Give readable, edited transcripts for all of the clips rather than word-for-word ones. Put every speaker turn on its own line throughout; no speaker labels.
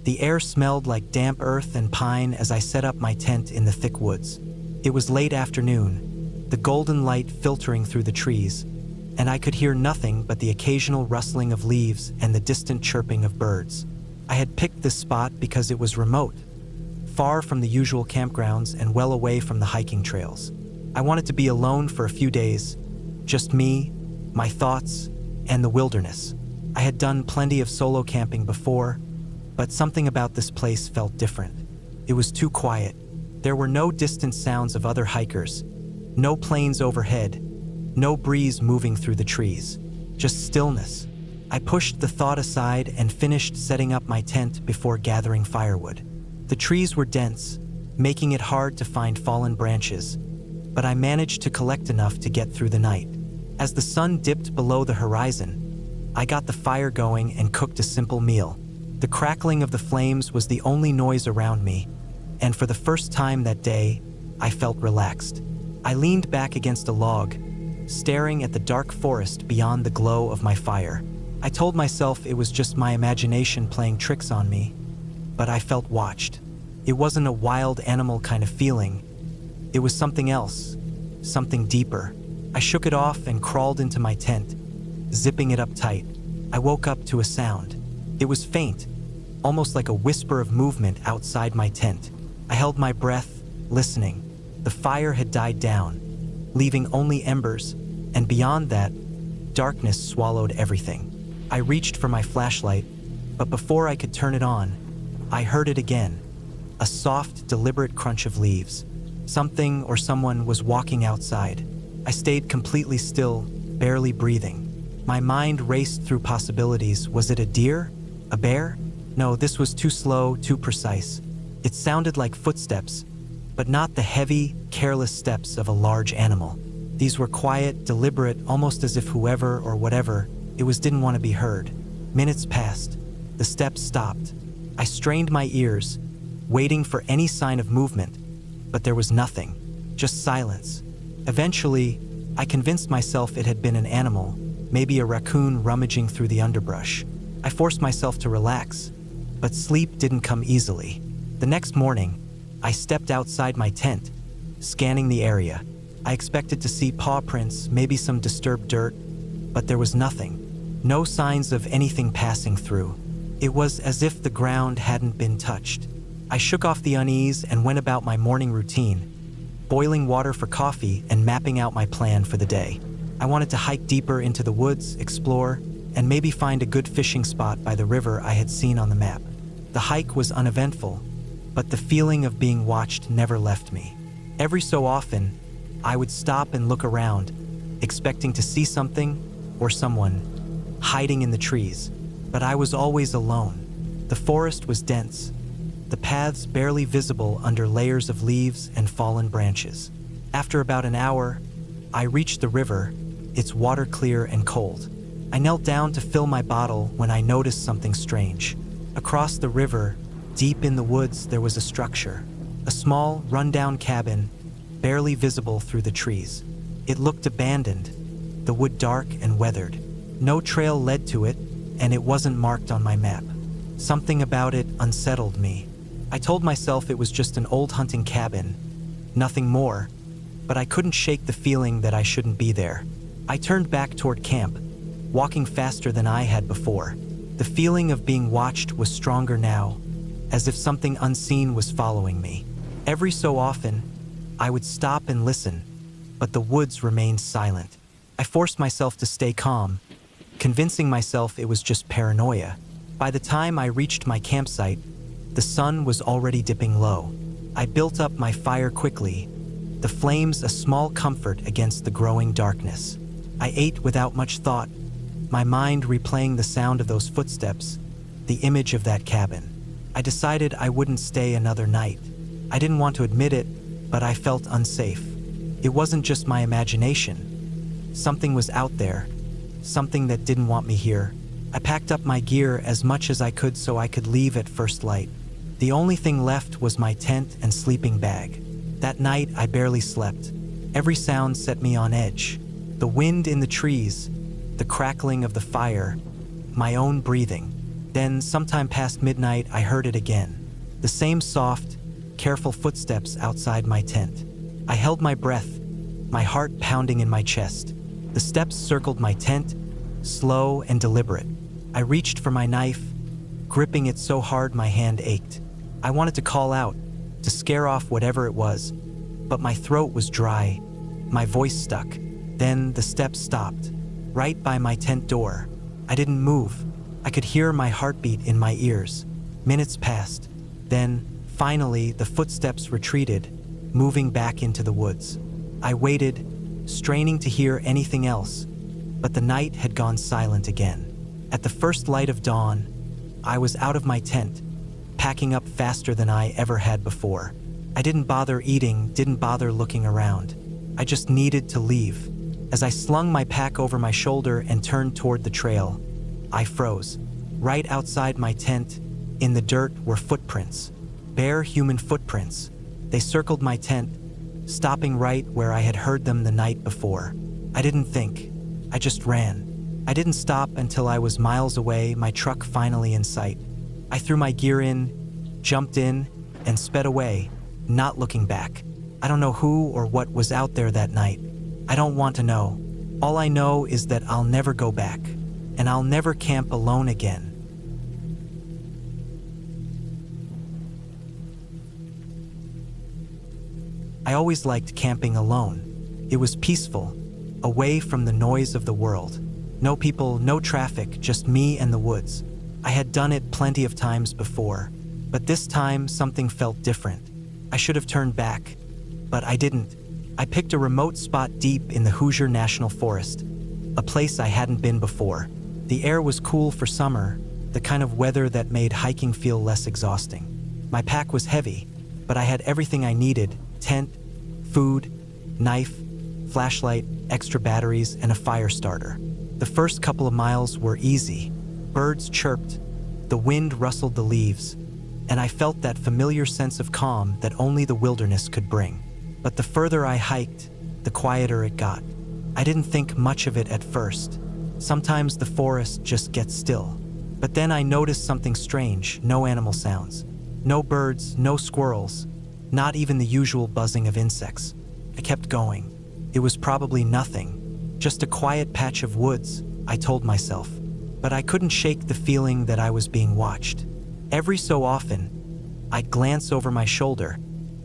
The air smelled like damp earth and pine as I set up my tent in the thick woods. It was late afternoon, the golden light filtering through the trees, and I could hear nothing but the occasional rustling of leaves and the distant chirping of birds. I had picked this spot because it was remote, far from the usual campgrounds and well away from the hiking trails. I wanted to be alone for a few days, just me, my thoughts, and the wilderness. I had done plenty of solo camping before, but something about this place felt different. It was too quiet. There were no distant sounds of other hikers, no planes overhead, no breeze moving through the trees, just stillness. I pushed the thought aside and finished setting up my tent before gathering firewood. The trees were dense, making it hard to find fallen branches, but I managed to collect enough to get through the night. As the sun dipped below the horizon, I got the fire going and cooked a simple meal. The crackling of the flames was the only noise around me, and for the first time that day, I felt relaxed. I leaned back against a log, staring at the dark forest beyond the glow of my fire. I told myself it was just my imagination playing tricks on me, but I felt watched. It wasn't a wild animal kind of feeling. It was something else, something deeper. I shook it off and crawled into my tent, zipping it up tight. I woke up to a sound. It was faint, almost like a whisper of movement outside my tent. I held my breath, listening. The fire had died down, leaving only embers, and beyond that, darkness swallowed everything. I reached for my flashlight, but before I could turn it on, I heard it again, a soft, deliberate crunch of leaves. Something or someone was walking outside. I stayed completely still, barely breathing. My mind raced through possibilities. Was it a deer? A bear? No, this was too slow, too precise. It sounded like footsteps, but not the heavy, careless steps of a large animal. These were quiet, deliberate, almost as if whoever or whatever it was didn't want to be heard. Minutes passed. The steps stopped. I strained my ears, waiting for any sign of movement, but there was nothing, just silence. Eventually, I convinced myself it had been an animal, maybe a raccoon rummaging through the underbrush. I forced myself to relax, but sleep didn't come easily. The next morning, I stepped outside my tent, scanning the area. I expected to see paw prints, maybe some disturbed dirt, but there was nothing. No signs of anything passing through. It was as if the ground hadn't been touched. I shook off the unease and went about my morning routine, boiling water for coffee and mapping out my plan for the day. I wanted to hike deeper into the woods, explore, and maybe find a good fishing spot by the river I had seen on the map. The hike was uneventful, but the feeling of being watched never left me. Every so often, I would stop and look around, expecting to see something or someone hiding in the trees, but I was always alone. The forest was dense, the paths barely visible under layers of leaves and fallen branches. After about an hour, I reached the river, its water clear and cold. I knelt down to fill my bottle when I noticed something strange. Across the river, deep in the woods, there was a structure, a small, run-down cabin, barely visible through the trees. It looked abandoned, the wood dark and weathered. No trail led to it, and it wasn't marked on my map. Something about it unsettled me. I told myself it was just an old hunting cabin, nothing more, but I couldn't shake the feeling that I shouldn't be there. I turned back toward camp, walking faster than I had before. The feeling of being watched was stronger now, as if something unseen was following me. Every so often, I would stop and listen, but the woods remained silent. I forced myself to stay calm, convincing myself it was just paranoia. By the time I reached my campsite, the sun was already dipping low. I built up my fire quickly, the flames a small comfort against the growing darkness. I ate without much thought, my mind replaying the sound of those footsteps, the image of that cabin. I decided I wouldn't stay another night. I didn't want to admit it, but I felt unsafe. It wasn't just my imagination. Something was out there, something that didn't want me here. I packed up my gear as much as I could so I could leave at first light. The only thing left was my tent and sleeping bag. That night, I barely slept. Every sound set me on edge. The wind in the trees, the crackling of the fire, my own breathing. Then, sometime past midnight, I heard it again. The same soft, careful footsteps outside my tent. I held my breath, my heart pounding in my chest. The steps circled my tent, slow and deliberate. I reached for my knife, gripping it so hard my hand ached. I wanted to call out, to scare off whatever it was, but my throat was dry, my voice stuck. Then the steps stopped, right by my tent door. I didn't move. I could hear my heartbeat in my ears. Minutes passed. Then, finally, the footsteps retreated, moving back into the woods. I waited, straining to hear anything else, but the night had gone silent again. At the first light of dawn, I was out of my tent, packing up faster than I ever had before. I didn't bother eating, didn't bother looking around. I just needed to leave. As I slung my pack over my shoulder and turned toward the trail, I froze. Right outside my tent, in the dirt, were footprints. Bare human footprints. They circled my tent, stopping right where I had heard them the night before. I didn't think. I just ran. I didn't stop until I was miles away, my truck finally in sight. I threw my gear in, jumped in, and sped away, not looking back. I don't know who or what was out there that night. I don't want to know. All I know is that I'll never go back, and I'll never camp alone again. I always liked camping alone. It was peaceful, away from the noise of the world. No people, no traffic, just me and the woods. I had done it plenty of times before, but this time something felt different. I should have turned back, but I didn't. I picked a remote spot deep in the Hoosier National Forest, a place I hadn't been before. The air was cool for summer, the kind of weather that made hiking feel less exhausting. My pack was heavy, but I had everything I needed: tent, food, knife, flashlight, extra batteries, and a fire starter. The first couple of miles were easy. Birds chirped, the wind rustled the leaves, and I felt that familiar sense of calm that only the wilderness could bring. But the further I hiked, the quieter it got. I didn't think much of it at first. Sometimes the forest just gets still. But then I noticed something strange: no animal sounds. No birds, no squirrels, not even the usual buzzing of insects. I kept going. It was probably nothing, just a quiet patch of woods, I told myself. But I couldn't shake the feeling that I was being watched. Every so often, I'd glance over my shoulder,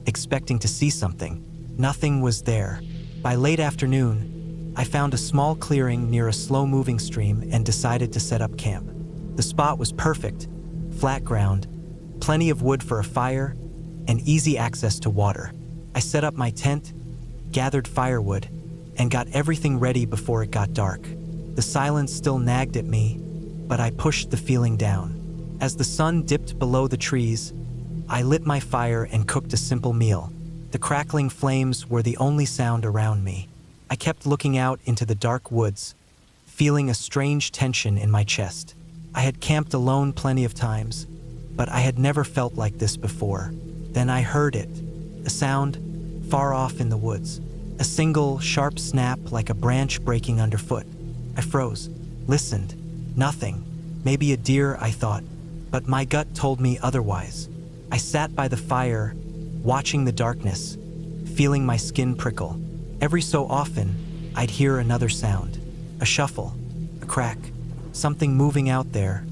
expecting to see something. Nothing was there. By late afternoon, I found a small clearing near a slow-moving stream and decided to set up camp. The spot was perfect: flat ground, plenty of wood for a fire, and easy access to water. I set up my tent, gathered firewood, and got everything ready before it got dark. The silence still nagged at me, but I pushed the feeling down. As the sun dipped below the trees, I lit my fire and cooked a simple meal. The crackling flames were the only sound around me. I kept looking out into the dark woods, feeling a strange tension in my chest. I had camped alone plenty of times, but I had never felt like this before. Then I heard it, a sound far off in the woods, a single, sharp snap like a branch breaking underfoot. I froze, listened. Nothing. Maybe a deer, I thought, but my gut told me otherwise. I sat by the fire, watching the darkness, feeling my skin prickle. Every so often, I'd hear another sound, a shuffle, a crack, something moving out there,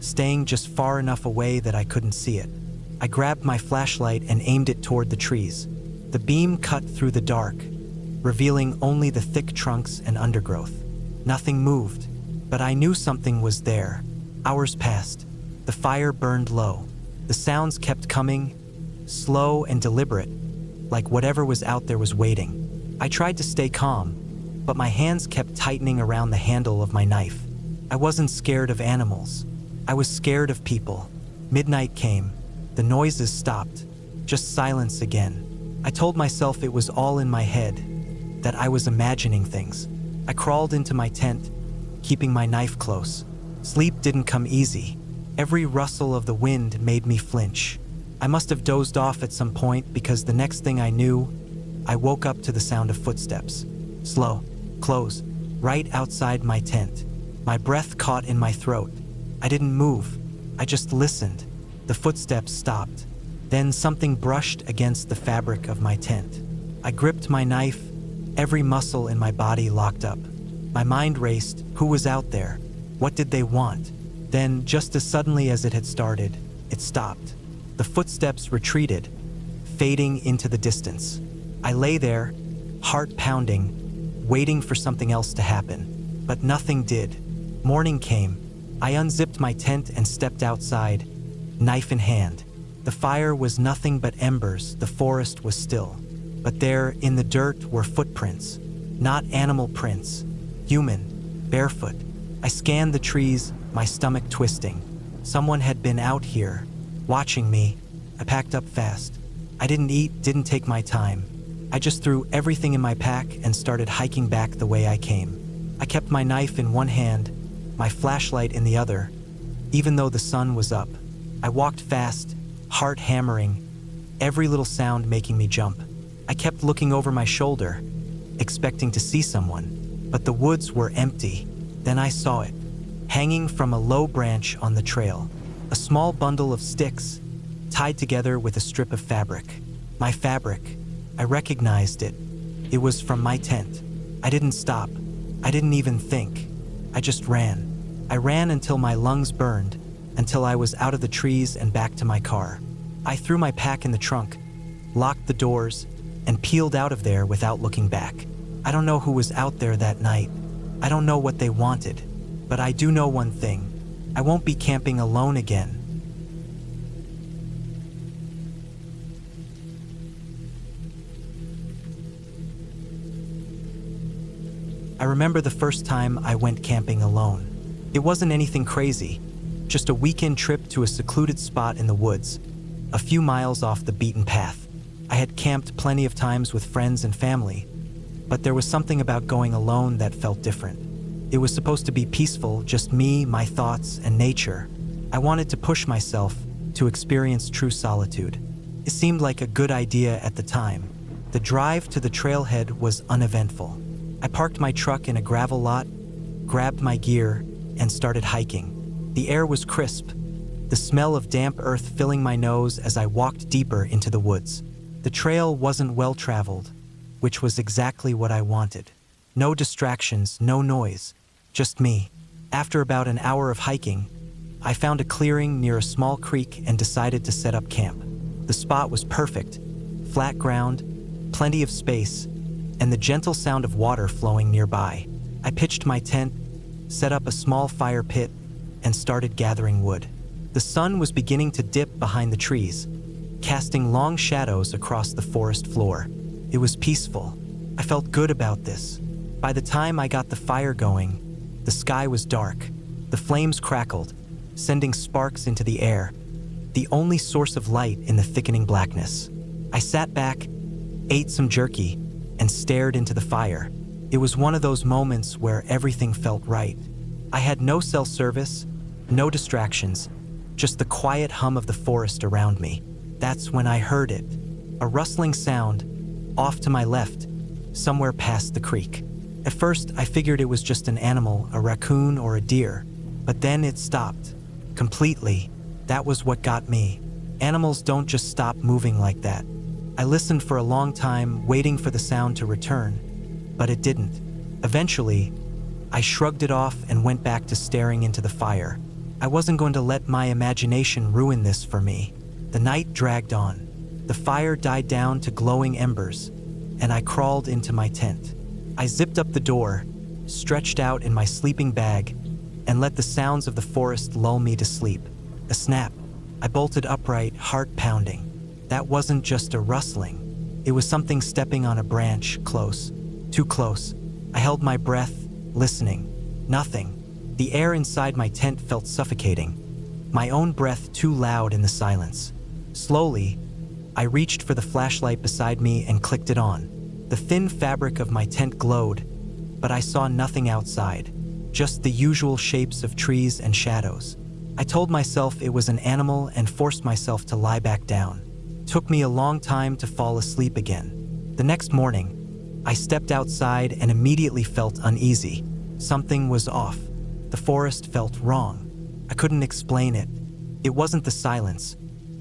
staying just far enough away that I couldn't see it. I grabbed my flashlight and aimed it toward the trees. The beam cut through the dark, revealing only the thick trunks and undergrowth. Nothing moved, but I knew something was there. Hours passed. The fire burned low. The sounds kept coming, slow and deliberate, like whatever was out there was waiting. I tried to stay calm, but my hands kept tightening around the handle of my knife. I wasn't scared of animals. I was scared of people. Midnight came. The noises stopped. Just silence again. I told myself it was all in my head, that I was imagining things. I crawled into my tent, keeping my knife close. Sleep didn't come easy. Every rustle of the wind made me flinch. I must have dozed off at some point because the next thing I knew, I woke up to the sound of footsteps. Slow, close, right outside my tent. My breath caught in my throat. I didn't move, I just listened. The footsteps stopped. Then something brushed against the fabric of my tent. I gripped my knife, every muscle in my body locked up. My mind raced. Who was out there? What did they want? Then, just as suddenly as it had started, it stopped. The footsteps retreated, fading into the distance. I lay there, heart pounding, waiting for something else to happen. But nothing did. Morning came. I unzipped my tent and stepped outside, knife in hand. The fire was nothing but embers, the forest was still. But there, in the dirt, were footprints. Not animal prints. Human, barefoot. I scanned the trees, my stomach twisting. Someone had been out here, watching me. I packed up fast. I didn't eat, didn't take my time. I just threw everything in my pack and started hiking back the way I came. I kept my knife in one hand, my flashlight in the other, even though the sun was up. I walked fast, heart hammering, every little sound making me jump. I kept looking over my shoulder, expecting to see someone, but the woods were empty. Then I saw it, hanging from a low branch on the trail. A small bundle of sticks, tied together with a strip of fabric. My fabric. I recognized it. It was from my tent. I didn't stop. I didn't even think. I just ran. I ran until my lungs burned, until I was out of the trees and back to my car. I threw my pack in the trunk, locked the doors, and peeled out of there without looking back. I don't know who was out there that night. I don't know what they wanted. But I do know one thing. I won't be camping alone again. I remember the first time I went camping alone. It wasn't anything crazy, just a weekend trip to a secluded spot in the woods, a few miles off the beaten path. I had camped plenty of times with friends and family, but there was something about going alone that felt different. It was supposed to be peaceful, just me, my thoughts, and nature. I wanted to push myself to experience true solitude. It seemed like a good idea at the time. The drive to the trailhead was uneventful. I parked my truck in a gravel lot, grabbed my gear, and started hiking. The air was crisp, the smell of damp earth filling my nose as I walked deeper into the woods. The trail wasn't well traveled, which was exactly what I wanted. No distractions, no noise, just me. After about an hour of hiking, I found a clearing near a small creek and decided to set up camp. The spot was perfect, flat ground, plenty of space, and the gentle sound of water flowing nearby. I pitched my tent, set up a small fire pit, and started gathering wood. The sun was beginning to dip behind the trees, casting long shadows across the forest floor. It was peaceful. I felt good about this. By the time I got the fire going, the sky was dark. The flames crackled, sending sparks into the air, the only source of light in the thickening blackness. I sat back, ate some jerky, and stared into the fire. It was one of those moments where everything felt right. I had no cell service, no distractions, just the quiet hum of the forest around me. That's when I heard it. A rustling sound, off to my left, somewhere past the creek. At first, I figured it was just an animal, a raccoon or a deer, but then it stopped. Completely. That was what got me. Animals don't just stop moving like that. I listened for a long time, waiting for the sound to return, but it didn't. Eventually, I shrugged it off and went back to staring into the fire. I wasn't going to let my imagination ruin this for me. The night dragged on. The fire died down to glowing embers, and I crawled into my tent. I zipped up the door, stretched out in my sleeping bag, and let the sounds of the forest lull me to sleep. A snap. I bolted upright, heart pounding. That wasn't just a rustling. It was something stepping on a branch, close. Too close. I held my breath, listening. Nothing. The air inside my tent felt suffocating. My own breath too loud in the silence. Slowly, I reached for the flashlight beside me and clicked it on. The thin fabric of my tent glowed, but I saw nothing outside. Just the usual shapes of trees and shadows. I told myself it was an animal and forced myself to lie back down. Took me a long time to fall asleep again. The next morning, I stepped outside and immediately felt uneasy. Something was off. The forest felt wrong. I couldn't explain it. It wasn't the silence.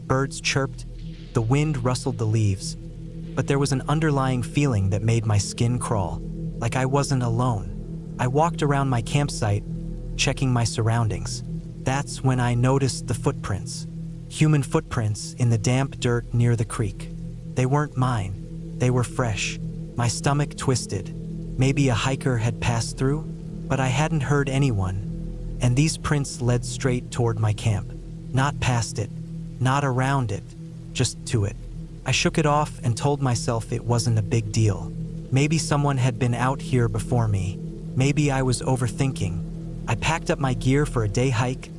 Birds chirped, the wind rustled the leaves, but there was an underlying feeling that made my skin crawl, like I wasn't alone. I walked around my campsite, checking my surroundings. That's when I noticed the footprints. Human footprints in the damp dirt near the creek. They weren't mine. They were fresh. My stomach twisted. Maybe a hiker had passed through, but I hadn't heard anyone, and these prints led straight toward my camp. Not past it, not around it, just to it. I shook it off and told myself it wasn't a big deal. Maybe someone had been out here before me. Maybe I was overthinking. I packed up my gear for a day hike,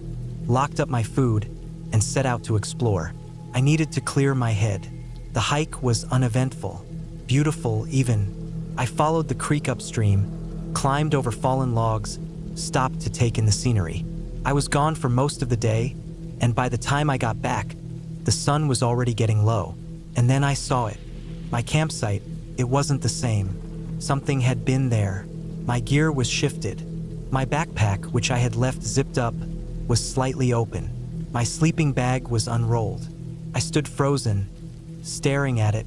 locked up my food, and set out to explore. I needed to clear my head. The hike was uneventful, beautiful even. I followed the creek upstream, climbed over fallen logs, stopped to take in the scenery. I was gone for most of the day, and by the time I got back, the sun was already getting low. And then I saw it. My campsite, it wasn't the same. Something had been there. My gear was shifted. My backpack, which I had left zipped up, was slightly open. My sleeping bag was unrolled. I stood frozen, staring at it,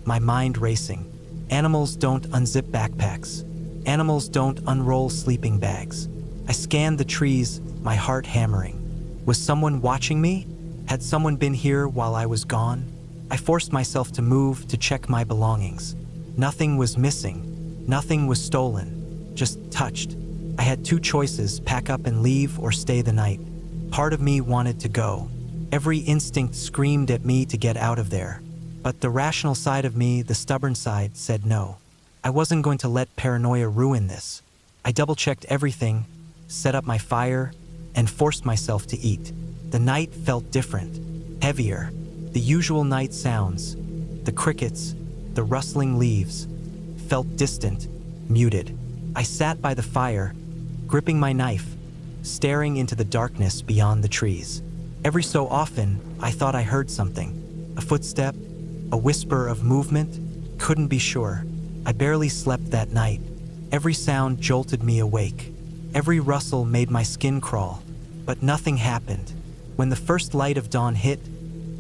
my mind racing. Animals don't unzip backpacks. Animals don't unroll sleeping bags. I scanned the trees, my heart hammering. Was someone watching me? Had someone been here while I was gone? I forced myself to move to check my belongings. Nothing was missing. Nothing was stolen. Just touched. I had two choices, pack up and leave or stay the night. Part of me wanted to go. Every instinct screamed at me to get out of there. But the rational side of me, the stubborn side, said no. I wasn't going to let paranoia ruin this. I double-checked everything, set up my fire, and forced myself to eat. The night felt different, heavier. The usual night sounds, the crickets, the rustling leaves, felt distant, muted. I sat by the fire, gripping my knife, staring into the darkness beyond the trees. Every so often, I thought I heard something. A footstep, a whisper of movement, couldn't be sure. I barely slept that night. Every sound jolted me awake. Every rustle made my skin crawl, but nothing happened. When the first light of dawn hit,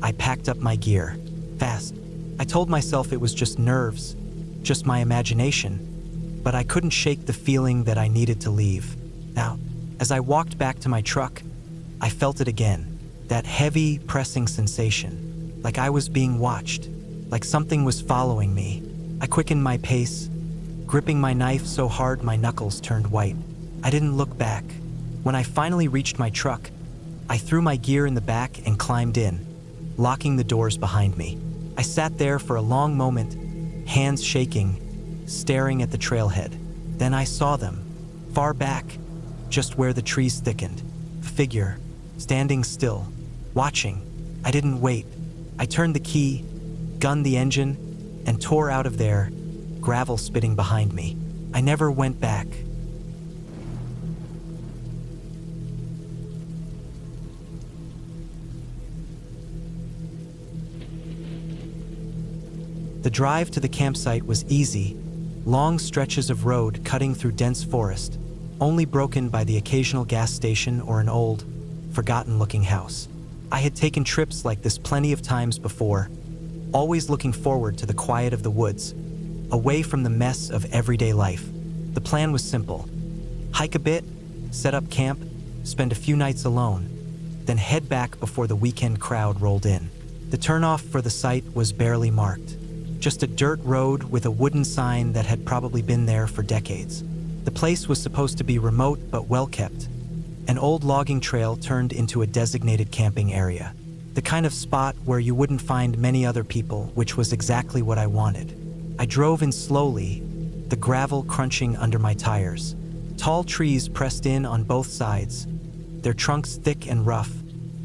I packed up my gear, fast. I told myself it was just nerves, just my imagination, but I couldn't shake the feeling that I needed to leave. Now, as I walked back to my truck, I felt it again, that heavy, pressing sensation, like I was being watched, like something was following me. I quickened my pace, gripping my knife so hard my knuckles turned white. I didn't look back. When I finally reached my truck, I threw my gear in the back and climbed in, locking the doors behind me. I sat there for a long moment, hands shaking, staring at the trailhead. Then I saw them, far back, just where the trees thickened. A figure, standing still, watching. I didn't wait. I turned the key, gunned the engine, and tore out of there, gravel spitting behind me. I never went back. The drive to the campsite was easy, long stretches of road cutting through dense forest, only broken by the occasional gas station or an old, forgotten-looking house. I had taken trips like this plenty of times before, always looking forward to the quiet of the woods, away from the mess of everyday life. The plan was simple. Hike a bit, set up camp, spend a few nights alone, then head back before the weekend crowd rolled in. The turnoff for the site was barely marked. Just a dirt road with a wooden sign that had probably been there for decades. The place was supposed to be remote but well-kept. An old logging trail turned into a designated camping area. The kind of spot where you wouldn't find many other people, which was exactly what I wanted. I drove in slowly, the gravel crunching under my tires. Tall trees pressed in on both sides, their trunks thick and rough,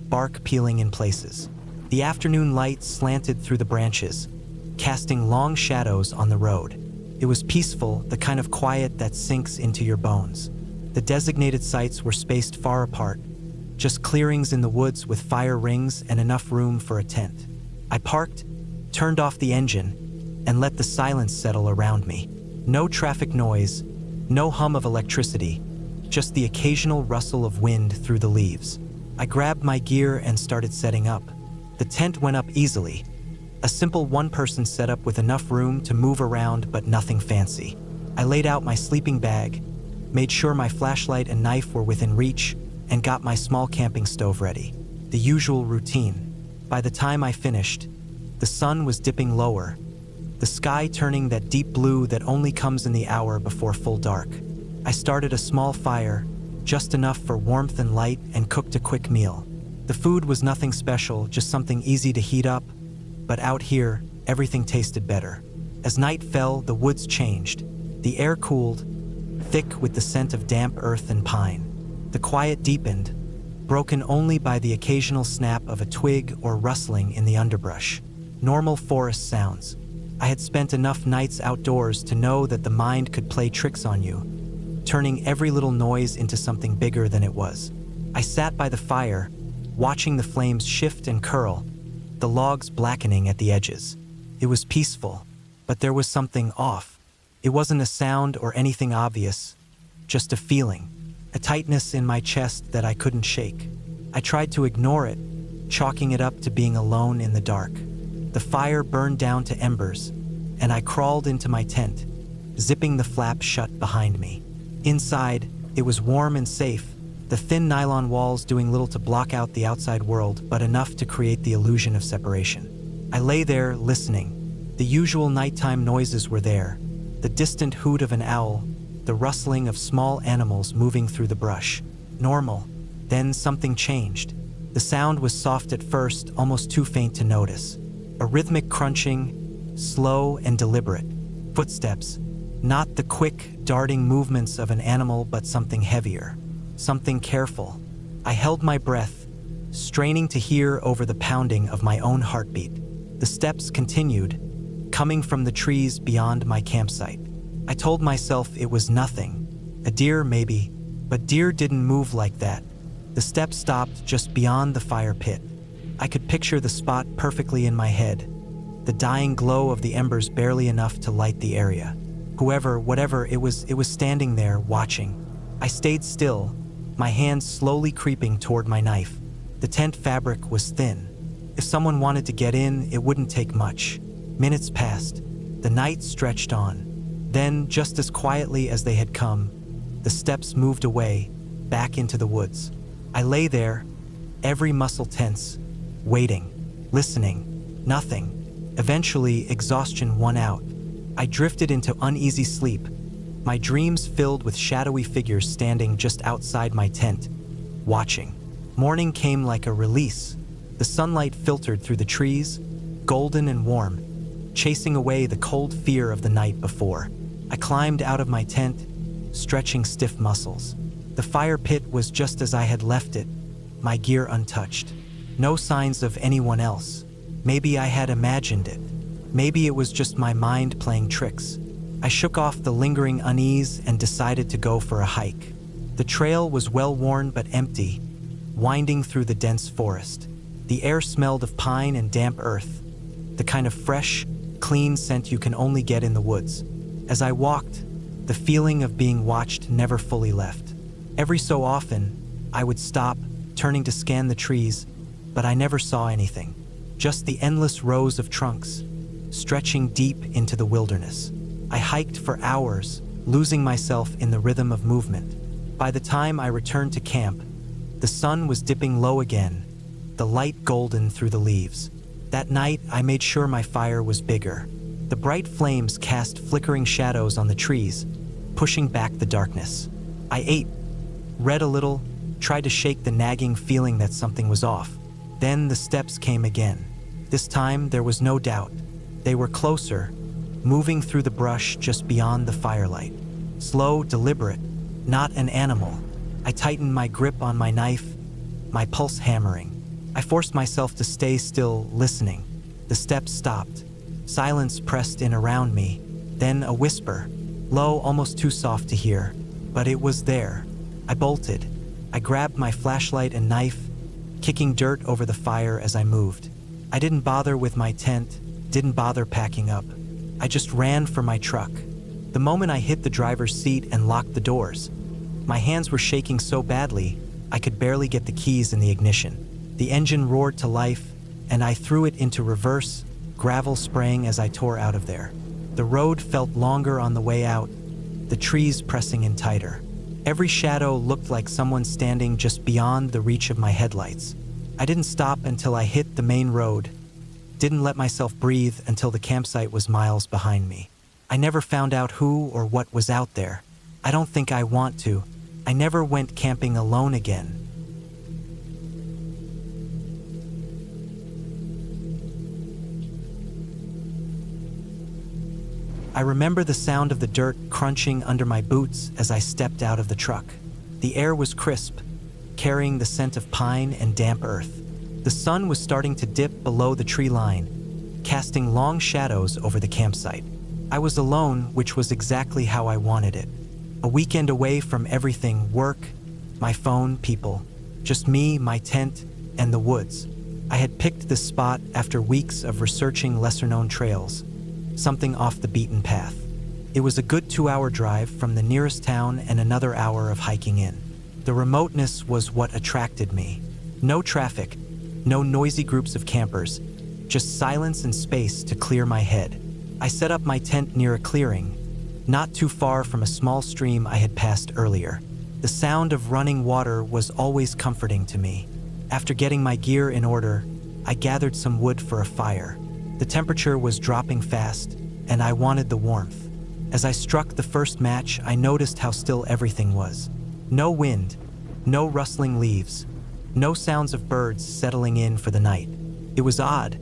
bark peeling in places. The afternoon light slanted through the branches, casting long shadows on the road. It was peaceful, the kind of quiet that sinks into your bones. The designated sites were spaced far apart, just clearings in the woods with fire rings and enough room for a tent. I parked, turned off the engine, and let the silence settle around me. No traffic noise, no hum of electricity, just the occasional rustle of wind through the leaves. I grabbed my gear and started setting up. The tent went up easily. A simple one-person setup with enough room to move around, but nothing fancy. I laid out my sleeping bag, made sure my flashlight and knife were within reach, and got my small camping stove ready. The usual routine. By the time I finished, the sun was dipping lower, the sky turning that deep blue that only comes in the hour before full dark. I started a small fire, just enough for warmth and light, and cooked a quick meal. The food was nothing special, just something easy to heat up, but out here, everything tasted better. As night fell, the woods changed. The air cooled, thick with the scent of damp earth and pine. The quiet deepened, broken only by the occasional snap of a twig or rustling in the underbrush. Normal forest sounds. I had spent enough nights outdoors to know that the mind could play tricks on you, turning every little noise into something bigger than it was. I sat by the fire, watching the flames shift and curl, the logs blackening at the edges. It was peaceful, but there was something off. It wasn't a sound or anything obvious, just a feeling, a tightness in my chest that I couldn't shake. I tried to ignore it, chalking it up to being alone in the dark. The fire burned down to embers, and I crawled into my tent, zipping the flap shut behind me. Inside, it was warm and safe, the thin nylon walls doing little to block out the outside world, but enough to create the illusion of separation. I lay there, listening. The usual nighttime noises were there, the distant hoot of an owl, the rustling of small animals moving through the brush. Normal. Then something changed. The sound was soft at first, almost too faint to notice. A rhythmic crunching, slow and deliberate. Footsteps. Not the quick, darting movements of an animal, but something heavier. Something careful. I held my breath, straining to hear over the pounding of my own heartbeat. The steps continued, coming from the trees beyond my campsite. I told myself it was nothing. A deer, maybe, but deer didn't move like that. The steps stopped just beyond the fire pit. I could picture the spot perfectly in my head, the dying glow of the embers barely enough to light the area. Whatever it was standing there, watching. I stayed still, my hands slowly creeping toward my knife. The tent fabric was thin. If someone wanted to get in, it wouldn't take much. Minutes passed. The night stretched on. Then, just as quietly as they had come, the steps moved away, back into the woods. I lay there, every muscle tense, waiting, listening, nothing. Eventually, exhaustion won out. I drifted into uneasy sleep, my dreams filled with shadowy figures standing just outside my tent, watching. Morning came like a release. The sunlight filtered through the trees, golden and warm, chasing away the cold fear of the night before. I climbed out of my tent, stretching stiff muscles. The fire pit was just as I had left it, my gear untouched. No signs of anyone else. Maybe I had imagined it. Maybe it was just my mind playing tricks. I shook off the lingering unease and decided to go for a hike. The trail was well-worn but empty, winding through the dense forest. The air smelled of pine and damp earth, the kind of fresh, clean scent you can only get in the woods. As I walked, the feeling of being watched never fully left. Every so often, I would stop, turning to scan the trees, but I never saw anything. Just the endless rows of trunks, stretching deep into the wilderness. I hiked for hours, losing myself in the rhythm of movement. By the time I returned to camp, the sun was dipping low again, the light golden through the leaves. That night, I made sure my fire was bigger. The bright flames cast flickering shadows on the trees, pushing back the darkness. I ate, read a little, tried to shake the nagging feeling that something was off. Then the steps came again. This time, there was no doubt. They were closer, moving through the brush just beyond the firelight. Slow, deliberate, not an animal. I tightened my grip on my knife, my pulse hammering. I forced myself to stay still, listening. The steps stopped. Silence pressed in around me. Then a whisper, low, almost too soft to hear, but it was there. I bolted. I grabbed my flashlight and knife, kicking dirt over the fire as I moved. I didn't bother with my tent, didn't bother packing up. I just ran for my truck. The moment I hit the driver's seat and locked the doors, my hands were shaking so badly, I could barely get the keys in the ignition. The engine roared to life, and I threw it into reverse, gravel spraying as I tore out of there. The road felt longer on the way out, the trees pressing in tighter. Every shadow looked like someone standing just beyond the reach of my headlights. I didn't stop until I hit the main road, didn't let myself breathe until the campsite was miles behind me. I never found out who or what was out there. I don't think I want to. I never went camping alone again. I remember the sound of the dirt crunching under my boots as I stepped out of the truck. The air was crisp, carrying the scent of pine and damp earth. The sun was starting to dip below the tree line, casting long shadows over the campsite. I was alone, which was exactly how I wanted it. A weekend away from everything: work, my phone, people. Just me, my tent, and the woods. I had picked this spot after weeks of researching lesser-known trails, something off the beaten path. It was a good 2-hour drive from the nearest town and another hour of hiking in. The remoteness was what attracted me. No traffic, no noisy groups of campers, just silence and space to clear my head. I set up my tent near a clearing, not too far from a small stream I had passed earlier. The sound of running water was always comforting to me. After getting my gear in order, I gathered some wood for a fire. The temperature was dropping fast, and I wanted the warmth. As I struck the first match, I noticed how still everything was. No wind, no rustling leaves, no sounds of birds settling in for the night. It was odd,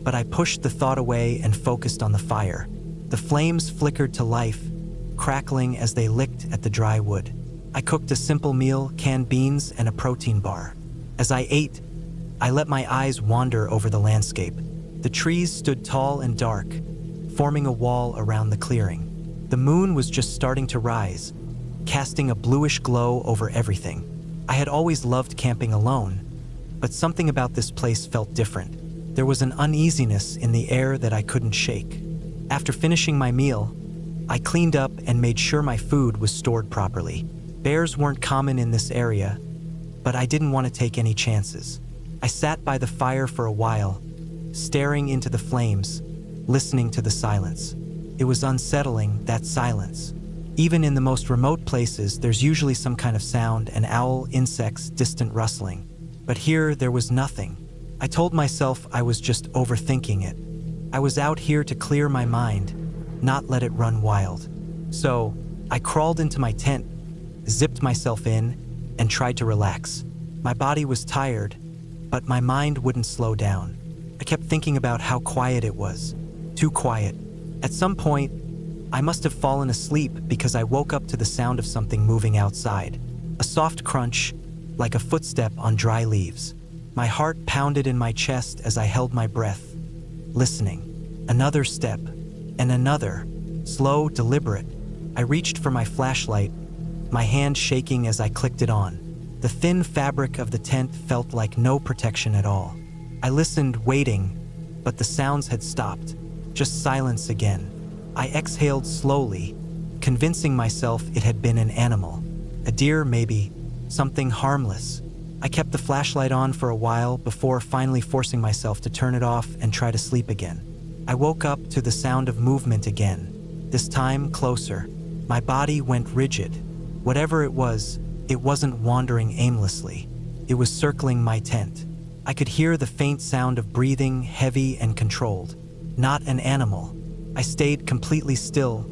but I pushed the thought away and focused on the fire. The flames flickered to life, crackling as they licked at the dry wood. I cooked a simple meal: canned beans and a protein bar. As I ate, I let my eyes wander over the landscape. The trees stood tall and dark, forming a wall around the clearing. The moon was just starting to rise, casting a bluish glow over everything. I had always loved camping alone, but something about this place felt different. There was an uneasiness in the air that I couldn't shake. After finishing my meal, I cleaned up and made sure my food was stored properly. Bears weren't common in this area, but I didn't want to take any chances. I sat by the fire for a while, staring into the flames, listening to the silence. It was unsettling, that silence. Even in the most remote places, there's usually some kind of sound: an owl, insects, distant rustling. But here, there was nothing. I told myself I was just overthinking it. I was out here to clear my mind, not let it run wild. So, I crawled into my tent, zipped myself in, and tried to relax. My body was tired, but my mind wouldn't slow down. I kept thinking about how quiet it was. Too quiet. At some point, I must have fallen asleep because I woke up to the sound of something moving outside. A soft crunch, like a footstep on dry leaves. My heart pounded in my chest as I held my breath, listening. Another step, and another, slow, deliberate. I reached for my flashlight, my hand shaking as I clicked it on. The thin fabric of the tent felt like no protection at all. I listened, waiting, but the sounds had stopped. Just silence again. I exhaled slowly, convincing myself it had been an animal. A deer, maybe. Something harmless. I kept the flashlight on for a while before finally forcing myself to turn it off and try to sleep again. I woke up to the sound of movement again, this time closer. My body went rigid. Whatever it wasn't wandering aimlessly. It was circling my tent. I could hear the faint sound of breathing, heavy and controlled. Not an animal. I stayed completely still,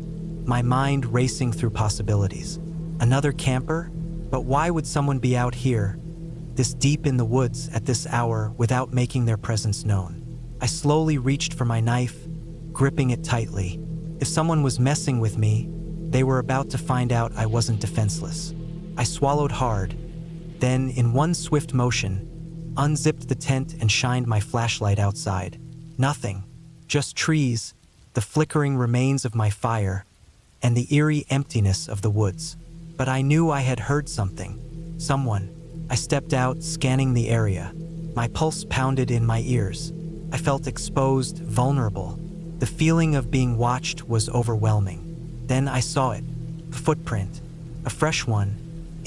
my mind racing through possibilities. Another camper? But why would someone be out here, this deep in the woods at this hour, without making their presence known? I slowly reached for my knife, gripping it tightly. If someone was messing with me, they were about to find out I wasn't defenseless. I swallowed hard, then, in one swift motion, unzipped the tent and shined my flashlight outside. Nothing, just trees, the flickering remains of my fire, and the eerie emptiness of the woods. But I knew I had heard something. Someone. I stepped out, scanning the area. My pulse pounded in my ears. I felt exposed, vulnerable. The feeling of being watched was overwhelming. Then I saw it. A footprint. A fresh one.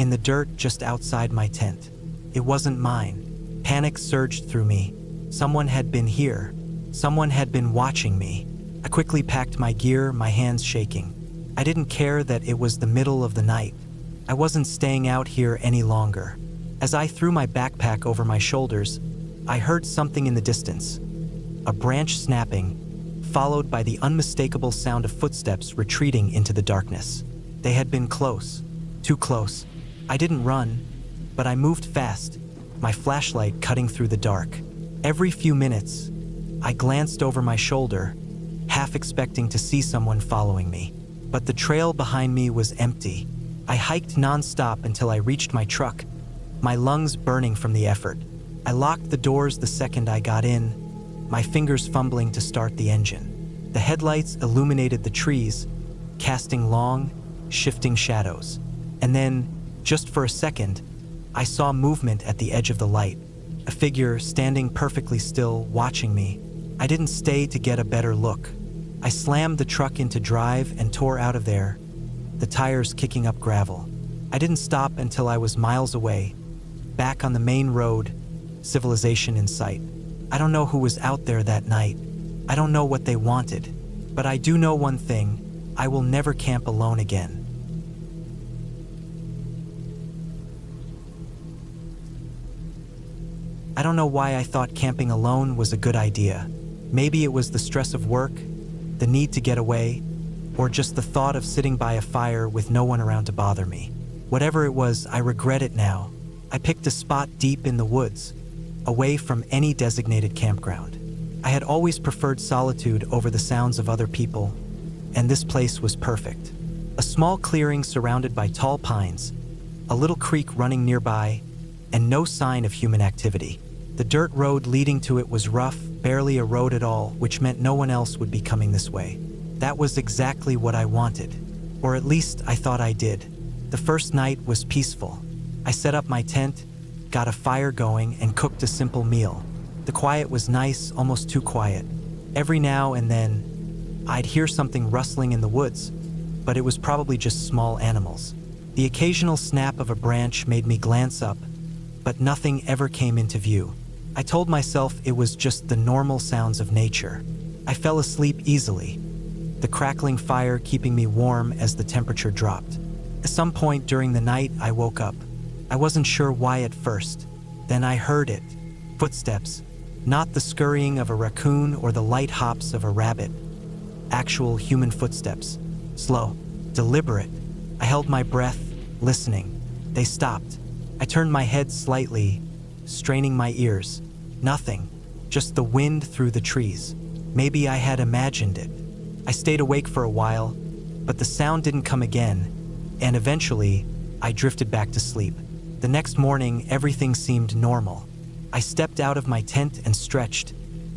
in the dirt just outside my tent. It wasn't mine. Panic surged through me. Someone had been here. Someone had been watching me. I quickly packed my gear, my hands shaking. I didn't care that it was the middle of the night. I wasn't staying out here any longer. As I threw my backpack over my shoulders, I heard something in the distance. A branch snapping, followed by the unmistakable sound of footsteps retreating into the darkness. They had been close, too close. I didn't run, but I moved fast, my flashlight cutting through the dark. Every few minutes, I glanced over my shoulder, half expecting to see someone following me. But the trail behind me was empty. I hiked nonstop until I reached my truck, my lungs burning from the effort. I locked the doors the second I got in, my fingers fumbling to start the engine. The headlights illuminated the trees, casting long, shifting shadows. And then, just for a second, I saw movement at the edge of the light, a figure standing perfectly still, watching me. I didn't stay to get a better look. I slammed the truck into drive and tore out of there, the tires kicking up gravel. I didn't stop until I was miles away, back on the main road, civilization in sight. I don't know who was out there that night. I don't know what they wanted, but I do know one thing: I will never camp alone again. I don't know why I thought camping alone was a good idea. Maybe it was the stress of work, the need to get away, or just the thought of sitting by a fire with no one around to bother me. Whatever it was, I regret it now. I picked a spot deep in the woods, away from any designated campground. I had always preferred solitude over the sounds of other people, and this place was perfect. A small clearing surrounded by tall pines, a little creek running nearby, and no sign of human activity. The dirt road leading to it was rough, barely a road at all, which meant no one else would be coming this way. That was exactly what I wanted, or at least I thought I did. The first night was peaceful. I set up my tent, got a fire going, and cooked a simple meal. The quiet was nice, almost too quiet. Every now and then, I'd hear something rustling in the woods, but it was probably just small animals. The occasional snap of a branch made me glance up, but nothing ever came into view. I told myself it was just the normal sounds of nature. I fell asleep easily, the crackling fire keeping me warm as the temperature dropped. At some point during the night, I woke up. I wasn't sure why at first. Then I heard it. Footsteps. Not the scurrying of a raccoon or the light hops of a rabbit. Actual human footsteps. Slow, deliberate. I held my breath, listening. They stopped. I turned my head slightly, straining my ears. Nothing. Just the wind through the trees. Maybe I had imagined it. I stayed awake for a while, but the sound didn't come again, and eventually, I drifted back to sleep. The next morning, everything seemed normal. I stepped out of my tent and stretched,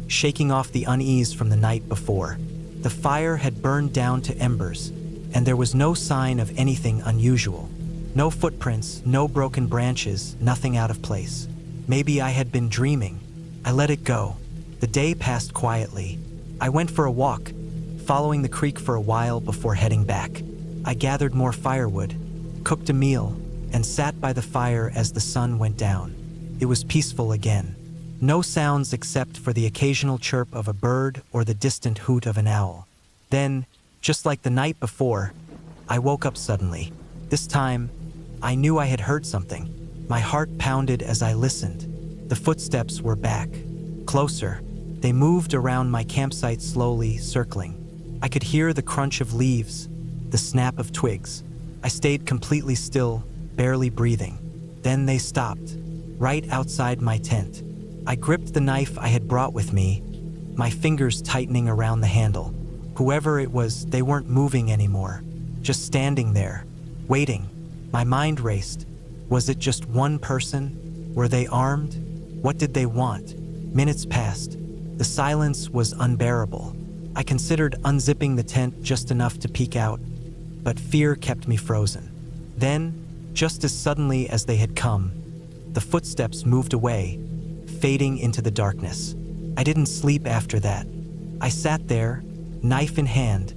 shaking off the unease from the night before. The fire had burned down to embers, and there was no sign of anything unusual. No footprints, no broken branches, nothing out of place. Maybe I had been dreaming. I let it go. The day passed quietly. I went for a walk, following the creek for a while before heading back. I gathered more firewood, cooked a meal, and sat by the fire as the sun went down. It was peaceful again. No sounds except for the occasional chirp of a bird or the distant hoot of an owl. Then, just like the night before, I woke up suddenly. This time, I knew I had heard something. My heart pounded as I listened. The footsteps were back, closer. They moved around my campsite slowly, circling. I could hear the crunch of leaves, the snap of twigs. I stayed completely still, barely breathing. Then they stopped, right outside my tent. I gripped the knife I had brought with me, my fingers tightening around the handle. Whoever it was, they weren't moving anymore, just standing there, waiting. My mind raced. Was it just one person? Were they armed? What did they want? Minutes passed. The silence was unbearable. I considered unzipping the tent just enough to peek out, but fear kept me frozen. Then, just as suddenly as they had come, the footsteps moved away, fading into the darkness. I didn't sleep after that. I sat there, knife in hand,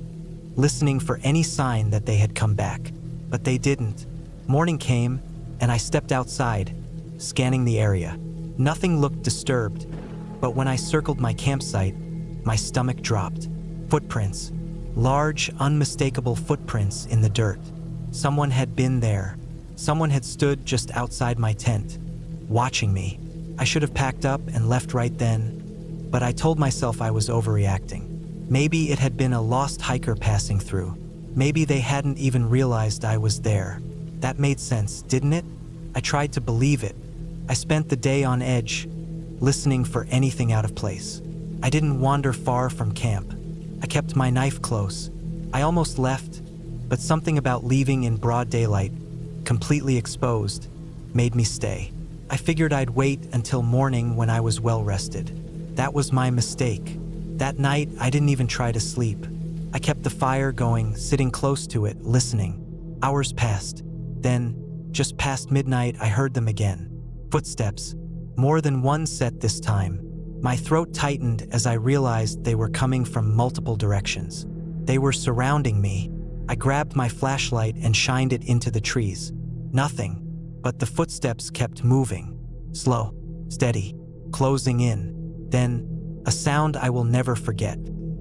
listening for any sign that they had come back. But they didn't. Morning came, and I stepped outside, scanning the area. Nothing looked disturbed, but when I circled my campsite, my stomach dropped. Footprints. Large, unmistakable footprints in the dirt. Someone had been there. Someone had stood just outside my tent, watching me. I should have packed up and left right then, but I told myself I was overreacting. Maybe it had been a lost hiker passing through. Maybe they hadn't even realized I was there. That made sense, didn't it? I tried to believe it. I spent the day on edge, listening for anything out of place. I didn't wander far from camp. I kept my knife close. I almost left, but something about leaving in broad daylight, completely exposed, made me stay. I figured I'd wait until morning when I was well rested. That was my mistake. That night, I didn't even try to sleep. I kept the fire going, sitting close to it, listening. Hours passed. Then, just past midnight, I heard them again. Footsteps. More than one set this time. My throat tightened as I realized they were coming from multiple directions. They were surrounding me. I grabbed my flashlight and shined it into the trees. Nothing, but the footsteps kept moving. Slow, steady, closing in. Then, a sound I will never forget.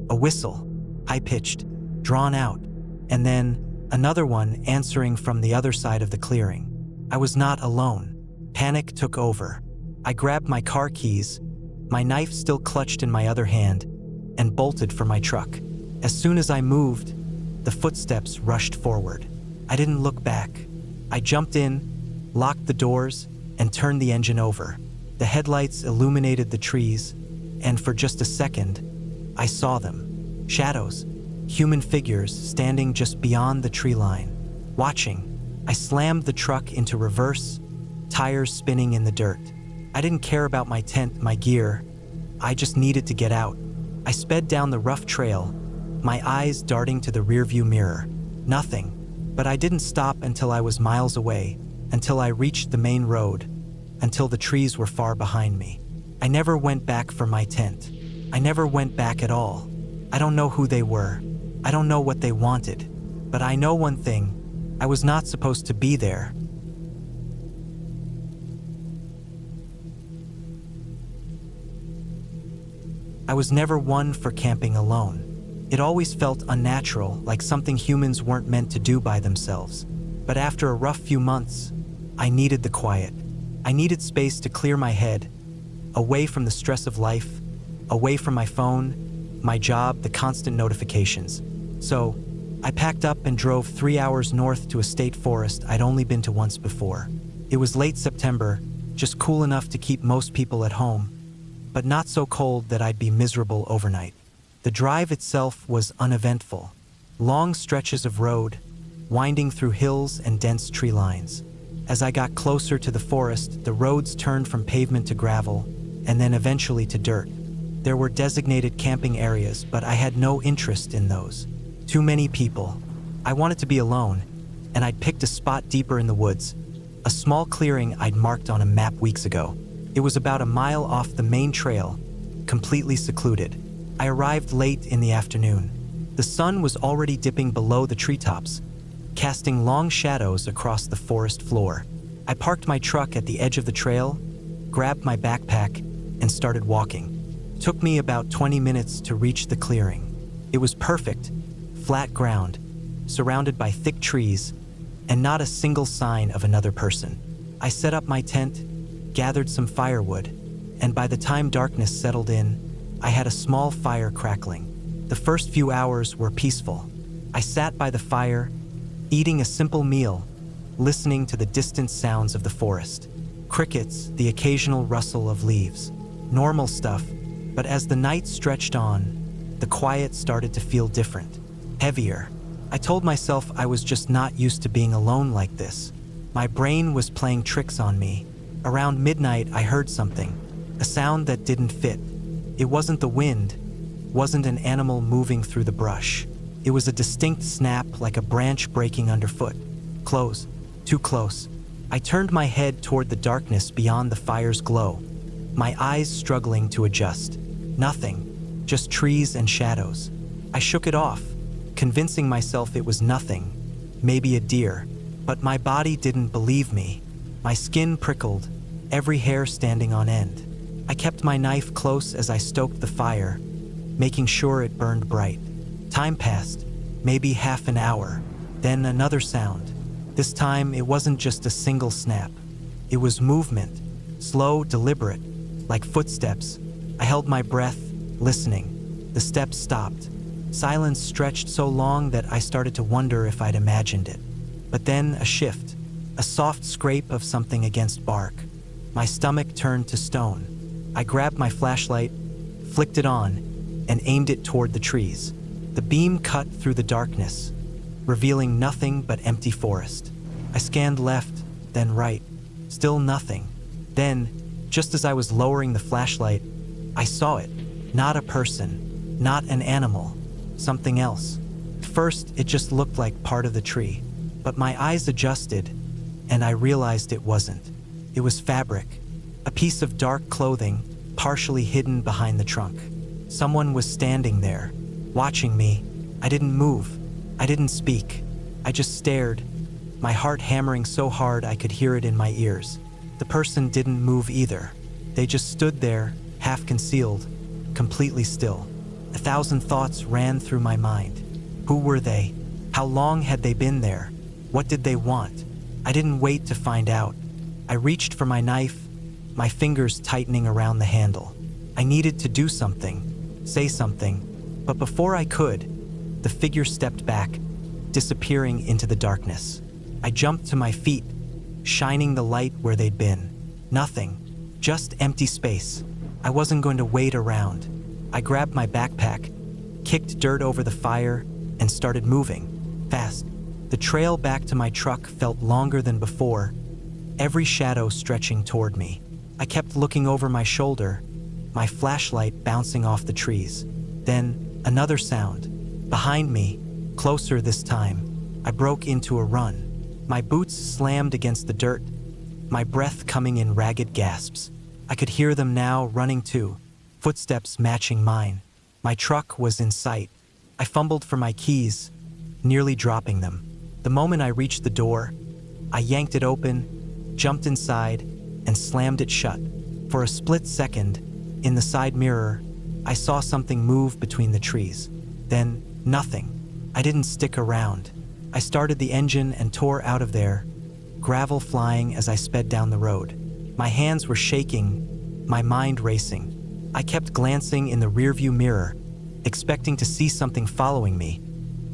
A whistle, high-pitched, drawn out. And then, another one answering from the other side of the clearing. I was not alone. Panic took over. I grabbed my car keys, my knife still clutched in my other hand, and bolted for my truck. As soon as I moved, the footsteps rushed forward. I didn't look back. I jumped in, locked the doors, and turned the engine over. The headlights illuminated the trees, and for just a second, I saw them. Shadows, human figures standing just beyond the tree line. Watching, I slammed the truck into reverse, tires spinning in the dirt. I didn't care about my tent, my gear. I just needed to get out. I sped down the rough trail, my eyes darting to the rearview mirror. Nothing, but I didn't stop until I was miles away, until I reached the main road, until the trees were far behind me. I never went back for my tent. I never went back at all. I don't know who they were. I don't know what they wanted. But I know one thing. I was not supposed to be there. I was never one for camping alone. It always felt unnatural, like something humans weren't meant to do by themselves. But after a rough few months, I needed the quiet. I needed space to clear my head, away from the stress of life, away from my phone, my job, the constant notifications. So, I packed up and drove 3 hours north to a state forest I'd only been to once before. It was late September, just cool enough to keep most people at home, but not so cold that I'd be miserable overnight. The drive itself was uneventful. Long stretches of road, winding through hills and dense tree lines. As I got closer to the forest, the roads turned from pavement to gravel, and then eventually to dirt. There were designated camping areas, but I had no interest in those. Too many people. I wanted to be alone, and I'd picked a spot deeper in the woods, a small clearing I'd marked on a map weeks ago. It was about a mile off the main trail, completely secluded. I arrived late in the afternoon. The sun was already dipping below the treetops, casting long shadows across the forest floor. I parked my truck at the edge of the trail, grabbed my backpack, and started walking. It took me about 20 minutes to reach the clearing. It was perfect, flat ground, surrounded by thick trees, and not a single sign of another person. I set up my tent, gathered some firewood, and by the time darkness settled in, I had a small fire crackling. The first few hours were peaceful. I sat by the fire, eating a simple meal, listening to the distant sounds of the forest. Crickets, the occasional rustle of leaves. Normal stuff, but as the night stretched on, the quiet started to feel different, heavier. I told myself I was just not used to being alone like this. My brain was playing tricks on me. Around midnight, I heard something, a sound that didn't fit. It wasn't the wind, wasn't an animal moving through the brush. It was a distinct snap, like a branch breaking underfoot. Close, too close. I turned my head toward the darkness beyond the fire's glow, my eyes struggling to adjust. Nothing, just trees and shadows. I shook it off, convincing myself it was nothing, maybe a deer, but my body didn't believe me. My skin prickled, every hair standing on end. I kept my knife close as I stoked the fire, making sure it burned bright. Time passed, maybe half an hour. Then another sound. This time it wasn't just a single snap. It was movement, slow, deliberate, like footsteps. I held my breath, listening. The steps stopped. Silence stretched so long that I started to wonder if I'd imagined it. But then a shift, a soft scrape of something against bark. My stomach turned to stone. I grabbed my flashlight, flicked it on, and aimed it toward the trees. The beam cut through the darkness, revealing nothing but empty forest. I scanned left, then right. Still nothing. Then, just as I was lowering the flashlight, I saw it. Not a person, not an animal, something else. First, it just looked like part of the tree, but my eyes adjusted, and I realized it wasn't. It was fabric, a piece of dark clothing, partially hidden behind the trunk. Someone was standing there, watching me. I didn't move. I didn't speak. I just stared, my heart hammering so hard I could hear it in my ears. The person didn't move either. They just stood there, half concealed, completely still. 1,000 thoughts ran through my mind. Who were they? How long had they been there? What did they want? I didn't wait to find out. I reached for my knife, my fingers tightening around the handle. I needed to do something, say something, but before I could, the figure stepped back, disappearing into the darkness. I jumped to my feet, shining the light where they'd been. Nothing, just empty space. I wasn't going to wait around. I grabbed my backpack, kicked dirt over the fire, and started moving, fast. The trail back to my truck felt longer than before, every shadow stretching toward me. I kept looking over my shoulder, my flashlight bouncing off the trees. Then, another sound. Behind me, closer this time, I broke into a run. My boots slammed against the dirt, my breath coming in ragged gasps. I could hear them now running too, footsteps matching mine. My truck was in sight. I fumbled for my keys, nearly dropping them. The moment I reached the door, I yanked it open, jumped inside, and slammed it shut. For a split second, in the side mirror, I saw something move between the trees. Then, nothing. I didn't stick around. I started the engine and tore out of there, gravel flying as I sped down the road. My hands were shaking, my mind racing. I kept glancing in the rearview mirror, expecting to see something following me,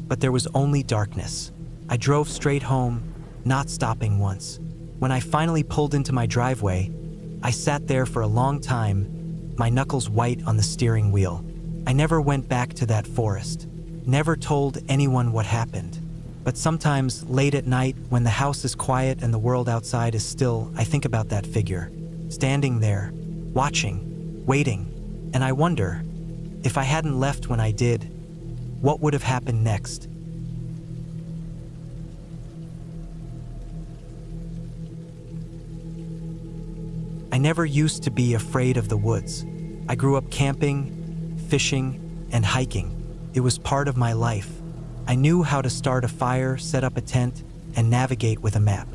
but there was only darkness. I drove straight home, not stopping once. When I finally pulled into my driveway, I sat there for a long time, my knuckles white on the steering wheel. I never went back to that forest, never told anyone what happened. But sometimes, late at night, when the house is quiet and the world outside is still, I think about that figure, standing there, watching, waiting, and I wonder, if I hadn't left when I did, what would have happened next? I never used to be afraid of the woods. I grew up camping, fishing, and hiking. It was part of my life. I knew how to start a fire, set up a tent, and navigate with a map.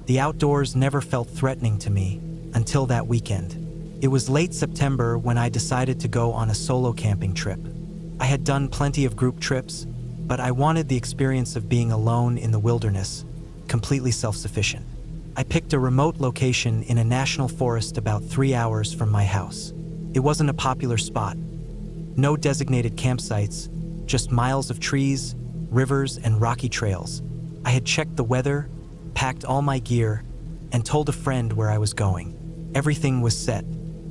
The outdoors never felt threatening to me until that weekend. It was late September when I decided to go on a solo camping trip. I had done plenty of group trips, but I wanted the experience of being alone in the wilderness, completely self-sufficient. I picked a remote location in a national forest about 3 hours from my house. It wasn't a popular spot. No designated campsites, just miles of trees, rivers, and rocky trails. I had checked the weather, packed all my gear, and told a friend where I was going. Everything was set.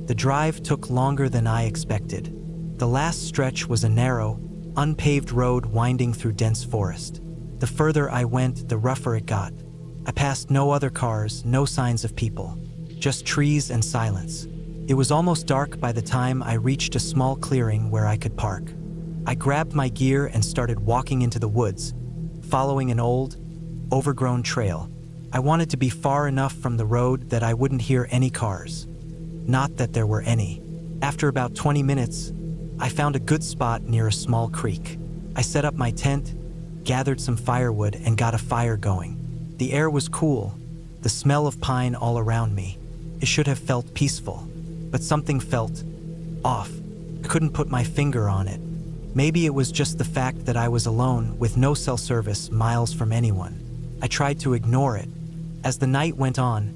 The drive took longer than I expected. The last stretch was a narrow, unpaved road winding through dense forest. The further I went, the rougher it got. I passed no other cars, no signs of people, just trees and silence. It was almost dark by the time I reached a small clearing where I could park. I grabbed my gear and started walking into the woods, following an old, overgrown trail. I wanted to be far enough from the road that I wouldn't hear any cars. Not that there were any. After about 20 minutes, I found a good spot near a small creek. I set up my tent, gathered some firewood, and got a fire going. The air was cool, the smell of pine all around me. It should have felt peaceful, but something felt off. I couldn't put my finger on it. Maybe it was just the fact that I was alone with no cell service miles from anyone. I tried to ignore it. As the night went on,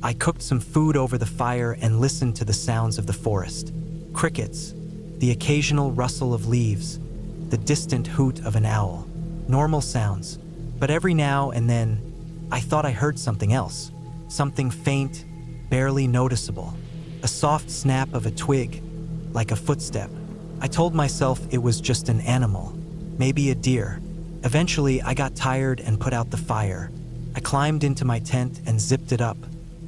I cooked some food over the fire and listened to the sounds of the forest. Crickets, the occasional rustle of leaves, the distant hoot of an owl. Normal sounds. But every now and then, I thought I heard something else. Something faint, barely noticeable. A soft snap of a twig, like a footstep. I told myself it was just an animal, maybe a deer. Eventually, I got tired and put out the fire. I climbed into my tent and zipped it up.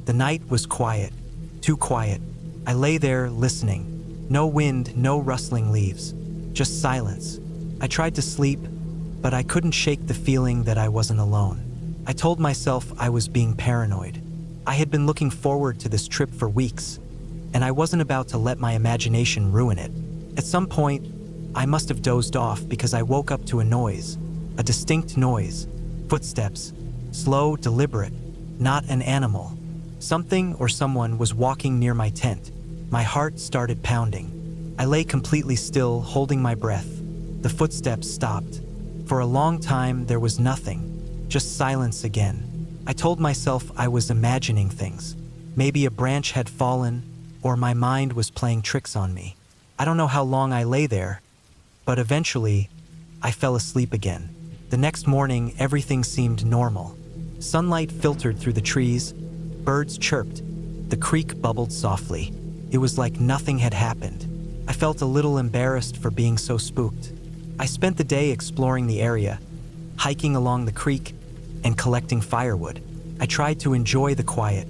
The night was quiet, too quiet. I lay there listening. No wind, no rustling leaves, just silence. I tried to sleep, but I couldn't shake the feeling that I wasn't alone. I told myself I was being paranoid. I had been looking forward to this trip for weeks, and I wasn't about to let my imagination ruin it. At some point, I must have dozed off because I woke up to a noise, a distinct noise, footsteps, slow, deliberate, not an animal. Something or someone was walking near my tent. My heart started pounding. I lay completely still, holding my breath. The footsteps stopped. For a long time, there was nothing, just silence again. I told myself I was imagining things. Maybe a branch had fallen, or my mind was playing tricks on me. I don't know how long I lay there, but eventually, I fell asleep again. The next morning, everything seemed normal. Sunlight filtered through the trees, birds chirped, the creek bubbled softly. It was like nothing had happened. I felt a little embarrassed for being so spooked. I spent the day exploring the area, hiking along the creek, and collecting firewood. I tried to enjoy the quiet,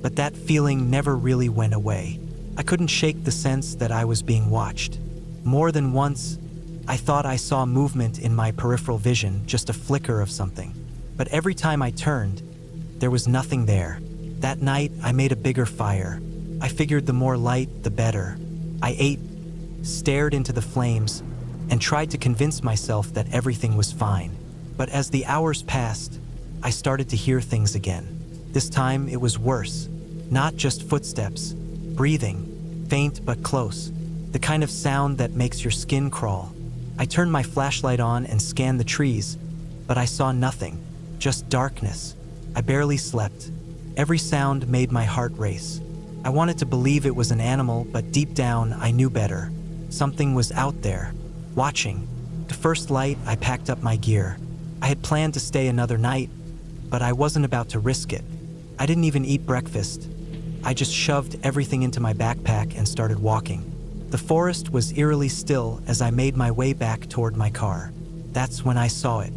but that feeling never really went away. I couldn't shake the sense that I was being watched. More than once, I thought I saw movement in my peripheral vision, just a flicker of something. But every time I turned, there was nothing there. That night, I made a bigger fire. I figured the more light, the better. I ate, stared into the flames, and tried to convince myself that everything was fine. But as the hours passed, I started to hear things again. This time, it was worse. Not just footsteps, breathing, faint but close. The kind of sound that makes your skin crawl. I turned my flashlight on and scanned the trees, but I saw nothing, just darkness. I barely slept. Every sound made my heart race. I wanted to believe it was an animal, but deep down, I knew better. Something was out there, watching. To first light, I packed up my gear. I had planned to stay another night, but I wasn't about to risk it. I didn't even eat breakfast. I just shoved everything into my backpack and started walking. The forest was eerily still as I made my way back toward my car. That's when I saw it.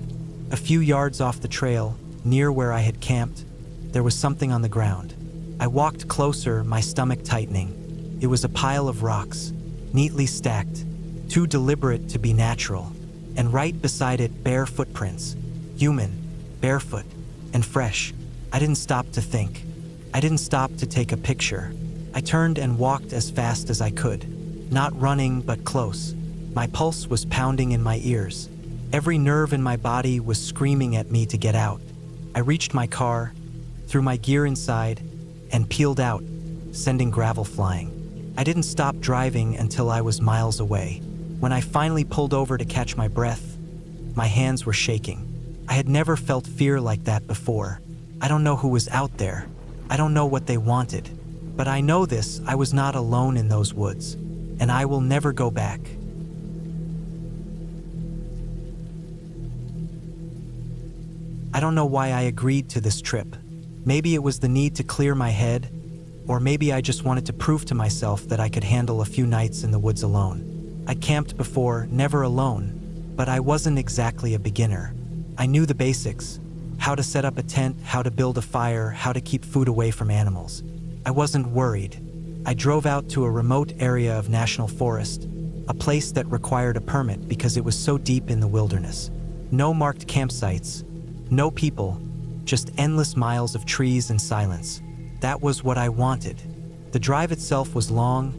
A few yards off the trail, near where I had camped, there was something on the ground. I walked closer, my stomach tightening. It was a pile of rocks, neatly stacked, too deliberate to be natural. And right beside it, bare footprints. Human, barefoot, and fresh. I didn't stop to think. I didn't stop to take a picture. I turned and walked as fast as I could. Not running, but close. My pulse was pounding in my ears. Every nerve in my body was screaming at me to get out. I reached my car, threw my gear inside, and peeled out, sending gravel flying. I didn't stop driving until I was miles away. When I finally pulled over to catch my breath, my hands were shaking. I had never felt fear like that before. I don't know who was out there. I don't know what they wanted. But I know this, I was not alone in those woods, and I will never go back. I don't know why I agreed to this trip. Maybe it was the need to clear my head, or maybe I just wanted to prove to myself that I could handle a few nights in the woods alone. I'd camped before, never alone, but I wasn't exactly a beginner. I knew the basics: how to set up a tent, how to build a fire, how to keep food away from animals. I wasn't worried. I drove out to a remote area of national forest, a place that required a permit because it was so deep in the wilderness. No marked campsites, no people, just endless miles of trees and silence. That was what I wanted. The drive itself was long,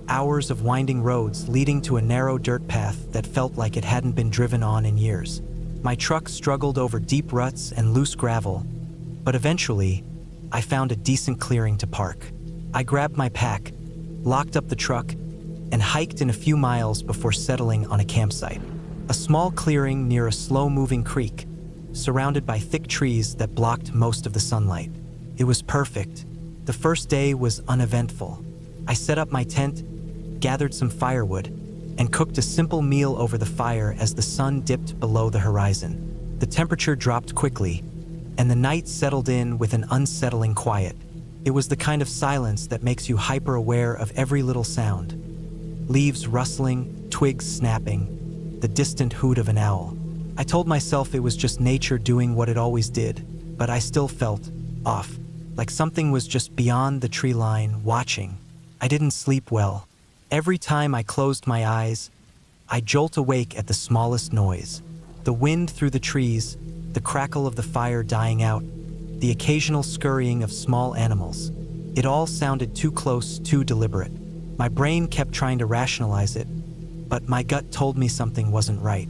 hours of winding roads leading to a narrow dirt path that felt like it hadn't been driven on in years. My truck struggled over deep ruts and loose gravel, but eventually, I found a decent clearing to park. I grabbed my pack, locked up the truck, and hiked in a few miles before settling on a campsite. A small clearing near a slow-moving creek, surrounded by thick trees that blocked most of the sunlight. It was perfect. The first day was uneventful. I set up my tent, gathered some firewood, and cooked a simple meal over the fire as the sun dipped below the horizon. The temperature dropped quickly, and the night settled in with an unsettling quiet. It was the kind of silence that makes you hyper-aware of every little sound. Leaves rustling, twigs snapping, the distant hoot of an owl. I told myself it was just nature doing what it always did, but I still felt off, like something was just beyond the tree line, watching. I didn't sleep well. Every time I closed my eyes, I jolt awake at the smallest noise. The wind through the trees, the crackle of the fire dying out, the occasional scurrying of small animals. It all sounded too close, too deliberate. My brain kept trying to rationalize it, but my gut told me something wasn't right.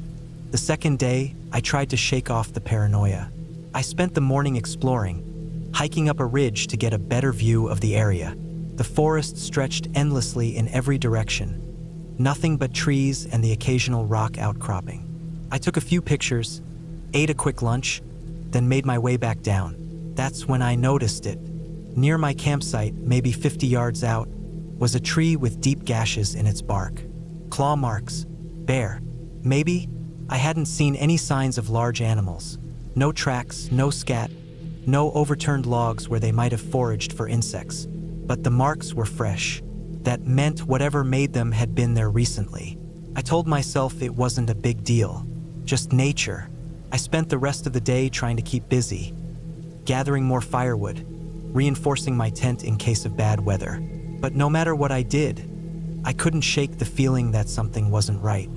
The second day, I tried to shake off the paranoia. I spent the morning exploring, hiking up a ridge to get a better view of the area. The forest stretched endlessly in every direction, nothing but trees and the occasional rock outcropping. I took a few pictures, ate a quick lunch, then made my way back down. That's when I noticed it. Near my campsite, maybe 50 yards out, was a tree with deep gashes in its bark. Claw marks. Bare. Maybe. I hadn't seen any signs of large animals. No tracks, no scat, no overturned logs where they might have foraged for insects. But the marks were fresh. That meant whatever made them had been there recently. I told myself it wasn't a big deal. Just nature. I spent the rest of the day trying to keep busy, gathering more firewood, reinforcing my tent in case of bad weather. But no matter what I did, I couldn't shake the feeling that something wasn't right.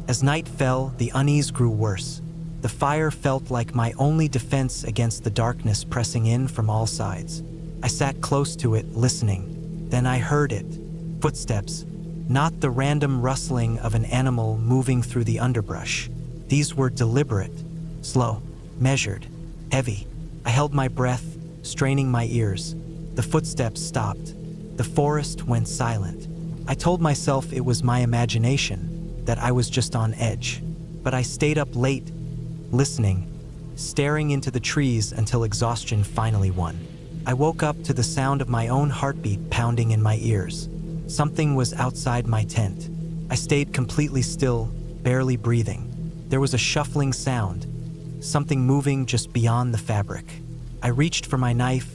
As night fell, the unease grew worse. The fire felt like my only defense against the darkness pressing in from all sides. I sat close to it, listening. Then I heard it. Footsteps. Not the random rustling of an animal moving through the underbrush. These were deliberate, slow, measured, heavy. I held my breath, straining my ears. The footsteps stopped. The forest went silent. I told myself it was my imagination, that I was just on edge. But I stayed up late, listening, staring into the trees until exhaustion finally won. I woke up to the sound of my own heartbeat pounding in my ears. Something was outside my tent. I stayed completely still, barely breathing. There was a shuffling sound, something moving just beyond the fabric. I reached for my knife,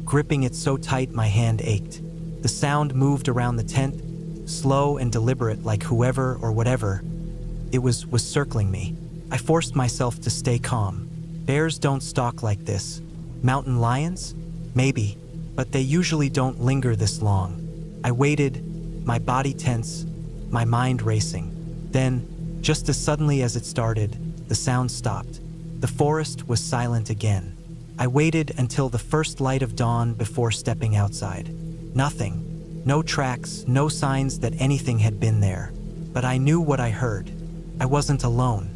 gripping it so tight my hand ached. The sound moved around the tent, slow and deliberate, like whoever or whatever it was circling me. I forced myself to stay calm. Bears don't stalk like this. Mountain lions? Maybe, but they usually don't linger this long. I waited, my body tense, my mind racing. Then, just as suddenly as it started, the sound stopped. The forest was silent again. I waited until the first light of dawn before stepping outside. Nothing. No tracks, no signs that anything had been there. But I knew what I heard. I wasn't alone.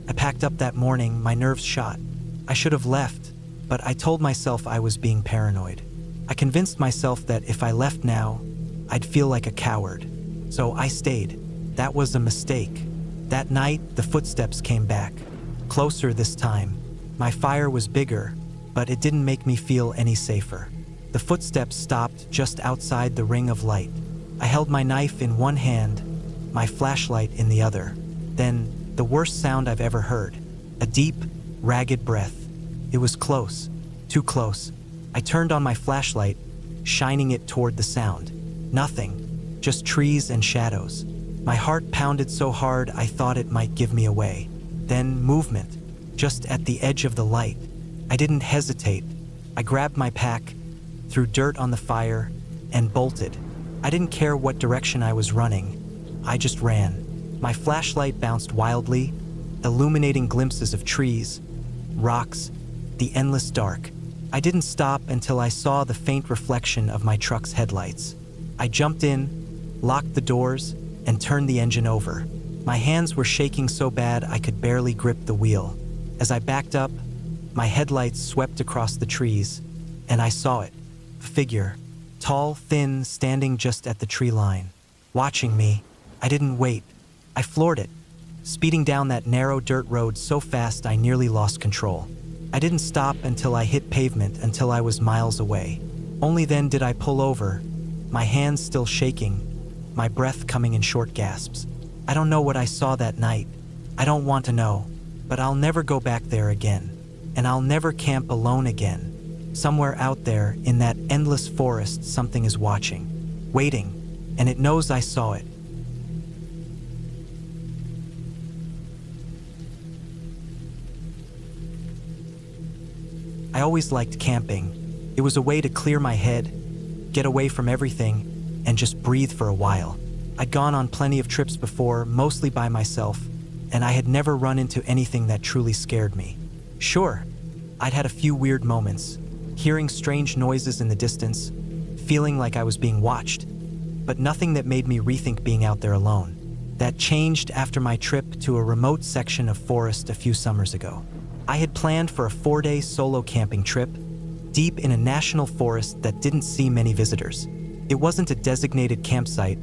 I packed up that morning, my nerves shot. I should have left, but I told myself I was being paranoid. I convinced myself that if I left now, I'd feel like a coward. So I stayed. That was a mistake. That night, the footsteps came back. Closer this time. My fire was bigger, but it didn't make me feel any safer. The footsteps stopped just outside the ring of light. I held my knife in one hand, my flashlight in the other. Then, the worst sound I've ever heard. A deep, ragged breath. It was close. Too close. I turned on my flashlight, shining it toward the sound. Nothing. Just trees and shadows. My heart pounded so hard I thought it might give me away. Then movement, just at the edge of the light. I didn't hesitate. I grabbed my pack, threw dirt on the fire, and bolted. I didn't care what direction I was running. I just ran. My flashlight bounced wildly, illuminating glimpses of trees, rocks, the endless dark. I didn't stop until I saw the faint reflection of my truck's headlights. I jumped in, locked the doors, and turned the engine over. My hands were shaking so bad I could barely grip the wheel. As I backed up, my headlights swept across the trees, and I saw it. A figure, tall, thin, standing just at the tree line. Watching me. I didn't wait. I floored it, speeding down that narrow dirt road so fast I nearly lost control. I didn't stop until I hit pavement, until I was miles away. Only then did I pull over, my hands still shaking, my breath coming in short gasps. I don't know what I saw that night. I don't want to know, but I'll never go back there again. And I'll never camp alone again. Somewhere out there, in that endless forest, something is watching, waiting, and it knows I saw it. I always liked camping. It was a way to clear my head, get away from everything, and just breathe for a while. I'd gone on plenty of trips before, mostly by myself, and I had never run into anything that truly scared me. Sure, I'd had a few weird moments, hearing strange noises in the distance, feeling like I was being watched, but nothing that made me rethink being out there alone. That changed after my trip to a remote section of forest a few summers ago. I had planned for a 4-day solo camping trip, deep in a national forest that didn't see many visitors. It wasn't a designated campsite,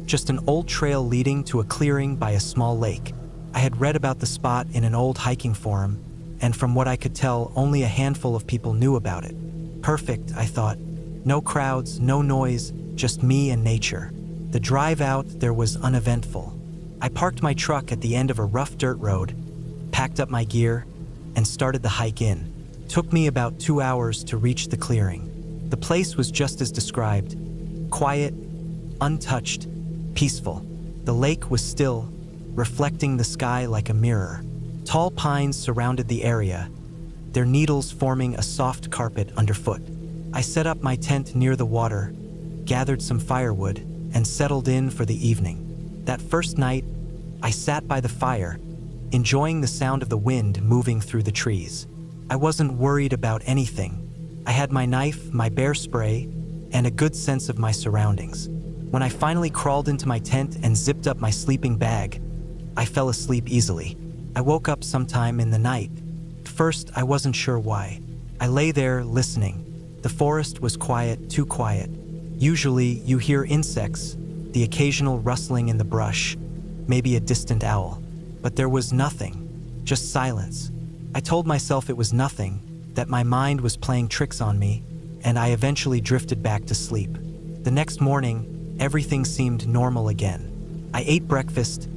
just an old trail leading to a clearing by a small lake. I had read about the spot in an old hiking forum, and from what I could tell, only a handful of people knew about it. Perfect, I thought. No crowds, no noise, just me and nature. The drive out there was uneventful. I parked my truck at the end of a rough dirt road, packed up my gear, and started the hike in. Took me about 2 hours to reach the clearing. The place was just as described. Quiet, untouched, peaceful. The lake was still, reflecting the sky like a mirror. Tall pines surrounded the area, their needles forming a soft carpet underfoot. I set up my tent near the water, gathered some firewood, and settled in for the evening. That first night, I sat by the fire, enjoying the sound of the wind moving through the trees. I wasn't worried about anything. I had my knife, my bear spray, and a good sense of my surroundings. When I finally crawled into my tent and zipped up my sleeping bag, I fell asleep easily. I woke up sometime in the night. At first, I wasn't sure why. I lay there listening. The forest was quiet, too quiet. Usually, you hear insects, the occasional rustling in the brush, maybe a distant owl. But there was nothing, just silence. I told myself it was nothing, that my mind was playing tricks on me, and I eventually drifted back to sleep. The next morning, everything seemed normal again. I ate breakfast,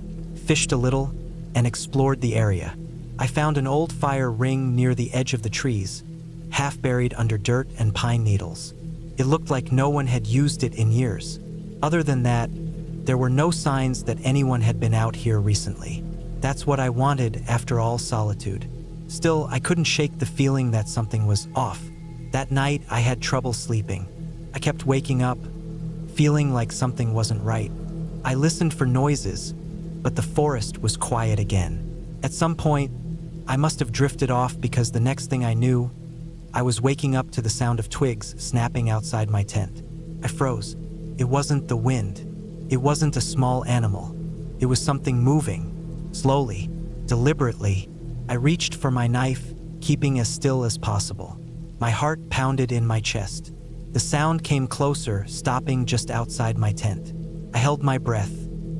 fished a little, and explored the area. I found an old fire ring near the edge of the trees, half buried under dirt and pine needles. It looked like no one had used it in years. Other than that, there were no signs that anyone had been out here recently. That's what I wanted after all solitude. Still, I couldn't shake the feeling that something was off. That night, I had trouble sleeping. I kept waking up, feeling like something wasn't right. I listened for noises, but the forest was quiet again. At some point, I must have drifted off because the next thing I knew, I was waking up to the sound of twigs snapping outside my tent. I froze. It wasn't the wind. It wasn't a small animal. It was something moving. Slowly, deliberately, I reached for my knife, keeping as still as possible. My heart pounded in my chest. The sound came closer, stopping just outside my tent. I held my breath.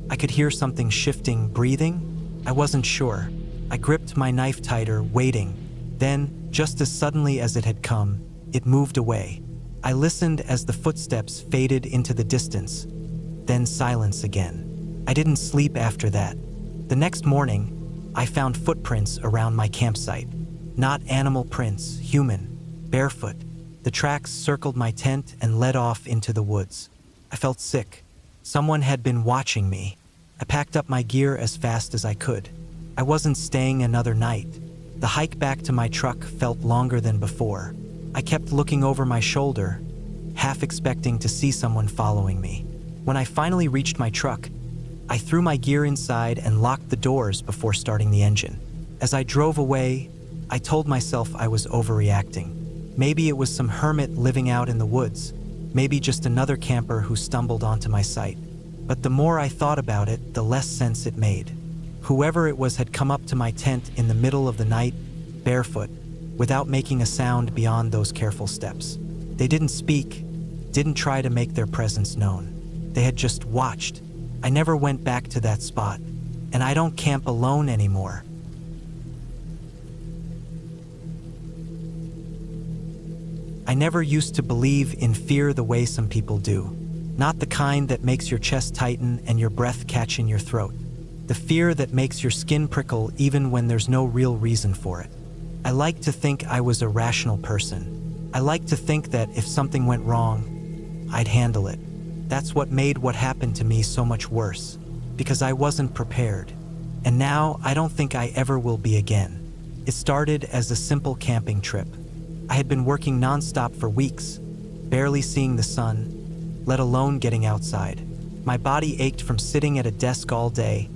I could hear something shifting, breathing. I wasn't sure. I gripped my knife tighter, waiting. Then, just as suddenly as it had come, it moved away. I listened as the footsteps faded into the distance. Then silence again. I didn't sleep after that. The next morning, I found footprints around my campsite. Not animal prints, human, barefoot. The tracks circled my tent and led off into the woods. I felt sick. Someone had been watching me. I packed up my gear as fast as I could. I wasn't staying another night. The hike back to my truck felt longer than before. I kept looking over my shoulder, half expecting to see someone following me. When I finally reached my truck, I threw my gear inside and locked the doors before starting the engine. As I drove away, I told myself I was overreacting. Maybe it was some hermit living out in the woods, maybe just another camper who stumbled onto my site. But the more I thought about it, the less sense it made. Whoever it was had come up to my tent in the middle of the night, barefoot, without making a sound beyond those careful steps. They didn't speak, didn't try to make their presence known. They had just watched. I never went back to that spot, and I don't camp alone anymore. I never used to believe in fear the way some people do. Not the kind that makes your chest tighten and your breath catch in your throat. The fear that makes your skin prickle even when there's no real reason for it. I like to think I was a rational person. I like to think that if something went wrong, I'd handle it. That's what made what happened to me so much worse, because I wasn't prepared. And now I don't think I ever will be again. It started as a simple camping trip. I had been working nonstop for weeks, barely seeing the sun, let alone getting outside. My body ached from sitting at a desk all day.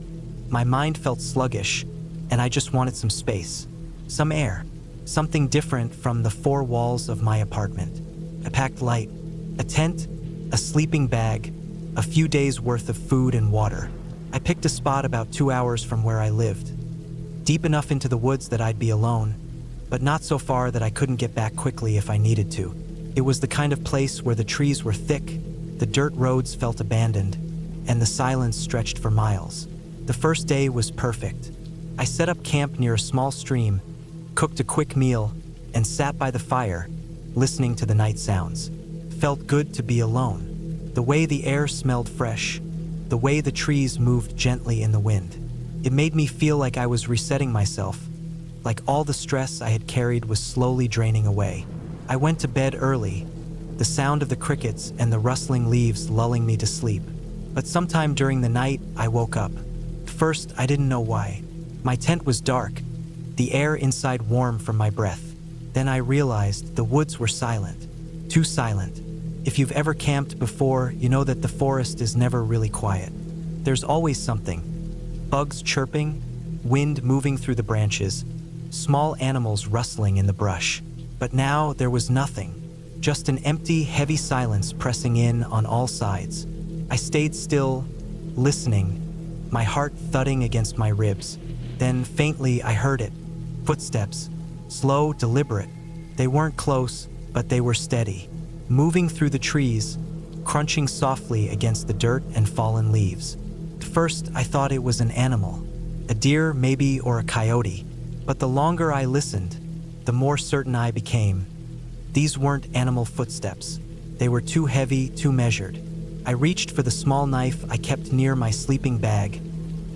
My mind felt sluggish, and I just wanted some space, some air, something different from the four walls of my apartment. I packed light, a tent, a sleeping bag, a few days' worth of food and water. I picked a spot about 2 hours from where I lived, deep enough into the woods that I'd be alone, but not so far that I couldn't get back quickly if I needed to. It was the kind of place where the trees were thick, the dirt roads felt abandoned, and the silence stretched for miles. The first day was perfect. I set up camp near a small stream, cooked a quick meal, and sat by the fire, listening to the night sounds. Felt good to be alone. The way the air smelled fresh, the way the trees moved gently in the wind. It made me feel like I was resetting myself, like all the stress I had carried was slowly draining away. I went to bed early, the sound of the crickets and the rustling leaves lulling me to sleep. But sometime during the night, I woke up. First, I didn't know why. My tent was dark, the air inside warm from my breath. Then I realized the woods were silent, too silent. If you've ever camped before, you know that the forest is never really quiet. There's always something. Bugs chirping, wind moving through the branches, small animals rustling in the brush. But now there was nothing, just an empty, heavy silence pressing in on all sides. I stayed still, listening, my heart thudding against my ribs. Then faintly I heard it. Footsteps, slow, deliberate. They weren't close, but they were steady, moving through the trees, crunching softly against the dirt and fallen leaves. At first I thought it was an animal, a deer maybe, or a coyote. But the longer I listened, the more certain I became. These weren't animal footsteps. They were too heavy, too measured. I reached for the small knife I kept near my sleeping bag,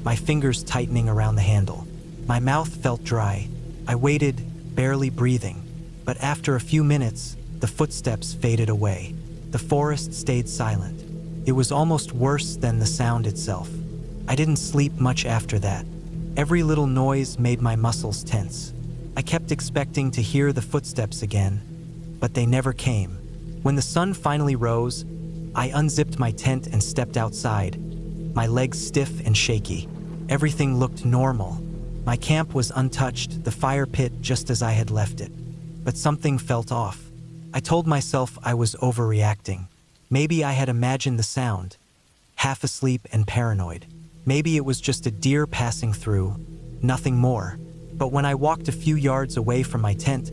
my fingers tightening around the handle. My mouth felt dry. I waited, barely breathing. But after a few minutes, the footsteps faded away. The forest stayed silent. It was almost worse than the sound itself. I didn't sleep much after that. Every little noise made my muscles tense. I kept expecting to hear the footsteps again, but they never came. When the sun finally rose, I unzipped my tent and stepped outside, my legs stiff and shaky. Everything looked normal. My camp was untouched, the fire pit just as I had left it. But something felt off. I told myself I was overreacting. Maybe I had imagined the sound, half asleep and paranoid. Maybe it was just a deer passing through, nothing more. But when I walked a few yards away from my tent,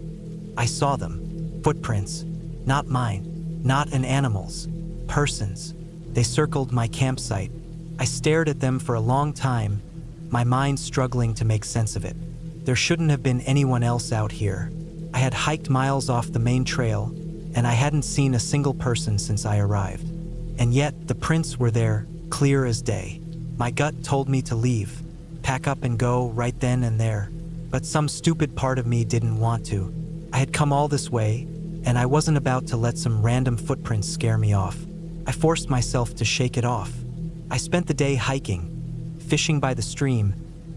I saw them. Footprints. Not mine. Not an animal's. Persons. They circled my campsite. I stared at them for a long time, my mind struggling to make sense of it. There shouldn't have been anyone else out here. I had hiked miles off the main trail, and I hadn't seen a single person since I arrived. And yet, the prints were there, clear as day. My gut told me to leave, pack up and go right then and there. But some stupid part of me didn't want to. I had come all this way, and I wasn't about to let some random footprints scare me off. I forced myself to shake it off. I spent the day hiking, fishing by the stream,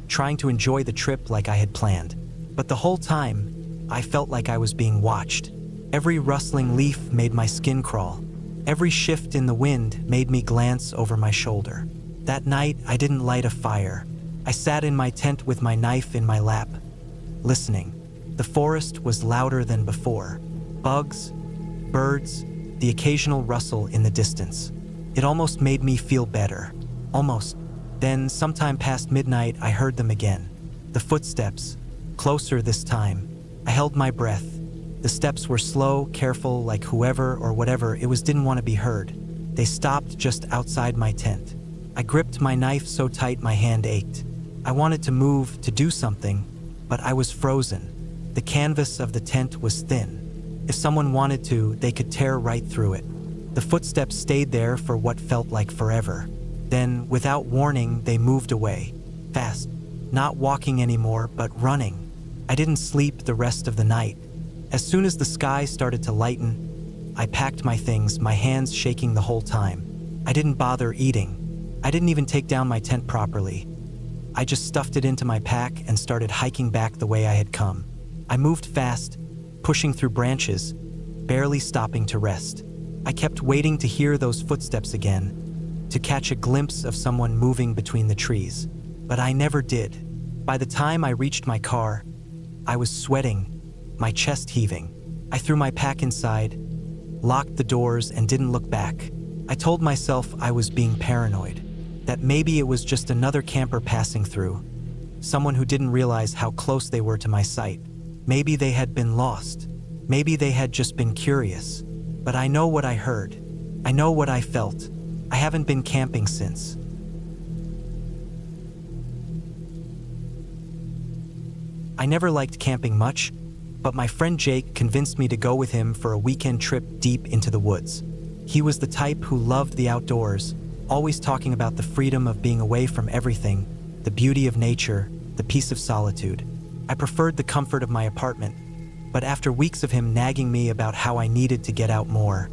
trying to enjoy the trip like I had planned. But the whole time, I felt like I was being watched. Every rustling leaf made my skin crawl. Every shift in the wind made me glance over my shoulder. That night, I didn't light a fire. I sat in my tent with my knife in my lap, listening. The forest was louder than before. Bugs, birds, the occasional rustle in the distance. It almost made me feel better. Almost. Then, sometime past midnight, I heard them again. The footsteps, closer this time. I held my breath. The steps were slow, careful, like whoever or whatever it was didn't want to be heard. They stopped just outside my tent. I gripped my knife so tight my hand ached. I wanted to move, to do something, but I was frozen. The canvas of the tent was thin. If someone wanted to, they could tear right through it. The footsteps stayed there for what felt like forever. Then, without warning, they moved away. Fast. Not walking anymore, but running. I didn't sleep the rest of the night. As soon as the sky started to lighten, I packed my things, my hands shaking the whole time. I didn't bother eating. I didn't even take down my tent properly. I just stuffed it into my pack and started hiking back the way I had come. I moved fast, pushing through branches, barely stopping to rest. I kept waiting to hear those footsteps again, to catch a glimpse of someone moving between the trees. But I never did. By the time I reached my car, I was sweating, my chest heaving. I threw my pack inside, locked the doors, and didn't look back. I told myself I was being paranoid, that maybe it was just another camper passing through, someone who didn't realize how close they were to my site. Maybe they had been lost. Maybe they had just been curious. But I know what I heard. I know what I felt. I haven't been camping since. I never liked camping much, but my friend Jake convinced me to go with him for a weekend trip deep into the woods. He was the type who loved the outdoors, always talking about the freedom of being away from everything, the beauty of nature, the peace of solitude. I preferred the comfort of my apartment, but after weeks of him nagging me about how I needed to get out more,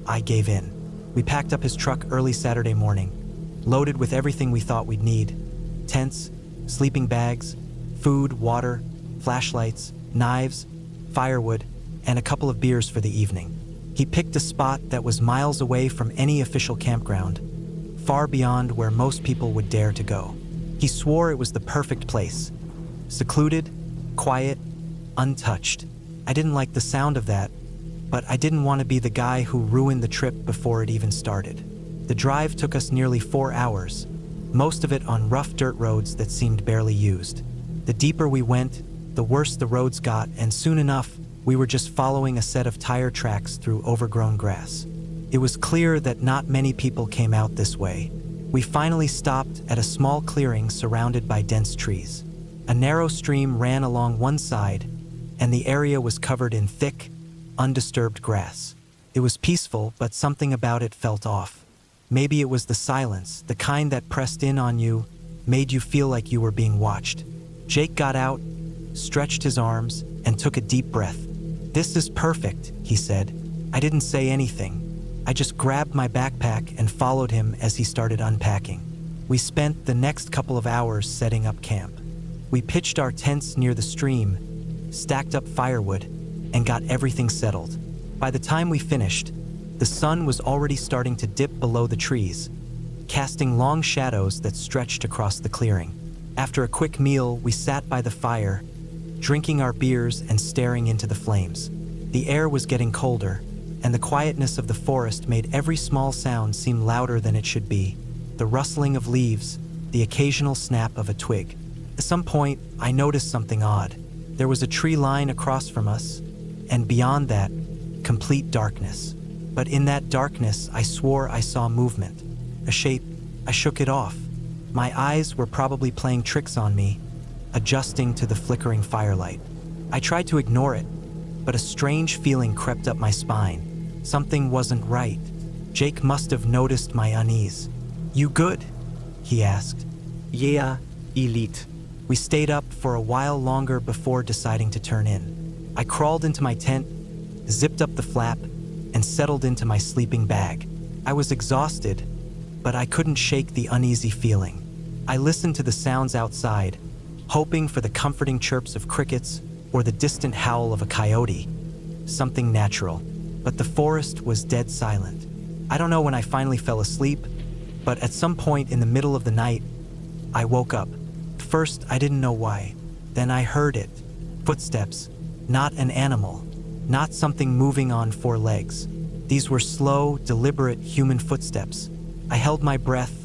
I gave in. We packed up his truck early Saturday morning, loaded with everything we thought we'd need: tents, sleeping bags, food, water, flashlights, knives, firewood, and a couple of beers for the evening. He picked a spot that was miles away from any official campground, far beyond where most people would dare to go. He swore it was the perfect place. Secluded, quiet, untouched. I didn't like the sound of that, but I didn't want to be the guy who ruined the trip before it even started. The drive took us nearly 4 hours, most of it on rough dirt roads that seemed barely used. The deeper we went, the worse the roads got, and soon enough, we were just following a set of tire tracks through overgrown grass. It was clear that not many people came out this way. We finally stopped at a small clearing surrounded by dense trees. A narrow stream ran along one side, and the area was covered in thick, undisturbed grass. It was peaceful, but something about it felt off. Maybe it was the silence, the kind that pressed in on you, made you feel like you were being watched. Jake got out, stretched his arms, and took a deep breath. "This is perfect," he said. I didn't say anything. I just grabbed my backpack and followed him as he started unpacking. We spent the next couple of hours setting up camp. We pitched our tents near the stream, stacked up firewood, and got everything settled. By the time we finished, the sun was already starting to dip below the trees, casting long shadows that stretched across the clearing. After a quick meal, we sat by the fire, drinking our beers and staring into the flames. The air was getting colder, and the quietness of the forest made every small sound seem louder than it should be. The rustling of leaves, the occasional snap of a twig. At some point, I noticed something odd. There was a tree line across from us, and beyond that, complete darkness. But in that darkness, I swore I saw movement. A shape. I shook it off. My eyes were probably playing tricks on me, adjusting to the flickering firelight. I tried to ignore it, but a strange feeling crept up my spine. Something wasn't right. Jake must have noticed my unease. "You good?" he asked. "Yeah, elite." We stayed up for a while longer before deciding to turn in. I crawled into my tent, zipped up the flap, and settled into my sleeping bag. I was exhausted, but I couldn't shake the uneasy feeling. I listened to the sounds outside, hoping for the comforting chirps of crickets or the distant howl of a coyote, something natural. But the forest was dead silent. I don't know when I finally fell asleep, but at some point in the middle of the night, I woke up. First, I didn't know why. Then I heard it. Footsteps. Not an animal. Not something moving on 4 legs. These were slow, deliberate human footsteps. I held my breath,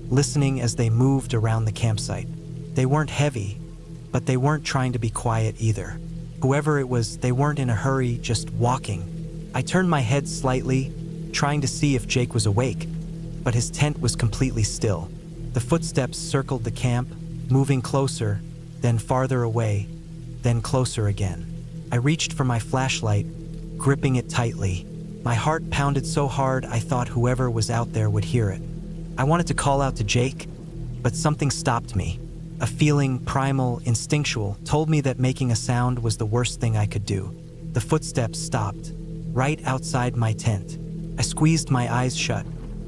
listening as they moved around the campsite. They weren't heavy, but they weren't trying to be quiet either. Whoever it was, they weren't in a hurry, just walking. I turned my head slightly, trying to see if Jake was awake, but his tent was completely still. The footsteps circled the camp, moving closer, then farther away, then closer again. I reached for my flashlight, gripping it tightly. My heart pounded so hard I thought whoever was out there would hear it. I wanted to call out to Jake, but something stopped me. A feeling, primal, instinctual, told me that making a sound was the worst thing I could do. The footsteps stopped, right outside my tent. I squeezed my eyes shut.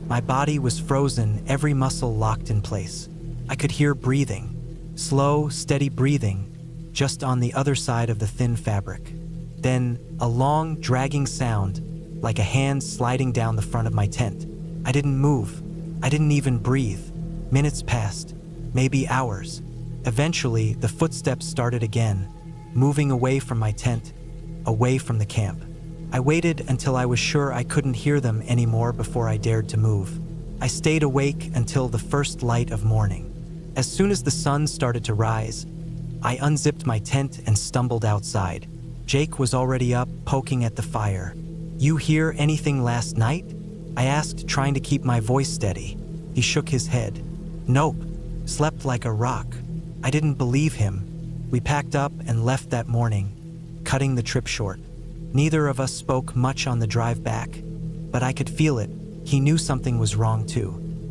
My body was frozen, every muscle locked in place. I could hear breathing, slow, steady breathing, just on the other side of the thin fabric. Then, a long, dragging sound, like a hand sliding down the front of my tent. I didn't move. I didn't even breathe. Minutes passed, maybe hours. Eventually, the footsteps started again, moving away from my tent, away from the camp. I waited until I was sure I couldn't hear them anymore before I dared to move. I stayed awake until the first light of morning. As soon as the sun started to rise, I unzipped my tent and stumbled outside. Jake was already up, poking at the fire. "You hear anything last night?" I asked, trying to keep my voice steady. He shook his head. "Nope, slept like a rock." I didn't believe him. We packed up and left that morning, cutting the trip short. Neither of us spoke much on the drive back, but I could feel it. He knew something was wrong too.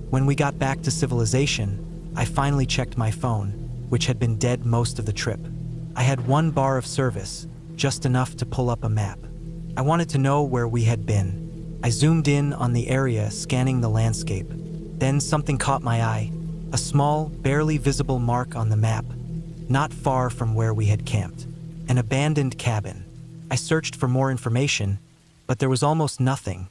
When we got back to civilization, I finally checked my phone, which had been dead most of the trip. I had 1 bar of service, just enough to pull up a map. I wanted to know where we had been. I zoomed in on the area, scanning the landscape. Then something caught my eye, a small, barely visible mark on the map, not far from where we had camped. An abandoned cabin. I searched for more information, but there was almost nothing.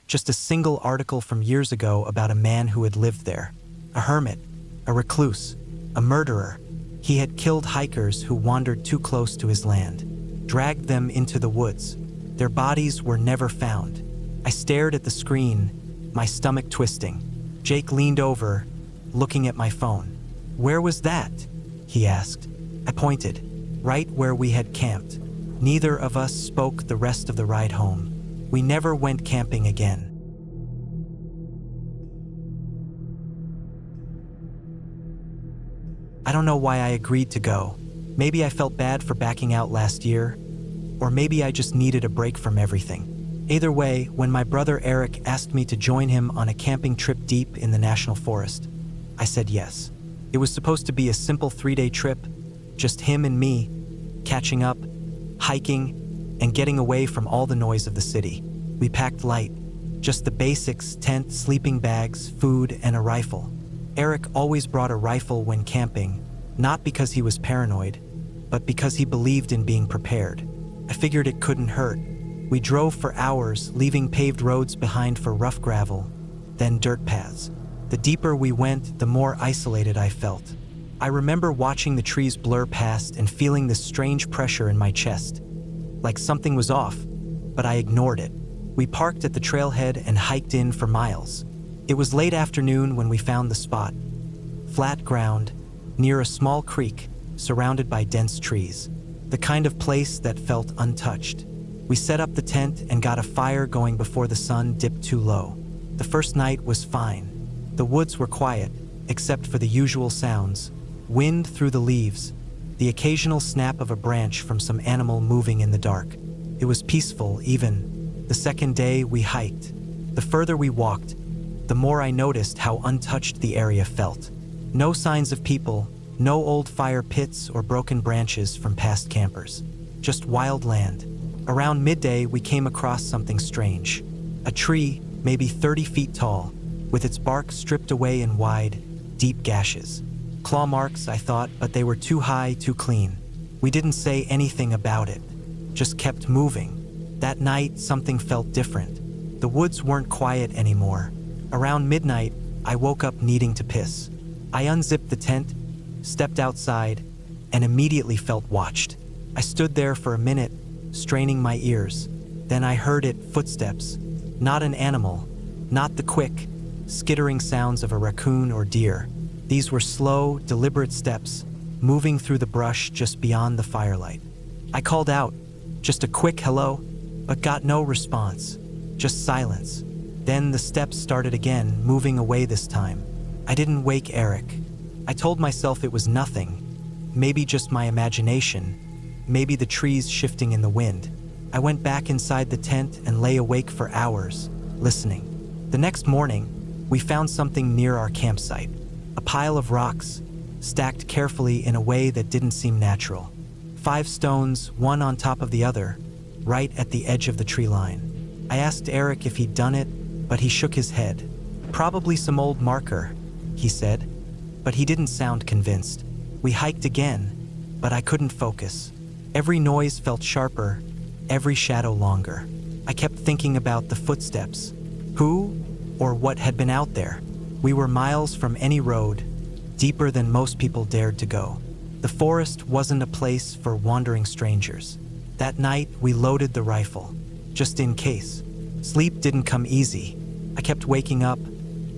Just a single article from years ago about a man who had lived there. A hermit, a recluse, a murderer. He had killed hikers who wandered too close to his land, dragged them into the woods. Their bodies were never found. I stared at the screen, my stomach twisting. Jake leaned over, looking at my phone. "Where was that?" he asked. I pointed, right where we had camped. Neither of us spoke the rest of the ride home. We never went camping again. I don't know why I agreed to go. Maybe I felt bad for backing out last year, or maybe I just needed a break from everything. Either way, when my brother Eric asked me to join him on a camping trip deep in the national forest, I said yes. It was supposed to be a simple 3-day trip, just him and me, catching up, hiking, and getting away from all the noise of the city. We packed light, just the basics: tent, sleeping bags, food, and a rifle. Eric always brought a rifle when camping, not because he was paranoid, but because he believed in being prepared. I figured it couldn't hurt. We drove for hours, leaving paved roads behind for rough gravel, then dirt paths. The deeper we went, the more isolated I felt. I remember watching the trees blur past and feeling this strange pressure in my chest, like something was off, but I ignored it. We parked at the trailhead and hiked in for miles. It was late afternoon when we found the spot. Flat ground, near a small creek, surrounded by dense trees. The kind of place that felt untouched. We set up the tent and got a fire going before the sun dipped too low. The first night was fine. The woods were quiet, except for the usual sounds. Wind through the leaves, the occasional snap of a branch from some animal moving in the dark. It was peaceful, even. The second day we hiked. The further we walked, the more I noticed how untouched the area felt. No signs of people, no old fire pits or broken branches from past campers. Just wild land. Around midday, we came across something strange. A tree, maybe 30 feet tall, with its bark stripped away in wide, deep gashes. Claw marks, I thought, but they were too high, too clean. We didn't say anything about it, just kept moving. That night, something felt different. The woods weren't quiet anymore. Around midnight, I woke up needing to piss. I unzipped the tent, stepped outside, and immediately felt watched. I stood there for a minute, straining my ears. Then I heard it, footsteps. Not an animal, not the quick, skittering sounds of a raccoon or deer. These were slow, deliberate steps, moving through the brush just beyond the firelight. I called out, just a quick hello, but got no response, just silence. Then the steps started again, moving away this time. I didn't wake Eric. I told myself it was nothing, maybe just my imagination, maybe the trees shifting in the wind. I went back inside the tent and lay awake for hours, listening. The next morning, we found something near our campsite, a pile of rocks, stacked carefully in a way that didn't seem natural. 5 stones, one on top of the other, right at the edge of the tree line. I asked Eric if he'd done it, but he shook his head. Probably some old marker, he said, but he didn't sound convinced. We hiked again, but I couldn't focus. Every noise felt sharper, every shadow longer. I kept thinking about the footsteps. Who or what had been out there? We were miles from any road, deeper than most people dared to go. The forest wasn't a place for wandering strangers. That night, we loaded the rifle, just in case. Sleep didn't come easy. I kept waking up,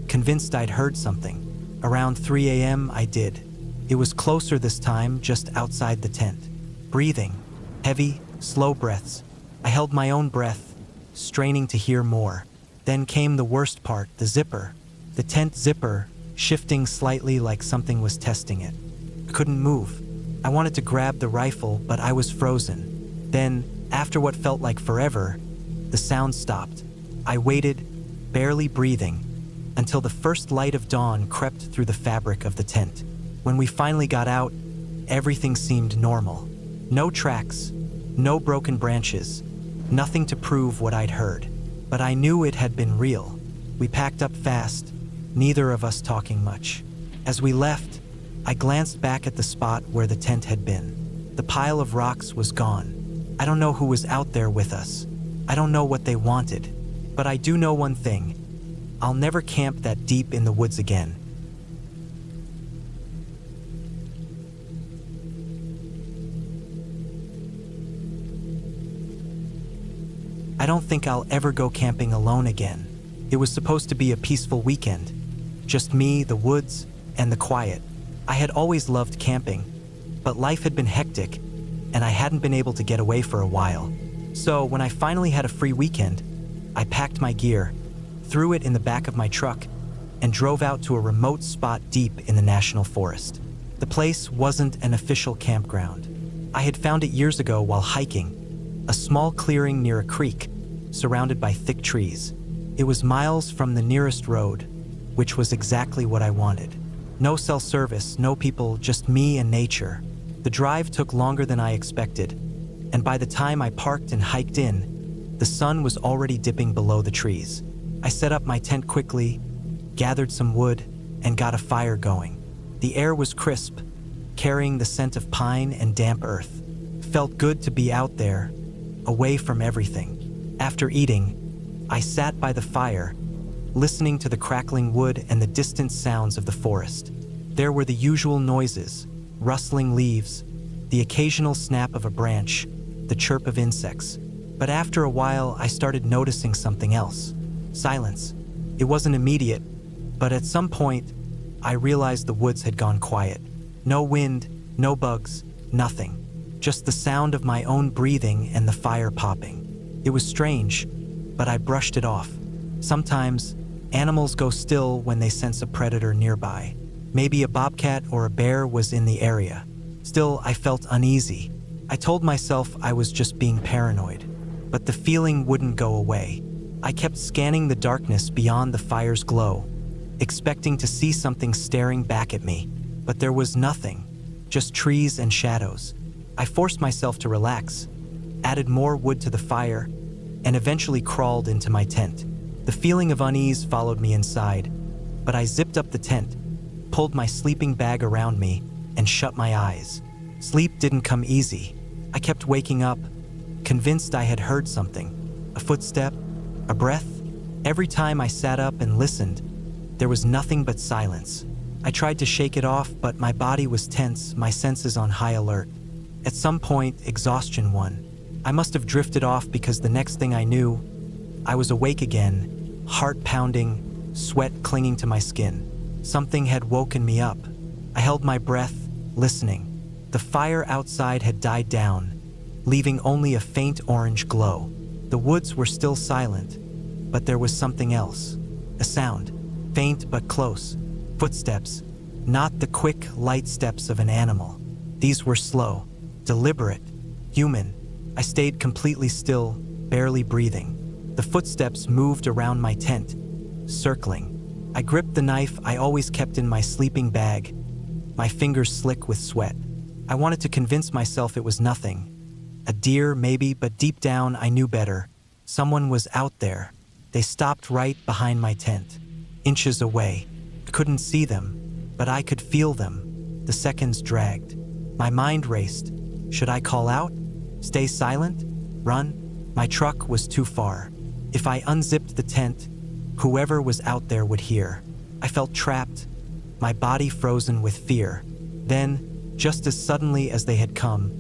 convinced I'd heard something. Around 3 a.m., I did. It was closer this time, just outside the tent. Breathing, heavy, slow breaths. I held my own breath, straining to hear more. Then came the worst part, the zipper. The tent zipper, shifting slightly like something was testing it. I couldn't move. I wanted to grab the rifle, but I was frozen. Then, after what felt like forever, the sound stopped. I waited, barely breathing, until the first light of dawn crept through the fabric of the tent. When we finally got out, everything seemed normal. No tracks, no broken branches, nothing to prove what I'd heard. But I knew it had been real. We packed up fast, neither of us talking much. As we left, I glanced back at the spot where the tent had been. The pile of rocks was gone. I don't know who was out there with us. I don't know what they wanted. But I do know one thing. I'll never camp that deep in the woods again. I don't think I'll ever go camping alone again. It was supposed to be a peaceful weekend. Just me, the woods, and the quiet. I had always loved camping, but life had been hectic, and I hadn't been able to get away for a while. So when I finally had a free weekend, I packed my gear, threw it in the back of my truck, and drove out to a remote spot deep in the national forest. The place wasn't an official campground. I had found it years ago while hiking, a small clearing near a creek, surrounded by thick trees. It was miles from the nearest road, which was exactly what I wanted. No cell service, no people, just me and nature. The drive took longer than I expected, and by the time I parked and hiked in, the sun was already dipping below the trees. I set up my tent quickly, gathered some wood, and got a fire going. The air was crisp, carrying the scent of pine and damp earth. Felt good to be out there, away from everything. After eating, I sat by the fire, listening to the crackling wood and the distant sounds of the forest. There were the usual noises, rustling leaves, the occasional snap of a branch, the chirp of insects. But after a while, I started noticing something else. Silence. It wasn't immediate, but at some point, I realized the woods had gone quiet. No wind, no bugs, nothing. Just the sound of my own breathing and the fire popping. It was strange, but I brushed it off. Sometimes, animals go still when they sense a predator nearby. Maybe a bobcat or a bear was in the area. Still, I felt uneasy. I told myself I was just being paranoid, but the feeling wouldn't go away. I kept scanning the darkness beyond the fire's glow, expecting to see something staring back at me, but there was nothing, just trees and shadows. I forced myself to relax, added more wood to the fire, and eventually crawled into my tent. The feeling of unease followed me inside, but I zipped up the tent, pulled my sleeping bag around me, and shut my eyes. Sleep didn't come easy. I kept waking up, convinced I had heard something. A footstep, a breath. Every time I sat up and listened, there was nothing but silence. I tried to shake it off, but my body was tense, my senses on high alert. At some point, exhaustion won. I must have drifted off because the next thing I knew, I was awake again, heart pounding, sweat clinging to my skin. Something had woken me up. I held my breath, listening. The fire outside had died down, leaving only a faint orange glow. The woods were still silent, but there was something else. A sound, faint but close. Footsteps, not the quick, light steps of an animal. These were slow, deliberate, human. I stayed completely still, barely breathing. The footsteps moved around my tent, circling. I gripped the knife I always kept in my sleeping bag, my fingers slick with sweat. I wanted to convince myself it was nothing. A deer, maybe, but deep down I knew better. Someone was out there. They stopped right behind my tent, inches away. I couldn't see them, but I could feel them. The seconds dragged. My mind raced. Should I call out? Stay silent? Run? My truck was too far. If I unzipped the tent, whoever was out there would hear. I felt trapped, my body frozen with fear. Then, just as suddenly as they had come,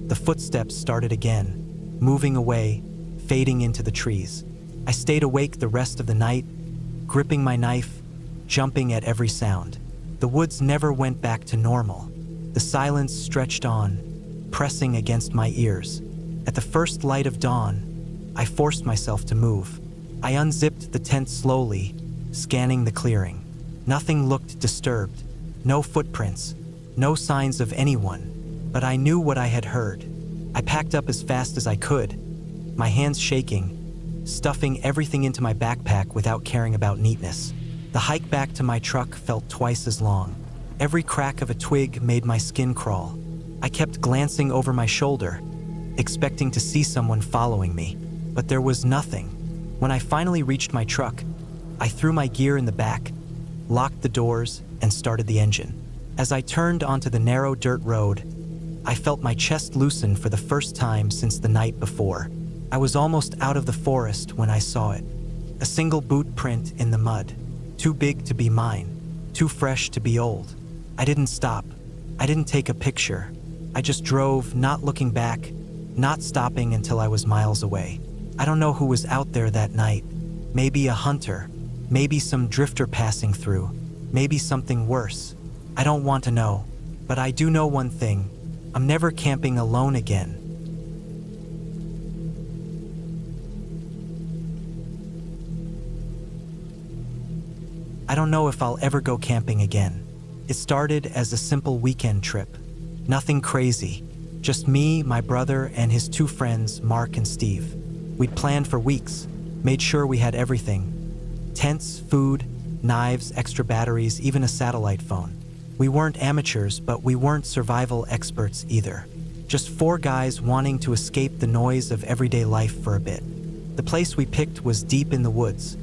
the footsteps started again, moving away, fading into the trees. I stayed awake the rest of the night, gripping my knife, jumping at every sound. The woods never went back to normal. The silence stretched on, pressing against my ears. At the first light of dawn, I forced myself to move. I unzipped the tent slowly, scanning the clearing. Nothing looked disturbed. No footprints, no signs of anyone, but I knew what I had heard. I packed up as fast as I could, my hands shaking, stuffing everything into my backpack without caring about neatness. The hike back to my truck felt twice as long. Every crack of a twig made my skin crawl. I kept glancing over my shoulder, expecting to see someone following me, but there was nothing. When I finally reached my truck, I threw my gear in the back, locked the doors, and started the engine. As I turned onto the narrow dirt road, I felt my chest loosen for the first time since the night before. I was almost out of the forest when I saw it. A single boot print in the mud. Too big to be mine. Too fresh to be old. I didn't stop. I didn't take a picture. I just drove, not looking back, not stopping until I was miles away. I don't know who was out there that night. Maybe a hunter. Maybe some drifter passing through. Maybe something worse. I don't want to know. But I do know one thing. I'm never camping alone again. I don't know if I'll ever go camping again. It started as a simple weekend trip. Nothing crazy. Just me, my brother, and his two friends, Mark and Steve. We'd planned for weeks, made sure we had everything. Tents, food, knives, extra batteries, even a satellite phone. We weren't amateurs, but we weren't survival experts either. Just four guys wanting to escape the noise of everyday life for a bit. The place we picked was deep in the woods,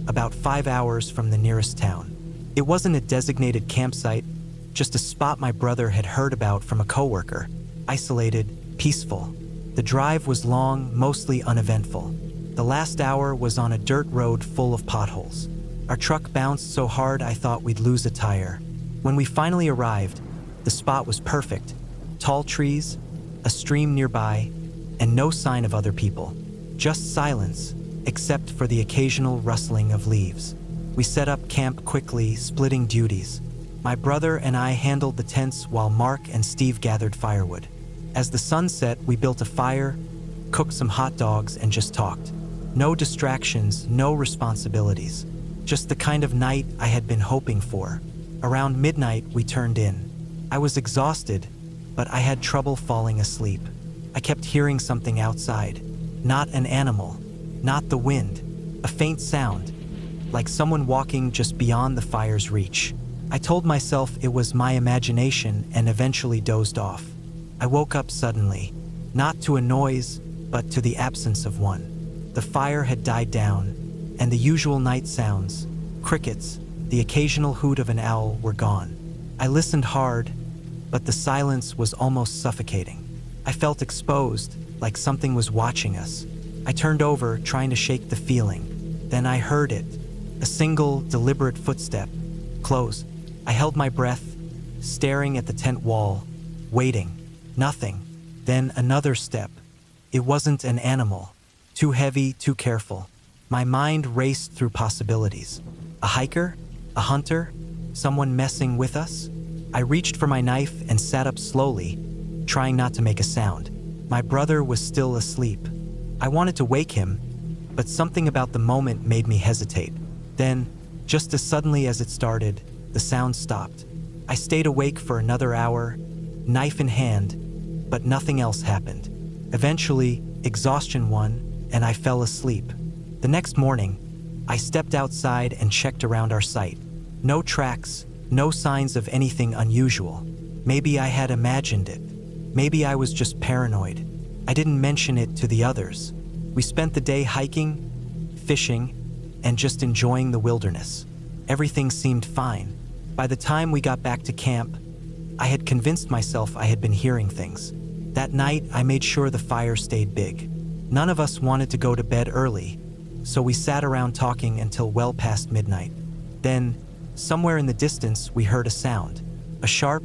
about 5 hours from the nearest town. It wasn't a designated campsite, just a spot my brother had heard about from a coworker. Isolated, peaceful. The drive was long, mostly uneventful. The last hour was on a dirt road full of potholes. Our truck bounced so hard I thought we'd lose a tire. When we finally arrived, the spot was perfect. Tall trees, a stream nearby, and no sign of other people. Just silence, except for the occasional rustling of leaves. We set up camp quickly, splitting duties. My brother and I handled the tents while Mark and Steve gathered firewood. As the sun set, we built a fire, cooked some hot dogs, and just talked. No distractions, no responsibilities. Just the kind of night I had been hoping for. Around midnight, we turned in. I was exhausted, but I had trouble falling asleep. I kept hearing something outside. Not an animal, not the wind. A faint sound, like someone walking just beyond the fire's reach. I told myself it was my imagination and eventually dozed off. I woke up suddenly, not to a noise, but to the absence of one. The fire had died down, and the usual night sounds, crickets, the occasional hoot of an owl, were gone. I listened hard, but the silence was almost suffocating. I felt exposed, like something was watching us. I turned over, trying to shake the feeling. Then I heard it, a single, deliberate footstep. Close. I held my breath, staring at the tent wall, waiting. Nothing. Then another step. It wasn't an animal. Too heavy, too careful. My mind raced through possibilities. A hiker? A hunter? Someone messing with us? I reached for my knife and sat up slowly, trying not to make a sound. My brother was still asleep. I wanted to wake him, but something about the moment made me hesitate. Then, just as suddenly as it started, the sound stopped. I stayed awake for another hour, knife in hand, but nothing else happened. Eventually, exhaustion won, and I fell asleep. The next morning, I stepped outside and checked around our site. No tracks, no signs of anything unusual. Maybe I had imagined it. Maybe I was just paranoid. I didn't mention it to the others. We spent the day hiking, fishing, and just enjoying the wilderness. Everything seemed fine. By the time we got back to camp, I had convinced myself I had been hearing things. That night, I made sure the fire stayed big. None of us wanted to go to bed early, so we sat around talking until well past midnight. Then, somewhere in the distance, we heard a sound. A sharp,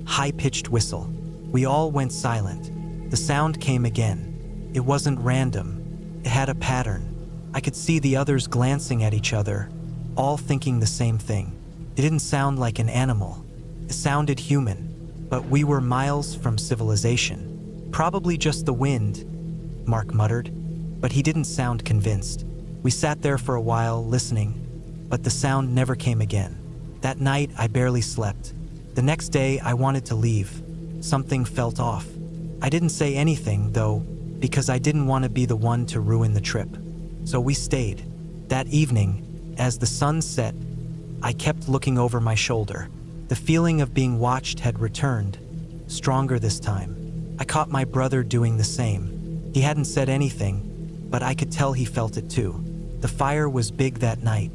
high-pitched whistle. We all went silent. The sound came again. It wasn't random. It had a pattern. I could see the others glancing at each other, all thinking the same thing. It didn't sound like an animal. It sounded human, but we were miles from civilization. Probably just the wind, Mark muttered, but he didn't sound convinced. We sat there for a while, listening, but the sound never came again. That night, I barely slept. The next day, I wanted to leave. Something felt off. I didn't say anything, though, because I didn't want to be the one to ruin the trip. So we stayed. That evening, as the sun set, I kept looking over my shoulder. The feeling of being watched had returned, stronger this time. I caught my brother doing the same. He hadn't said anything, but I could tell he felt it too. The fire was big that night,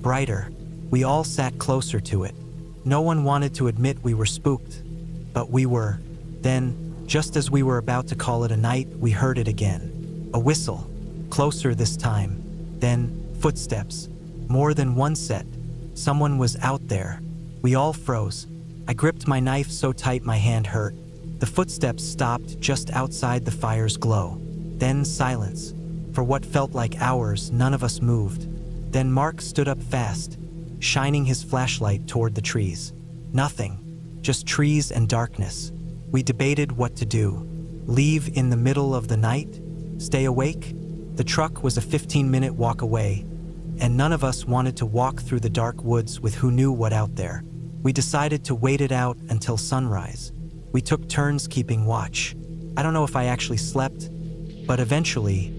brighter. We all sat closer to it. No one wanted to admit we were spooked, but we were. Then, just as we were about to call it a night, we heard it again. A whistle, closer this time. Then, footsteps. More than one set. Someone was out there. We all froze. I gripped my knife so tight my hand hurt. The footsteps stopped just outside the fire's glow. Then silence. For what felt like hours, none of us moved. Then Mark stood up fast, shining his flashlight toward the trees. Nothing, just trees and darkness. We debated what to do. Leave in the middle of the night? Stay awake? The truck was a 15-minute walk away, and none of us wanted to walk through the dark woods with who knew what out there. We decided to wait it out until sunrise. We took turns keeping watch. I don't know if I actually slept, but eventually,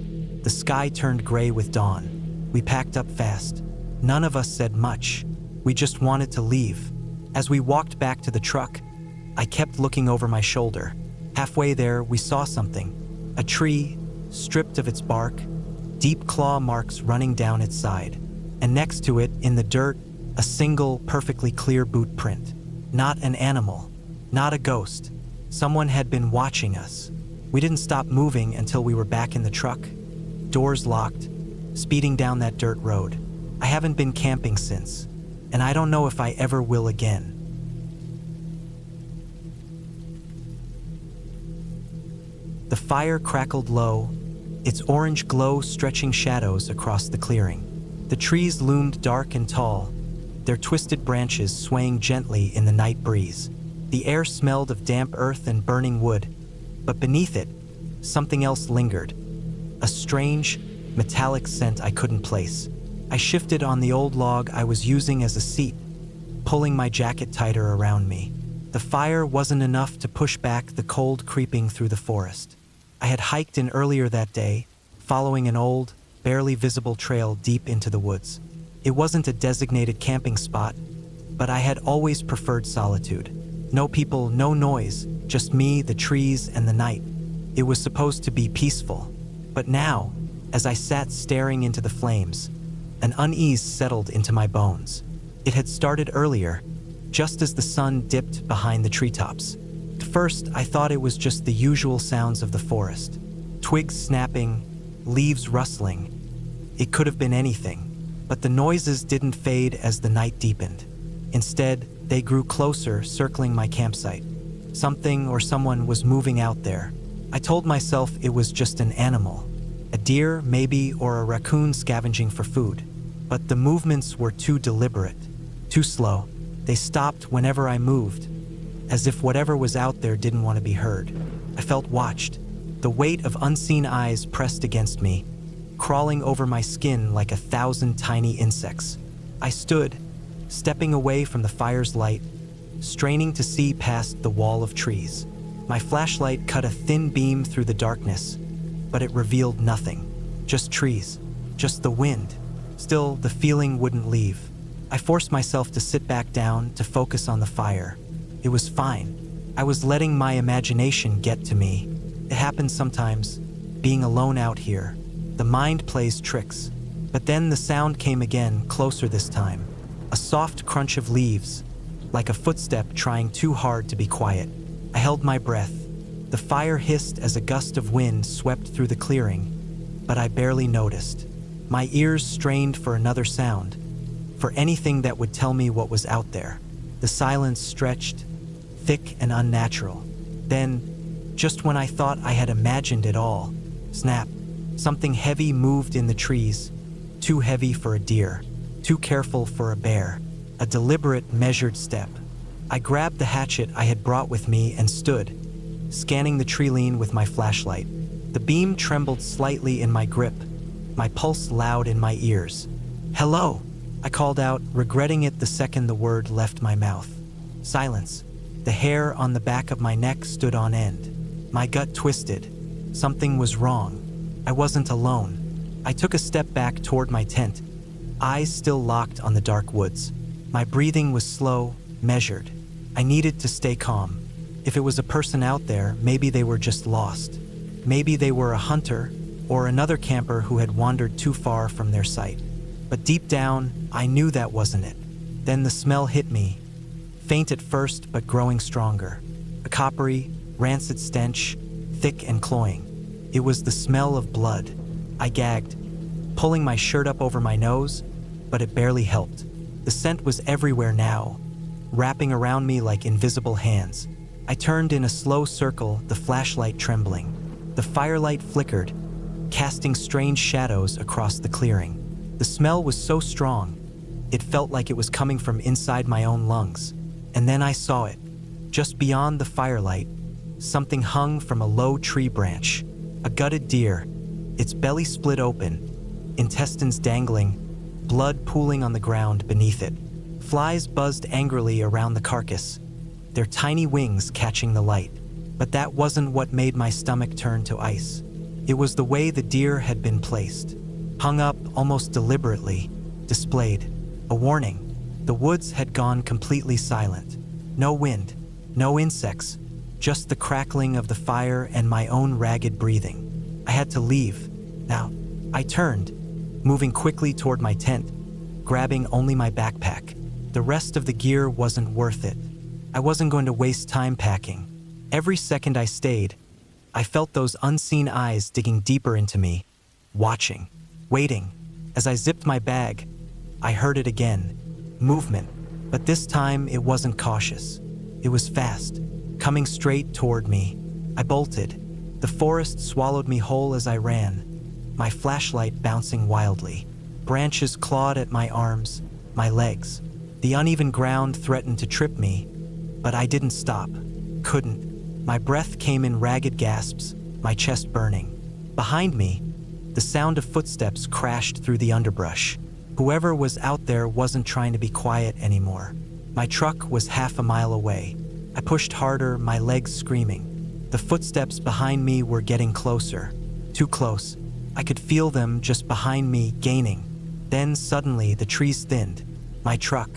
the sky turned gray with dawn. We packed up fast. None of us said much. We just wanted to leave. As we walked back to the truck, I kept looking over my shoulder. Halfway there, we saw something. A tree, stripped of its bark, deep claw marks running down its side. And next to it, in the dirt, a single, perfectly clear boot print. Not an animal, not a ghost. Someone had been watching us. We didn't stop moving until we were back in the truck. Doors locked, speeding down that dirt road. I haven't been camping since, and I don't know if I ever will again. The fire crackled low, its orange glow stretching shadows across the clearing. The trees loomed dark and tall, their twisted branches swaying gently in the night breeze. The air smelled of damp earth and burning wood, but beneath it, something else lingered. A strange, metallic scent I couldn't place. I shifted on the old log I was using as a seat, pulling my jacket tighter around me. The fire wasn't enough to push back the cold creeping through the forest. I had hiked in earlier that day, following an old, barely visible trail deep into the woods. It wasn't a designated camping spot, but I had always preferred solitude. No people, no noise, just me, the trees, and the night. It was supposed to be peaceful. But now, as I sat staring into the flames, an unease settled into my bones. It had started earlier, just as the sun dipped behind the treetops. At first, I thought it was just the usual sounds of the forest. Twigs snapping, leaves rustling. It could have been anything, but the noises didn't fade as the night deepened. Instead, they grew closer, circling my campsite. Something or someone was moving out there. I told myself it was just an animal, a deer maybe, or a raccoon scavenging for food. But the movements were too deliberate, too slow. They stopped whenever I moved, as if whatever was out there didn't want to be heard. I felt watched, The weight of unseen eyes pressed against me, crawling over my skin like 1,000 tiny insects. I stood, stepping away from the fire's light, straining to see past the wall of trees. My flashlight cut a thin beam through the darkness, but it revealed nothing. Just trees, just the wind. Still, the feeling wouldn't leave. I forced myself to sit back down, to focus on the fire. It was fine. I was letting my imagination get to me. It happens sometimes, being alone out here. The mind plays tricks. But then the sound came again, closer this time. A soft crunch of leaves, like a footstep trying too hard to be quiet. I held my breath. The fire hissed as a gust of wind swept through the clearing, but I barely noticed. My ears strained for another sound, for anything that would tell me what was out there. The silence stretched, thick and unnatural. Then, just when I thought I had imagined it all, snap, something heavy moved in the trees, too heavy for a deer, too careful for a bear, a deliberate, measured step. I grabbed the hatchet I had brought with me and stood, scanning the tree line with my flashlight. The beam trembled slightly in my grip, my pulse loud in my ears. "Hello," I called out, regretting it the second the word left my mouth. Silence. The hair on the back of my neck stood on end. My gut twisted. Something was wrong. I wasn't alone. I took a step back toward my tent, eyes still locked on the dark woods. My breathing was slow, measured. I needed to stay calm. If it was a person out there, maybe they were just lost. Maybe they were a hunter or another camper who had wandered too far from their sight. But deep down, I knew that wasn't it. Then the smell hit me, faint at first but growing stronger. A coppery, rancid stench, thick and cloying. It was the smell of blood. I gagged, pulling my shirt up over my nose, but it barely helped. The scent was everywhere now, wrapping around me like invisible hands. I turned in a slow circle, the flashlight trembling. The firelight flickered, casting strange shadows across the clearing. The smell was so strong, it felt like it was coming from inside my own lungs. And then I saw it. Just beyond the firelight, something hung from a low tree branch. A gutted deer, its belly split open, intestines dangling, blood pooling on the ground beneath it. Flies buzzed angrily around the carcass, their tiny wings catching the light. But that wasn't what made my stomach turn to ice. It was the way the deer had been placed. Hung up almost deliberately, displayed. A warning. The woods had gone completely silent. No wind, no insects, just the crackling of the fire and my own ragged breathing. I had to leave. Now, I turned, moving quickly toward my tent, grabbing only my backpack. The rest of the gear wasn't worth it. I wasn't going to waste time packing. Every second I stayed, I felt those unseen eyes digging deeper into me, watching, waiting. As I zipped my bag, I heard it again. Movement. But this time it wasn't cautious. It was fast, coming straight toward me. I bolted. The forest swallowed me whole as I ran, my flashlight bouncing wildly. Branches clawed at my arms, my legs. The uneven ground threatened to trip me, but I didn't stop. Couldn't. My breath came in ragged gasps, my chest burning. Behind me, the sound of footsteps crashed through the underbrush. Whoever was out there wasn't trying to be quiet anymore. My truck was half a mile away. I pushed harder, my legs screaming. The footsteps behind me were getting closer. Too close. I could feel them just behind me, gaining. Then suddenly the trees thinned. My truck.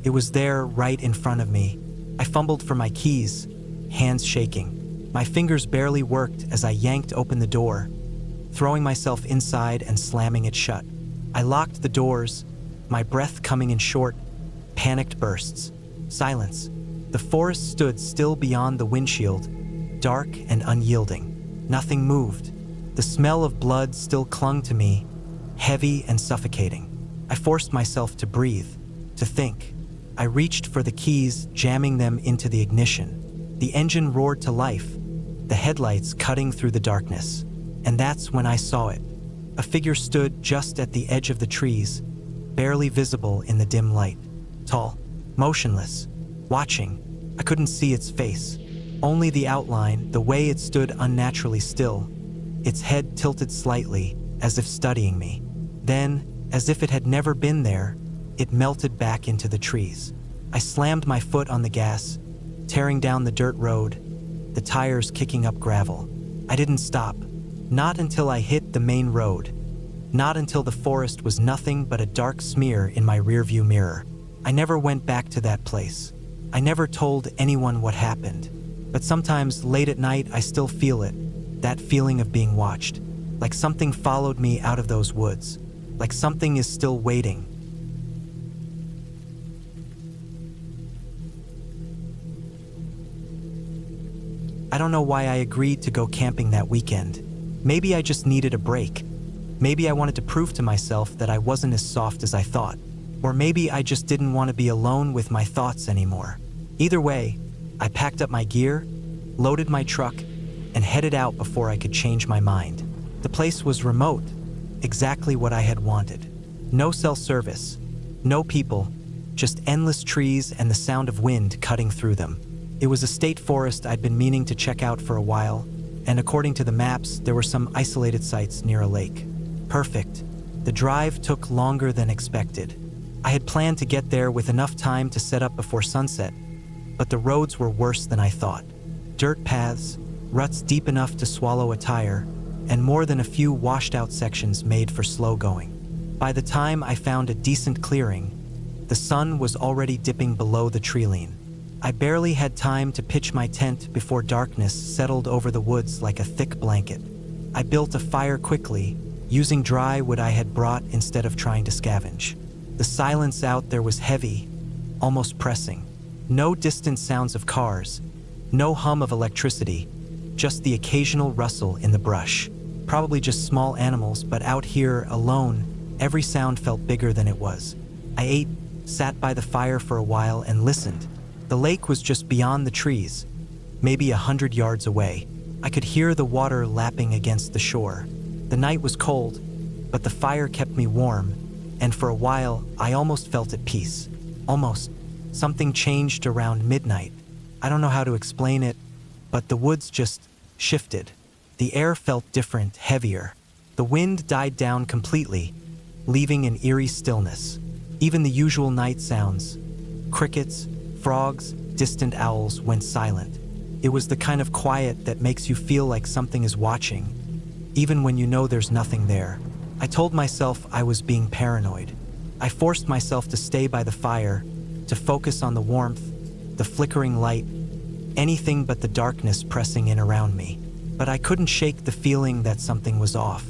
It was there, right in front of me. I fumbled for my keys, hands shaking. My fingers barely worked as I yanked open the door, throwing myself inside and slamming it shut. I locked the doors, my breath coming in short, panicked bursts. Silence. The forest stood still beyond the windshield, dark and unyielding. Nothing moved. The smell of blood still clung to me, heavy and suffocating. I forced myself to breathe, to think. I reached for the keys, jamming them into the ignition. The engine roared to life, the headlights cutting through the darkness. And that's when I saw it. A figure stood just at the edge of the trees, barely visible in the dim light. Tall, motionless, watching. I couldn't see its face, Only the outline, the way it stood unnaturally still, its head tilted slightly, as if studying me. Then, as if it had never been there, it melted back into the trees. I slammed my foot on the gas, tearing down the dirt road, the tires kicking up gravel. I didn't stop. Not until I hit the main road. Not until the forest was nothing but a dark smear in my rearview mirror. I never went back to that place. I never told anyone what happened. But sometimes, late at night, I still feel it. That feeling of being watched. Like something followed me out of those woods. Like something is still waiting. I don't know why I agreed to go camping that weekend. Maybe I just needed a break. Maybe I wanted to prove to myself that I wasn't as soft as I thought. Or maybe I just didn't want to be alone with my thoughts anymore. Either way, I packed up my gear, loaded my truck, and headed out before I could change my mind. The place was remote, exactly what I had wanted. No cell service, no people, just endless trees and the sound of wind cutting through them. It was a state forest I'd been meaning to check out for a while, and according to the maps, there were some isolated sites near a lake. Perfect. The drive took longer than expected. I had planned to get there with enough time to set up before sunset, but the roads were worse than I thought. Dirt paths, ruts deep enough to swallow a tire, and more than a few washed-out sections made for slow going. By the time I found a decent clearing, the sun was already dipping below the treeline. I barely had time to pitch my tent before darkness settled over the woods like a thick blanket. I built a fire quickly, using dry wood I had brought instead of trying to scavenge. The silence out there was heavy, almost pressing. No distant sounds of cars, no hum of electricity, just the occasional rustle in the brush. Probably just small animals, but out here, alone, every sound felt bigger than it was. I ate, sat by the fire for a while, and listened. The lake was just beyond the trees, maybe 100 yards away. I could hear the water lapping against the shore. The night was cold, but the fire kept me warm, and for a while, I almost felt at peace. Almost. Something changed around midnight. I don't know how to explain it, but the woods just shifted. The air felt different, heavier. The wind died down completely, leaving an eerie stillness. Even the usual night sounds, crickets, frogs, distant owls, went silent. It was the kind of quiet that makes you feel like something is watching, even when you know there's nothing there. I told myself I was being paranoid. I forced myself to stay by the fire, to focus on the warmth, the flickering light, anything but the darkness pressing in around me. But I couldn't shake the feeling that something was off.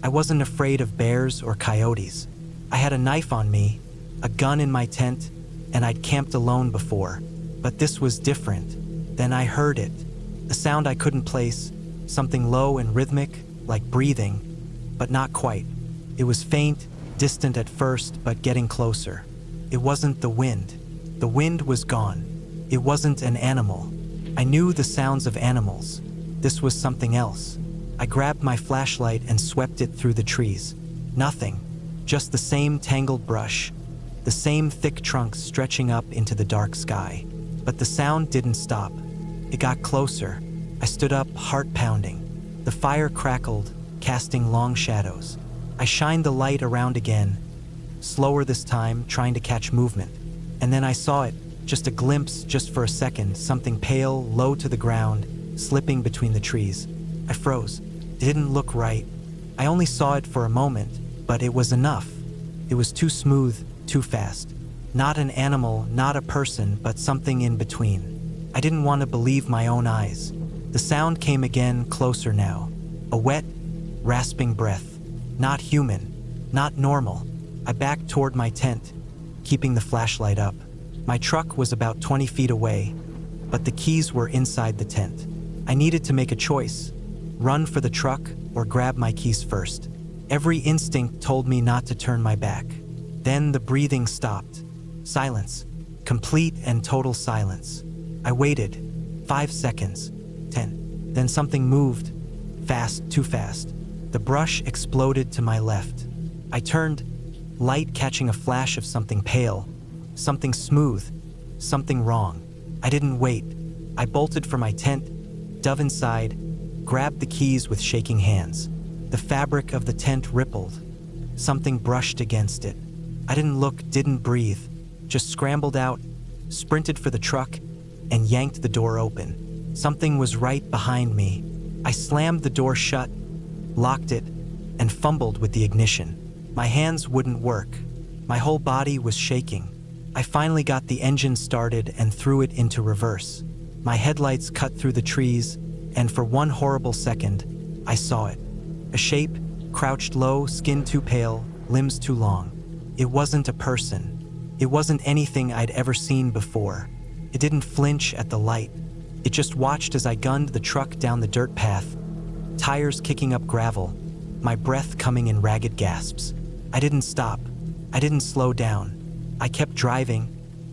I wasn't afraid of bears or coyotes. I had a knife on me, a gun in my tent, and I'd camped alone before. But this was different. Then I heard it. A sound I couldn't place, something low and rhythmic, like breathing, but not quite. It was faint, distant at first, but getting closer. It wasn't the wind. The wind was gone. It wasn't an animal. I knew the sounds of animals. This was something else. I grabbed my flashlight and swept it through the trees. Nothing. Just the same tangled brush. The same thick trunks stretching up into the dark sky. But the sound didn't stop. It got closer. I stood up, heart pounding. The fire crackled, casting long shadows. I shined the light around again, slower this time, trying to catch movement. And then I saw it, just a glimpse, just for a second, something pale, low to the ground, slipping between the trees. I froze. It didn't look right. I only saw it for a moment, but it was enough. It was too smooth, too fast. Not an animal, not a person, but something in between. I didn't want to believe my own eyes. The sound came again, closer now. A wet, rasping breath. Not human, not normal. I backed toward my tent, keeping the flashlight up. My truck was about 20 feet away, but the keys were inside the tent. I needed to make a choice, run for the truck or grab my keys first. Every instinct told me not to turn my back. Then the breathing stopped. Silence, complete and total silence. I waited, 5 seconds, 10. Then something moved, fast, too fast. The brush exploded to my left. I turned, light catching a flash of something pale, something smooth, something wrong. I didn't wait. I bolted for my tent, dove inside, grabbed the keys with shaking hands. The fabric of the tent rippled. Something brushed against it. I didn't look, didn't breathe, just scrambled out, sprinted for the truck, and yanked the door open. Something was right behind me. I slammed the door shut, locked it, and fumbled with the ignition. My hands wouldn't work. My whole body was shaking. I finally got the engine started and threw it into reverse. My headlights cut through the trees, and for one horrible second, I saw it. A shape, crouched low, skin too pale, limbs too long. It wasn't a person. It wasn't anything I'd ever seen before. It didn't flinch at the light. It just watched as I gunned the truck down the dirt path, tires kicking up gravel, my breath coming in ragged gasps. I didn't stop. I didn't slow down. I kept driving,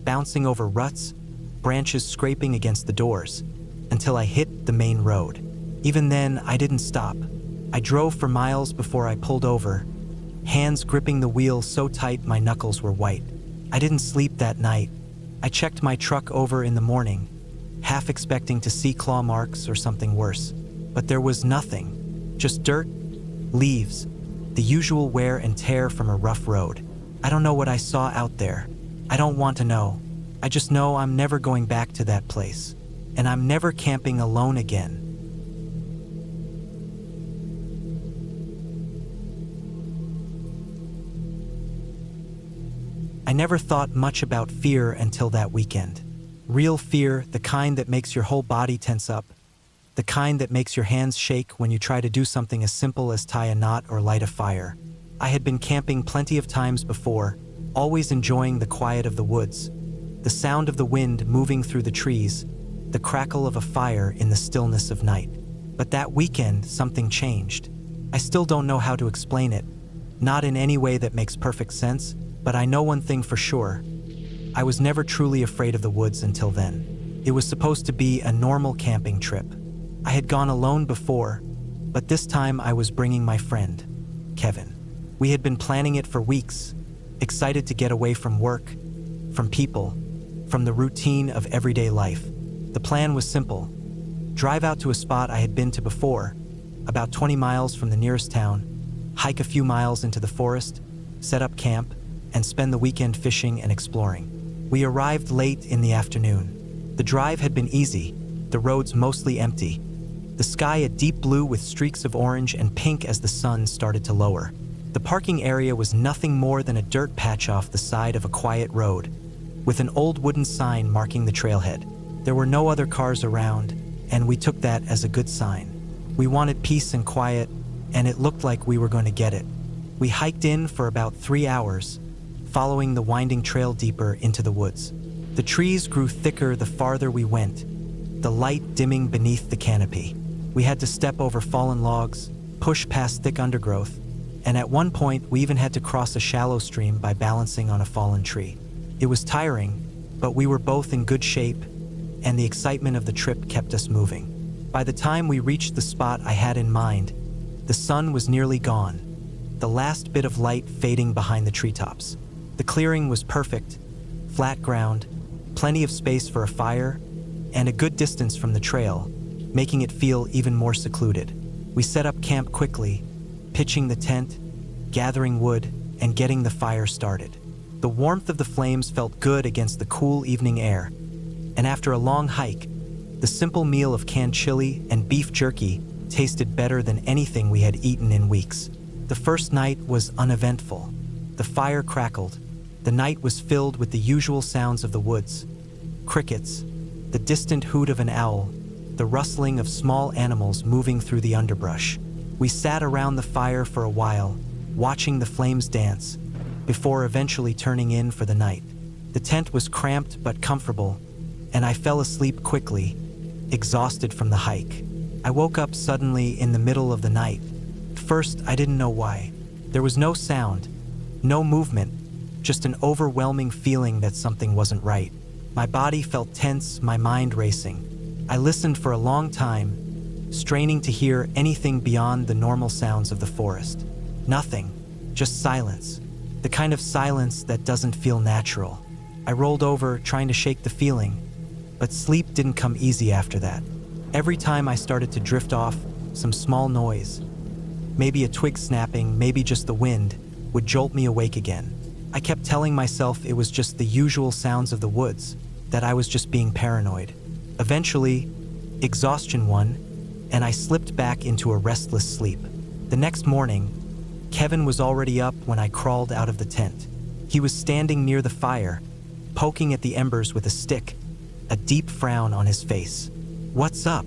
bouncing over ruts, branches scraping against the doors, until I hit the main road. Even then, I didn't stop. I drove for miles before I pulled over, hands gripping the wheel so tight my knuckles were white. I didn't sleep that night. I checked my truck over in the morning, half expecting to see claw marks or something worse. But there was nothing. Just dirt, leaves, the usual wear and tear from a rough road. I don't know what I saw out there. I don't want to know. I just know I'm never going back to that place. And I'm never camping alone again. I never thought much about fear until that weekend. Real fear, the kind that makes your whole body tense up, the kind that makes your hands shake when you try to do something as simple as tie a knot or light a fire. I had been camping plenty of times before, always enjoying the quiet of the woods, the sound of the wind moving through the trees, the crackle of a fire in the stillness of night. But that weekend, something changed. I still don't know how to explain it, not in any way that makes perfect sense, but I know one thing for sure. I was never truly afraid of the woods until then. It was supposed to be a normal camping trip. I had gone alone before, but this time I was bringing my friend, Kevin. We had been planning it for weeks, excited to get away from work, from people, from the routine of everyday life. The plan was simple. Drive out to a spot I had been to before, about 20 miles from the nearest town, hike a few miles into the forest, set up camp, and spend the weekend fishing and exploring. We arrived late in the afternoon. The drive had been easy, the roads mostly empty, the sky a deep blue with streaks of orange and pink as the sun started to lower. The parking area was nothing more than a dirt patch off the side of a quiet road, with an old wooden sign marking the trailhead. There were no other cars around, and we took that as a good sign. We wanted peace and quiet, and it looked like we were going to get it. We hiked in for about 3 hours, following the winding trail deeper into the woods. The trees grew thicker the farther we went, the light dimming beneath the canopy. We had to step over fallen logs, push past thick undergrowth, and at one point we even had to cross a shallow stream by balancing on a fallen tree. It was tiring, but we were both in good shape, and the excitement of the trip kept us moving. By the time we reached the spot I had in mind, the sun was nearly gone, the last bit of light fading behind the treetops. The clearing was perfect, flat ground, plenty of space for a fire, and a good distance from the trail, making it feel even more secluded. We set up camp quickly, pitching the tent, gathering wood, and getting the fire started. The warmth of the flames felt good against the cool evening air, and after a long hike, the simple meal of canned chili and beef jerky tasted better than anything we had eaten in weeks. The first night was uneventful. The fire crackled. The night was filled with the usual sounds of the woods: crickets, the distant hoot of an owl, the rustling of small animals moving through the underbrush. We sat around the fire for a while, watching the flames dance, before eventually turning in for the night. The tent was cramped but comfortable, and I fell asleep quickly, exhausted from the hike. I woke up suddenly in the middle of the night. At first, I didn't know why. There was no sound, no movement, just an overwhelming feeling that something wasn't right. My body felt tense, my mind racing. I listened for a long time, straining to hear anything beyond the normal sounds of the forest. Nothing, just silence, the kind of silence that doesn't feel natural. I rolled over, trying to shake the feeling, But sleep didn't come easy after that. Every time I started to drift off, some small noise, maybe a twig snapping, maybe just the wind, would jolt me awake again. I kept telling myself it was just the usual sounds of the woods, that I was just being paranoid. Eventually, exhaustion won, and I slipped back into a restless sleep. The next morning, Kevin was already up when I crawled out of the tent. He was standing near the fire, poking at the embers with a stick, a deep frown on his face. "What's up?"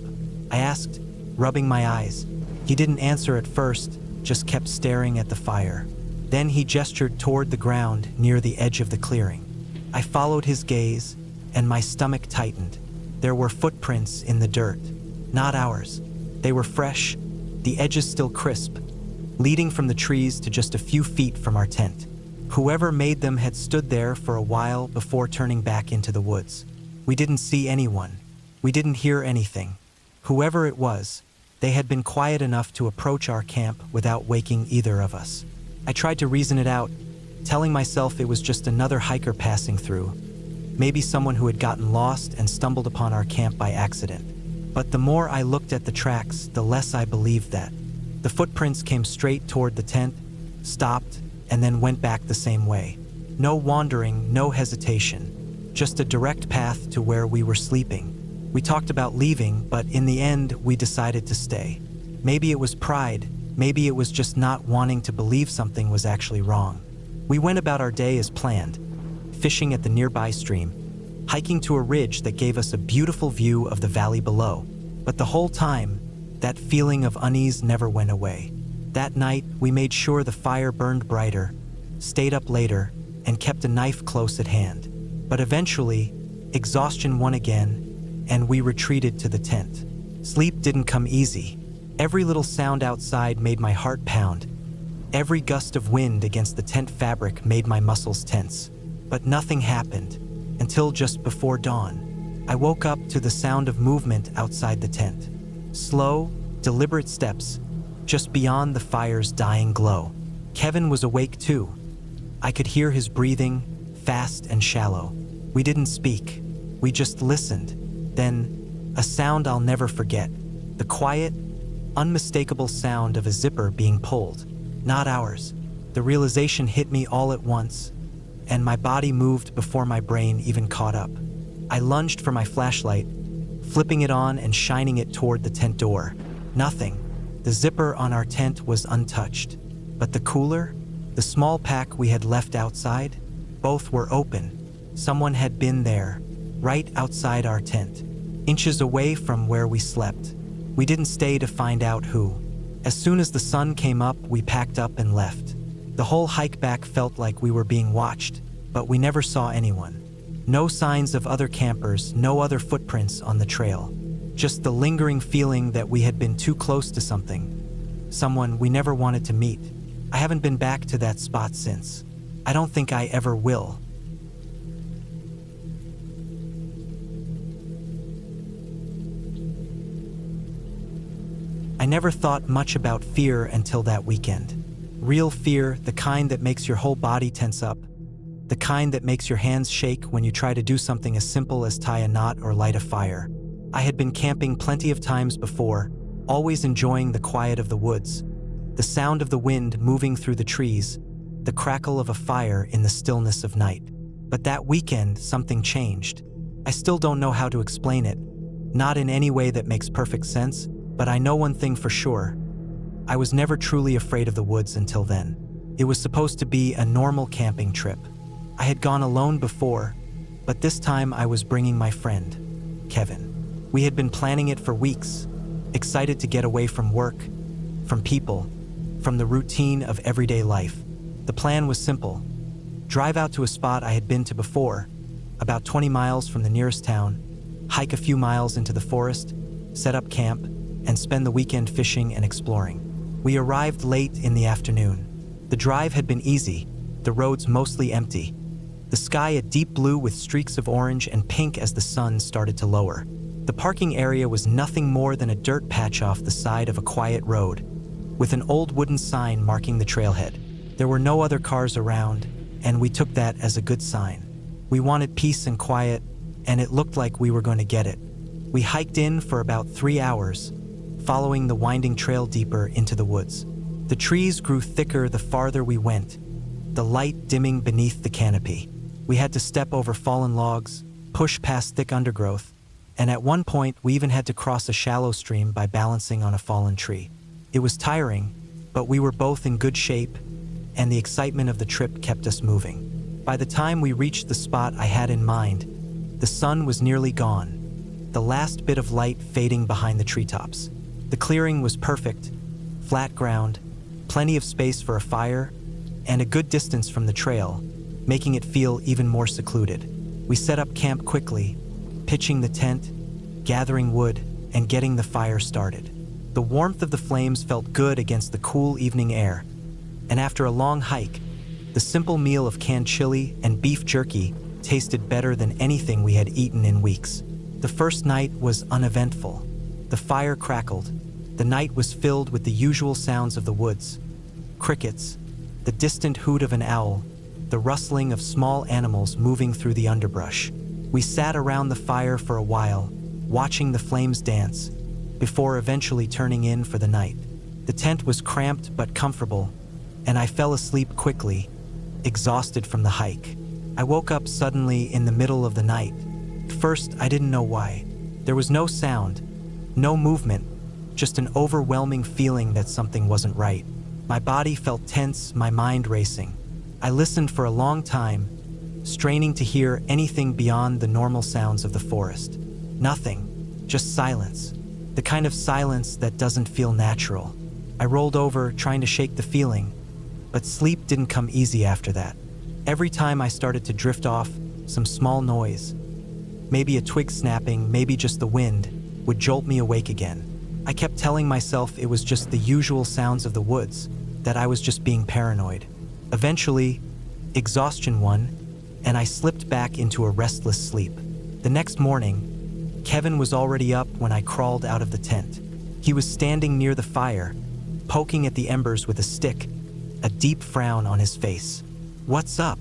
I asked, rubbing my eyes. He didn't answer at first, just kept staring at the fire. Then he gestured toward the ground near the edge of the clearing. I followed his gaze, and my stomach tightened. There were footprints in the dirt, not ours. They were fresh, the edges still crisp, leading from the trees to just a few feet from our tent. Whoever made them had stood there for a while before turning back into the woods. We didn't see anyone. We didn't hear anything. Whoever it was, they had been quiet enough to approach our camp without waking either of us. I tried to reason it out, telling myself it was just another hiker passing through, maybe someone who had gotten lost and stumbled upon our camp by accident. But the more I looked at the tracks, the less I believed that. The footprints came straight toward the tent, stopped, and then went back the same way. No wandering, no hesitation, just a direct path to where we were sleeping. We talked about leaving, but in the end, we decided to stay. Maybe it was pride, maybe it was just not wanting to believe something was actually wrong. We went about our day as planned, fishing at the nearby stream, hiking to a ridge that gave us a beautiful view of the valley below. But the whole time, that feeling of unease never went away. That night, we made sure the fire burned brighter, stayed up later, and kept a knife close at hand. But eventually, exhaustion won again, and we retreated to the tent. Sleep didn't come easy. Every little sound outside made my heart pound. Every gust of wind against the tent fabric made my muscles tense. But nothing happened until just before dawn. I woke up to the sound of movement outside the tent. Slow, deliberate steps, just beyond the fire's dying glow. Kevin was awake too. I could hear his breathing, fast and shallow. We didn't speak. We just listened. Then, a sound I'll never forget. The quiet, unmistakable sound of a zipper being pulled. Not ours. The realization hit me all at once, and my body moved before my brain even caught up. I lunged for my flashlight, flipping it on and shining it toward the tent door. Nothing. The zipper on our tent was untouched. But the cooler, the small pack we had left outside, both were open. Someone had been there, right outside our tent, inches away from where we slept. We didn't stay to find out who. As soon as the sun came up, we packed up and left. The whole hike back felt like we were being watched, but we never saw anyone. No signs of other campers, no other footprints on the trail. Just the lingering feeling that we had been too close to something, someone we never wanted to meet. I haven't been back to that spot since. I don't think I ever will. I never thought much about fear until that weekend. Real fear, the kind that makes your whole body tense up, the kind that makes your hands shake when you try to do something as simple as tie a knot or light a fire. I had been camping plenty of times before, always enjoying the quiet of the woods, the sound of the wind moving through the trees, the crackle of a fire in the stillness of night. But that weekend, something changed. I still don't know how to explain it, not in any way that makes perfect sense, but I know one thing for sure. I was never truly afraid of the woods until then. It was supposed to be a normal camping trip. I had gone alone before, but this time I was bringing my friend, Kevin. We had been planning it for weeks, excited to get away from work, from people, from the routine of everyday life. The plan was simple. Drive out to a spot I had been to before, about 20 miles from the nearest town, hike a few miles into the forest, set up camp, and spend the weekend fishing and exploring. We arrived late in the afternoon. The drive had been easy, the roads mostly empty. The sky a deep blue with streaks of orange and pink as the sun started to lower. The parking area was nothing more than a dirt patch off the side of a quiet road, with an old wooden sign marking the trailhead. There were no other cars around, and we took that as a good sign. We wanted peace and quiet, and it looked like we were going to get it. We hiked in for about 3 hours, following the winding trail deeper into the woods. The trees grew thicker the farther we went, the light dimming beneath the canopy. We had to step over fallen logs, push past thick undergrowth, and at one point we even had to cross a shallow stream by balancing on a fallen tree. It was tiring, but we were both in good shape, and the excitement of the trip kept us moving. By the time we reached the spot I had in mind, the sun was nearly gone, the last bit of light fading behind the treetops. The clearing was perfect, flat ground, plenty of space for a fire, and a good distance from the trail, making it feel even more secluded. We set up camp quickly, pitching the tent, gathering wood, and getting the fire started. The warmth of the flames felt good against the cool evening air, and after a long hike, the simple meal of canned chili and beef jerky tasted better than anything we had eaten in weeks. The first night was uneventful. The fire crackled. The night was filled with the usual sounds of the woods: crickets, the distant hoot of an owl, the rustling of small animals moving through the underbrush. We sat around the fire for a while, watching the flames dance, before eventually turning in for the night. The tent was cramped but comfortable, and I fell asleep quickly, exhausted from the hike. I woke up suddenly in the middle of the night. At first, I didn't know why. There was no sound, no movement, just an overwhelming feeling that something wasn't right. My body felt tense, my mind racing. I listened for a long time, straining to hear anything beyond the normal sounds of the forest. Nothing, just silence. The kind of silence that doesn't feel natural. I rolled over, trying to shake the feeling, but sleep didn't come easy after that. Every time I started to drift off, some small noise, maybe a twig snapping, maybe just the wind, would jolt me awake again. I kept telling myself it was just the usual sounds of the woods, that I was just being paranoid. Eventually, exhaustion won, and I slipped back into a restless sleep. The next morning, Kevin was already up when I crawled out of the tent. He was standing near the fire, poking at the embers with a stick, a deep frown on his face. "What's up?"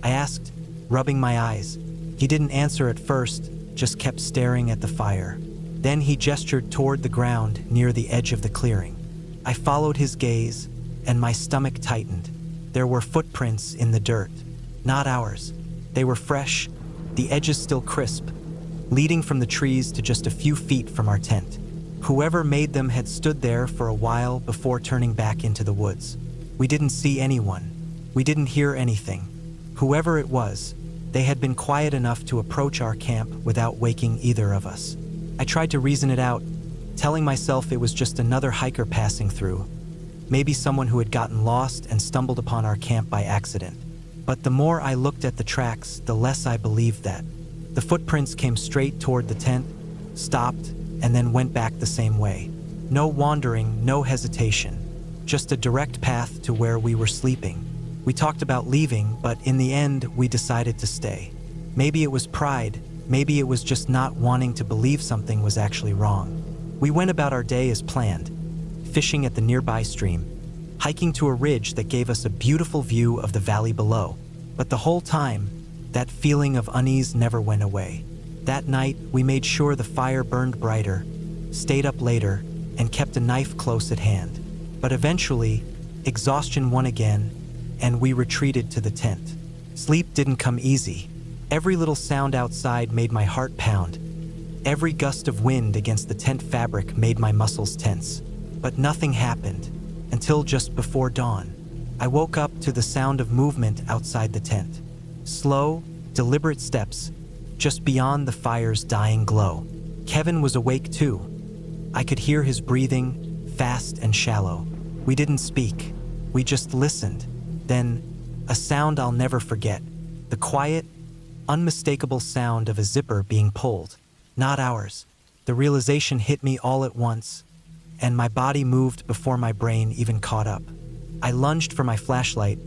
I asked, rubbing my eyes. He didn't answer at first, just kept staring at the fire. Then he gestured toward the ground near the edge of the clearing. I followed his gaze, and my stomach tightened. There were footprints in the dirt, not ours. They were fresh, the edges still crisp, leading from the trees to just a few feet from our tent. Whoever made them had stood there for a while before turning back into the woods. We didn't see anyone. We didn't hear anything. Whoever it was, they had been quiet enough to approach our camp without waking either of us. I tried to reason it out, telling myself it was just another hiker passing through, maybe someone who had gotten lost and stumbled upon our camp by accident. But the more I looked at the tracks, the less I believed that. The footprints came straight toward the tent, stopped, and then went back the same way. No wandering, no hesitation, just a direct path to where we were sleeping. We talked about leaving, but in the end, we decided to stay. Maybe it was pride, maybe it was just not wanting to believe something was actually wrong. We went about our day as planned, fishing at the nearby stream, hiking to a ridge that gave us a beautiful view of the valley below. But the whole time, that feeling of unease never went away. That night, we made sure the fire burned brighter, stayed up later, and kept a knife close at hand. But eventually, exhaustion won again, and we retreated to the tent. Sleep didn't come easy. Every little sound outside made my heart pound. Every gust of wind against the tent fabric made my muscles tense. But nothing happened until just before dawn. I woke up to the sound of movement outside the tent. Slow, deliberate steps, just beyond the fire's dying glow. Kevin was awake too. I could hear his breathing, fast and shallow. We didn't speak. We just listened. Then, a sound I'll never forget. The quiet, unmistakable sound of a zipper being pulled. Not ours. The realization hit me all at once, and my body moved before my brain even caught up. I lunged for my flashlight,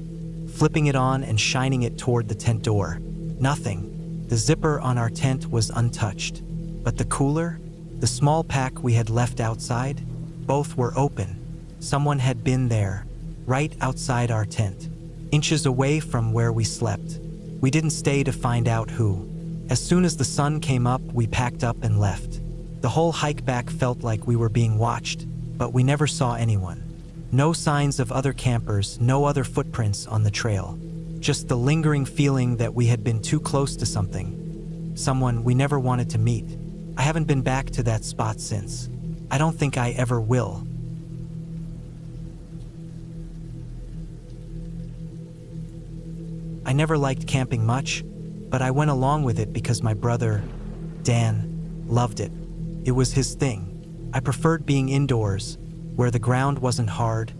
flipping it on and shining it toward the tent door. Nothing. The zipper on our tent was untouched. But the cooler, the small pack we had left outside, both were open. Someone had been there, right outside our tent, inches away from where we slept. We didn't stay to find out who. As soon as the sun came up, we packed up and left. The whole hike back felt like we were being watched, but we never saw anyone. No signs of other campers, no other footprints on the trail. Just the lingering feeling that we had been too close to something. Someone we never wanted to meet. I haven't been back to that spot since. I don't think I ever will. I never liked camping much, but I went along with it because my brother, Dan, loved it. It was his thing. I preferred being indoors, where the ground wasn't hard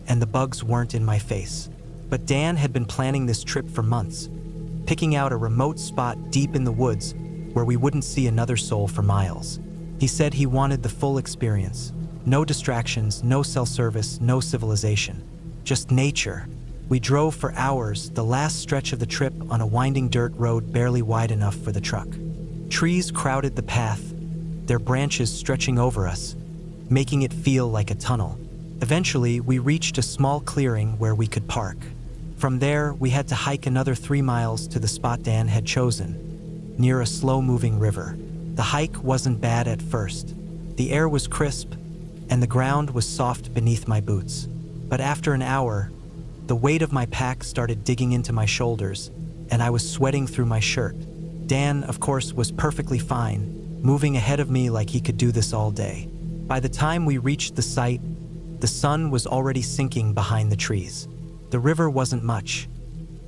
and the bugs weren't in my face. But Dan had been planning this trip for months, picking out a remote spot deep in the woods where we wouldn't see another soul for miles. He said he wanted the full experience. No distractions, no cell service, no civilization. Just nature. We drove for hours, the last stretch of the trip on a winding dirt road barely wide enough for the truck. Trees crowded the path, their branches stretching over us, making it feel like a tunnel. Eventually, we reached a small clearing where we could park. From there, we had to hike another 3 miles to the spot Dan had chosen, near a slow-moving river. The hike wasn't bad at first. The air was crisp, and the ground was soft beneath my boots. But after an hour, the weight of my pack started digging into my shoulders, and I was sweating through my shirt. Dan, of course, was perfectly fine, moving ahead of me like he could do this all day. By the time we reached the site, the sun was already sinking behind the trees. The river wasn't much,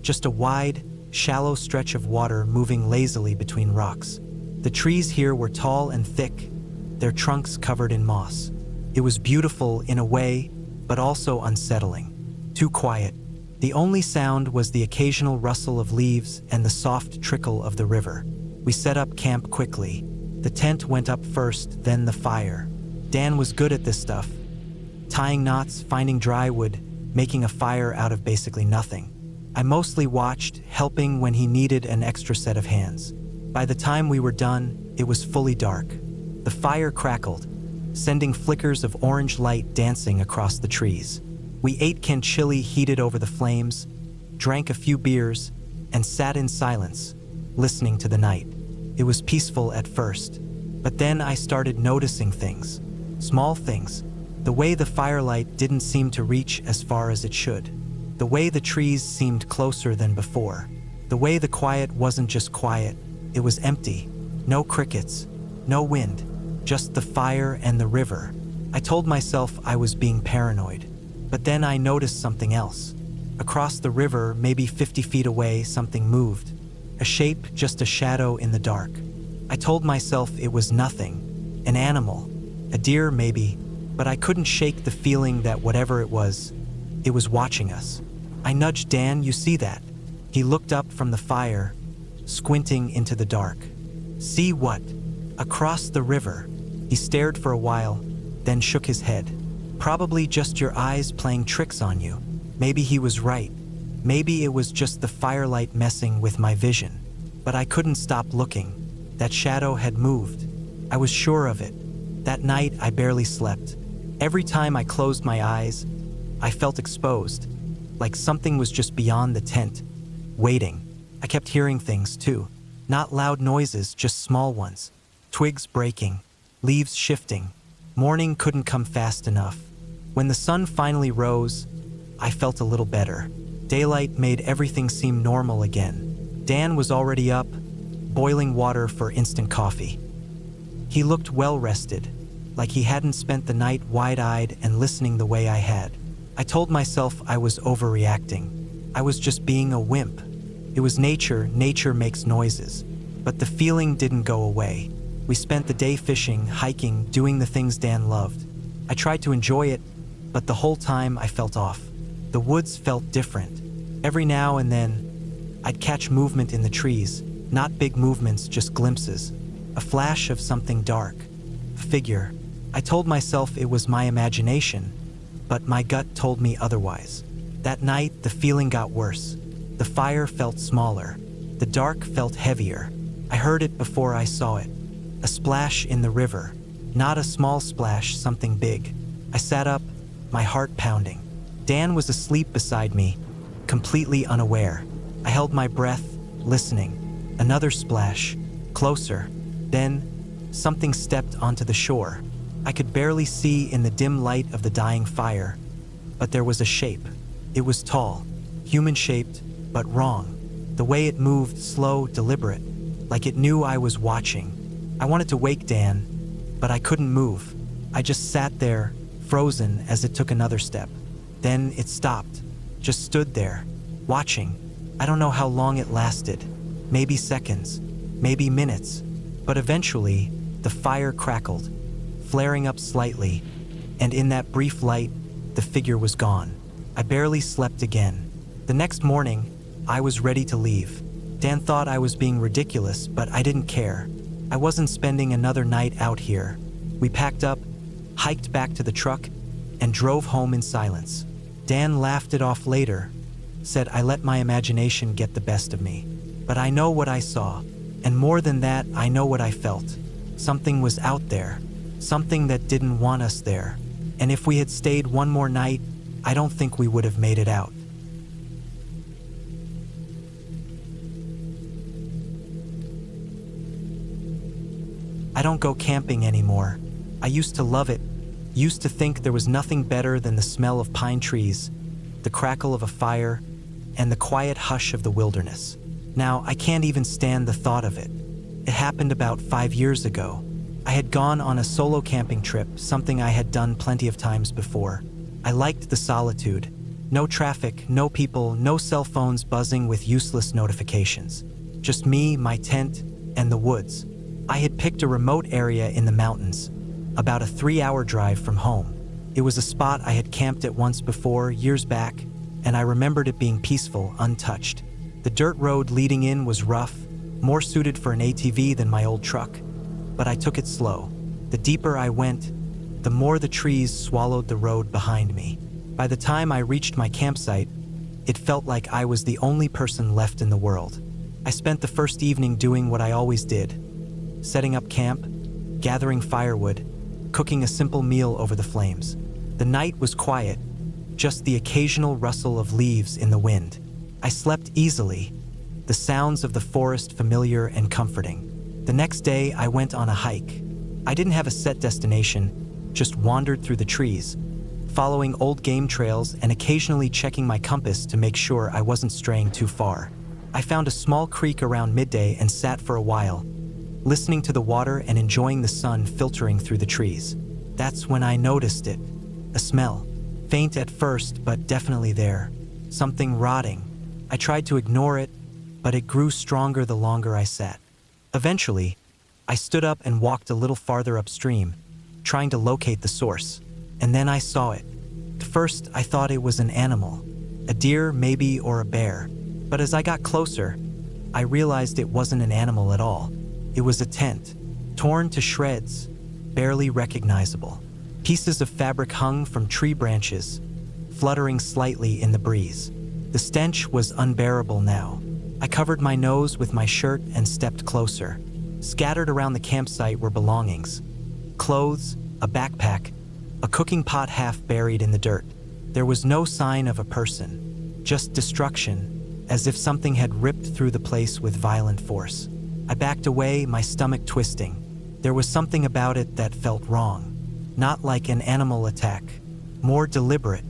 just a wide, shallow stretch of water moving lazily between rocks. The trees here were tall and thick, their trunks covered in moss. It was beautiful in a way, but also unsettling. Too quiet. The only sound was the occasional rustle of leaves and the soft trickle of the river. We set up camp quickly. The tent went up first, then the fire. Dan was good at this stuff. Tying knots, finding dry wood, making a fire out of basically nothing. I mostly watched, helping when he needed an extra set of hands. By the time we were done, it was fully dark. The fire crackled, sending flickers of orange light dancing across the trees. We ate canned chili heated over the flames, drank a few beers, and sat in silence, listening to the night. It was peaceful at first, but then I started noticing things. Small things. The way the firelight didn't seem to reach as far as it should. The way the trees seemed closer than before. The way the quiet wasn't just quiet, it was empty. No crickets, no wind, just the fire and the river. I told myself I was being paranoid. But then I noticed something else. Across the river, maybe 50 feet away, something moved. A shape, just a shadow in the dark. I told myself it was nothing. An animal. A deer, maybe. But I couldn't shake the feeling that whatever it was watching us. I nudged Dan, you see that? He looked up from the fire, squinting into the dark. See what? Across the river. He stared for a while, then shook his head. Probably just your eyes playing tricks on you. Maybe he was right. Maybe it was just the firelight messing with my vision. But I couldn't stop looking. That shadow had moved. I was sure of it. That night, I barely slept. Every time I closed my eyes, I felt exposed, like something was just beyond the tent, waiting. I kept hearing things, too. Not loud noises, just small ones. Twigs breaking, leaves shifting. Morning couldn't come fast enough. When the sun finally rose, I felt a little better. Daylight made everything seem normal again. Dan was already up, boiling water for instant coffee. He looked well-rested, like he hadn't spent the night wide-eyed and listening the way I had. I told myself I was overreacting. I was just being a wimp. It was nature makes noises. But the feeling didn't go away. We spent the day fishing, hiking, doing the things Dan loved. I tried to enjoy it, but the whole time I felt off. The woods felt different. Every now and then, I'd catch movement in the trees, not big movements, just glimpses. A flash of something dark, a figure. I told myself it was my imagination, but my gut told me otherwise. That night, the feeling got worse. The fire felt smaller. The dark felt heavier. I heard it before I saw it. A splash in the river. Not a small splash, something big. I sat up, my heart pounding. Dan was asleep beside me, completely unaware. I held my breath, listening. Another splash, Closer. Then, something stepped onto the shore. I could barely see in the dim light of the dying fire, but there was a shape. It was tall, human-shaped, but wrong. The way it moved, slow, deliberate, like it knew I was watching. I wanted to wake Dan, but I couldn't move. I just sat there, frozen as it took another step. Then it stopped, just stood there, watching. I don't know how long it lasted. Maybe seconds, maybe minutes. But eventually, the fire crackled, flaring up slightly, and in that brief light, the figure was gone. I barely slept again. The next morning, I was ready to leave. Dan thought I was being ridiculous, but I didn't care. I wasn't spending another night out here. We packed up, hiked back to the truck, and drove home in silence. Dan laughed it off later, said I let my imagination get the best of me. But I know what I saw, and more than that, I know what I felt. Something was out there, something that didn't want us there. And if we had stayed one more night, I don't think we would have made it out. I don't go camping anymore. I used to love it, used to think there was nothing better than the smell of pine trees, the crackle of a fire, and the quiet hush of the wilderness. Now, I can't even stand the thought of it. It happened about 5 years ago. I had gone on a solo camping trip, something I had done plenty of times before. I liked the solitude. No traffic, no people, no cell phones buzzing with useless notifications. Just me, my tent, and the woods. I had picked a remote area in the mountains, about a 3-hour drive from home. It was a spot I had camped at once before, years back, and I remembered it being peaceful, untouched. The dirt road leading in was rough, more suited for an ATV than my old truck, but I took it slow. The deeper I went, the more the trees swallowed the road behind me. By the time I reached my campsite, it felt like I was the only person left in the world. I spent the first evening doing what I always did, setting up camp, gathering firewood, cooking a simple meal over the flames. The night was quiet, just the occasional rustle of leaves in the wind. I slept easily, the sounds of the forest familiar and comforting. The next day, I went on a hike. I didn't have a set destination, just wandered through the trees, following old game trails and occasionally checking my compass to make sure I wasn't straying too far. I found a small creek around midday and sat for a while, listening to the water and enjoying the sun filtering through the trees. That's when I noticed it. A smell. Faint at first, but definitely there. Something rotting. I tried to ignore it, but it grew stronger the longer I sat. Eventually, I stood up and walked a little farther upstream, trying to locate the source. And then I saw it. At first, I thought it was an animal. A deer, maybe, or a bear. But as I got closer, I realized it wasn't an animal at all. It was a tent, torn to shreds, barely recognizable. Pieces of fabric hung from tree branches, fluttering slightly in the breeze. The stench was unbearable now. I covered my nose with my shirt and stepped closer. Scattered around the campsite were belongings. Clothes, a backpack, a cooking pot half buried in the dirt. There was no sign of a person, just destruction, as if something had ripped through the place with violent force. I backed away, my stomach twisting. There was something about it that felt wrong. Not like an animal attack. More deliberate,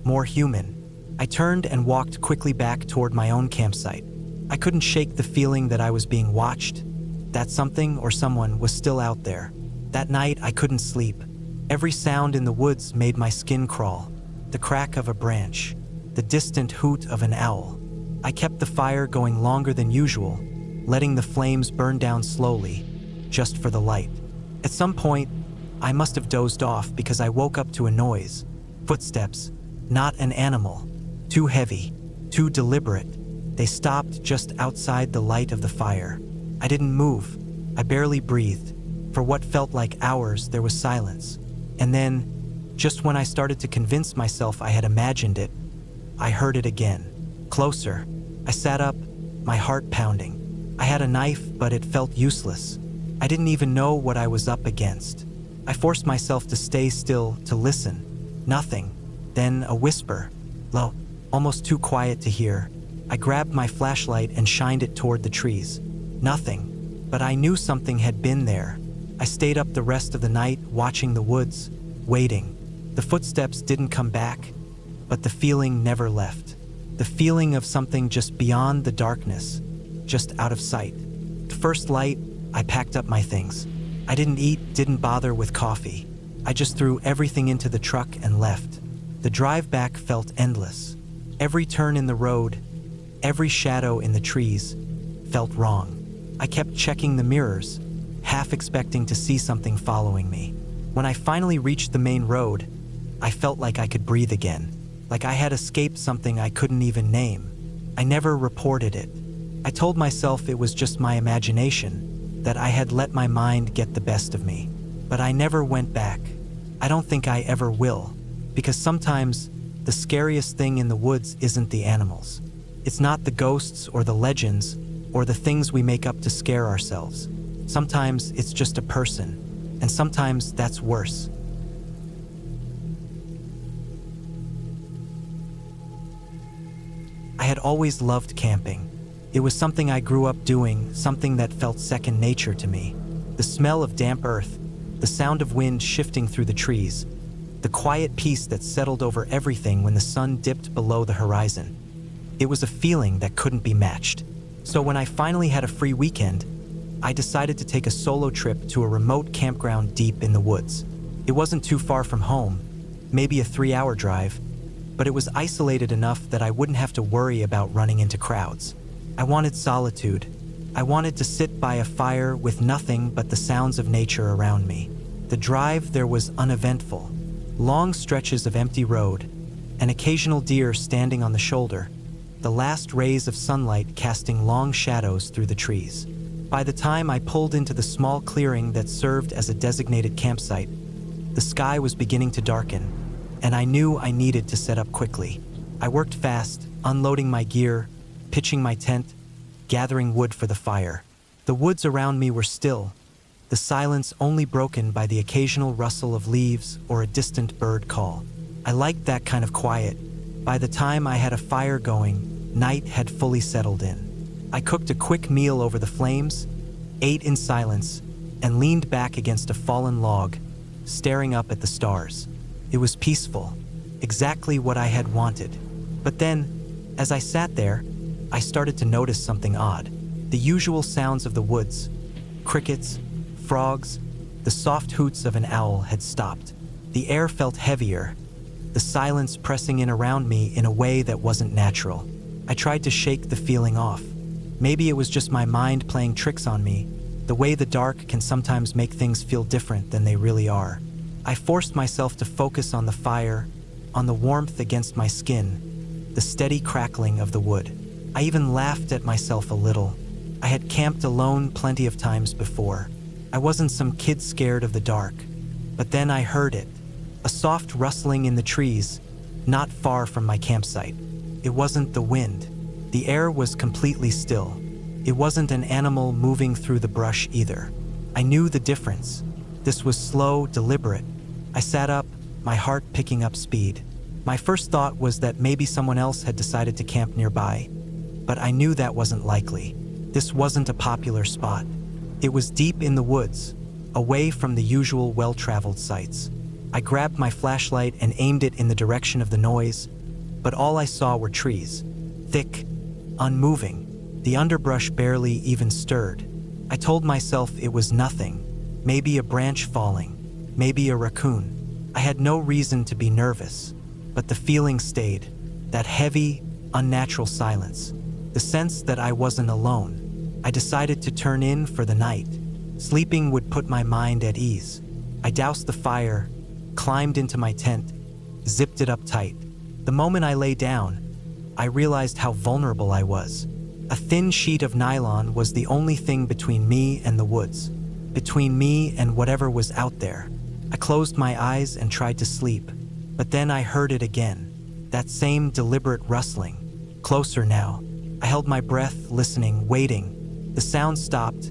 more human. I turned and walked quickly back toward my own campsite. I couldn't shake the feeling that I was being watched, that something or someone was still out there. That night, I couldn't sleep. Every sound in the woods made my skin crawl. The crack of a branch, the distant hoot of an owl. I kept the fire going longer than usual, letting the flames burn down slowly, just for the light. At some point, I must have dozed off because I woke up to a noise. Footsteps, not an animal. Too heavy, too deliberate. They stopped just outside the light of the fire. I didn't move. I barely breathed. For what felt like hours, there was silence. And then, just when I started to convince myself I had imagined it, I heard it again. Closer. I sat up, my heart pounding. I had a knife, but it felt useless. I didn't even know what I was up against. I forced myself to stay still, to listen. Nothing. Then a whisper. Low, almost too quiet to hear. I grabbed my flashlight and shined it toward the trees. Nothing. but I knew something had been there. I stayed up the rest of the night, watching the woods, waiting. The footsteps didn't come back, but the feeling never left. The feeling of something just beyond the darkness, just out of sight. The first light, I packed up my things. I didn't eat, didn't bother with coffee. I just threw everything into the truck and left. The drive back felt endless. Every turn in the road, every shadow in the trees felt wrong. I kept checking the mirrors, half expecting to see something following me. When I finally reached the main road, I felt like I could breathe again, like I had escaped something I couldn't even name. I never reported it. I told myself it was just my imagination, that I had let my mind get the best of me. But I never went back. I don't think I ever will, because sometimes the scariest thing in the woods isn't the animals. It's not the ghosts or the legends or the things we make up to scare ourselves. Sometimes it's just a person, and sometimes that's worse. I had always loved camping. It was something I grew up doing, something that felt second nature to me. The smell of damp earth, the sound of wind shifting through the trees, the quiet peace that settled over everything when the sun dipped below the horizon. It was a feeling that couldn't be matched. So when I finally had a free weekend, I decided to take a solo trip to a remote campground deep in the woods. It wasn't too far from home, maybe a 3-hour drive, but it was isolated enough that I wouldn't have to worry about running into crowds. I wanted solitude. I wanted to sit by a fire with nothing but the sounds of nature around me. The drive there was uneventful. Long stretches of empty road, an occasional deer standing on the shoulder, the last rays of sunlight casting long shadows through the trees. By the time I pulled into the small clearing that served as a designated campsite, the sky was beginning to darken, and I knew I needed to set up quickly. I worked fast, unloading my gear, pitching my tent, gathering wood for the fire. The woods around me were still, the silence only broken by the occasional rustle of leaves or a distant bird call. I liked that kind of quiet. By the time I had a fire going, night had fully settled in. I cooked a quick meal over the flames, ate in silence, and leaned back against a fallen log, staring up at the stars. It was peaceful, exactly what I had wanted. But then, as I sat there, I started to notice something odd. The usual sounds of the woods, crickets, frogs, the soft hoots of an owl had stopped. The air felt heavier, the silence pressing in around me in a way that wasn't natural. I tried to shake the feeling off. Maybe it was just my mind playing tricks on me, the way the dark can sometimes make things feel different than they really are. I forced myself to focus on the fire, on the warmth against my skin, the steady crackling of the wood. I even laughed at myself a little. I had camped alone plenty of times before. I wasn't some kid scared of the dark. But then I heard it, a soft rustling in the trees, not far from my campsite. It wasn't the wind. The air was completely still. It wasn't an animal moving through the brush either. I knew the difference. This was slow, deliberate. I sat up, my heart picking up speed. My first thought was that maybe someone else had decided to camp nearby, but I knew that wasn't likely. This wasn't a popular spot. It was deep in the woods, away from the usual well-traveled sites. I grabbed my flashlight and aimed it in the direction of the noise, but all I saw were trees, thick, unmoving. The underbrush barely even stirred. I told myself it was nothing, maybe a branch falling, maybe a raccoon. I had no reason to be nervous, but the feeling stayed, that heavy, unnatural silence, the sense that I wasn't alone. I decided to turn in for the night. Sleeping would put my mind at ease. I doused the fire, climbed into my tent, zipped it up tight. The moment I lay down, I realized how vulnerable I was. A thin sheet of nylon was the only thing between me and the woods, between me and whatever was out there. I closed my eyes and tried to sleep, but then I heard it again, that same deliberate rustling, closer now. I held my breath, listening, waiting. The sound stopped,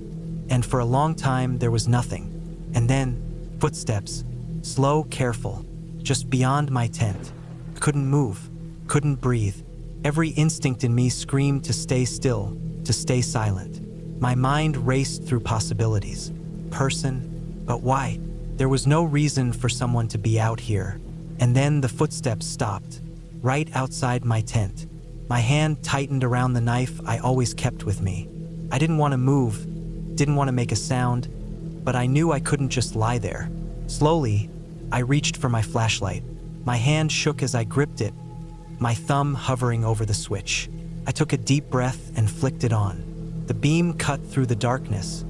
and for a long time there was nothing. And then, footsteps, slow, careful, just beyond my tent. I couldn't move, couldn't breathe. Every instinct in me screamed to stay still, to stay silent. My mind raced through possibilities. Person, but why? There was no reason for someone to be out here. And then the footsteps stopped, right outside my tent. My hand tightened around the knife I always kept with me. I didn't want to move, didn't want to make a sound, but I knew I couldn't just lie there. Slowly, I reached for my flashlight. My hand shook as I gripped it, my thumb hovering over the switch. I took a deep breath and flicked it on. The beam cut through the darkness,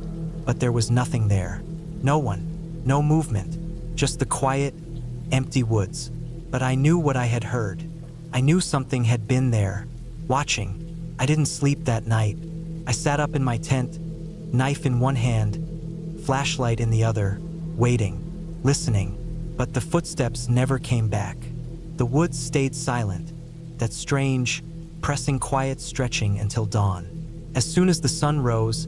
but there was nothing there. No one, no movement, just the quiet, empty woods. But I knew what I had heard. I knew something had been there, watching. I didn't sleep that night. I sat up in my tent, knife in one hand, flashlight in the other, waiting, listening. But the footsteps never came back. The woods stayed silent, that strange, pressing quiet stretching until dawn. As soon as the sun rose,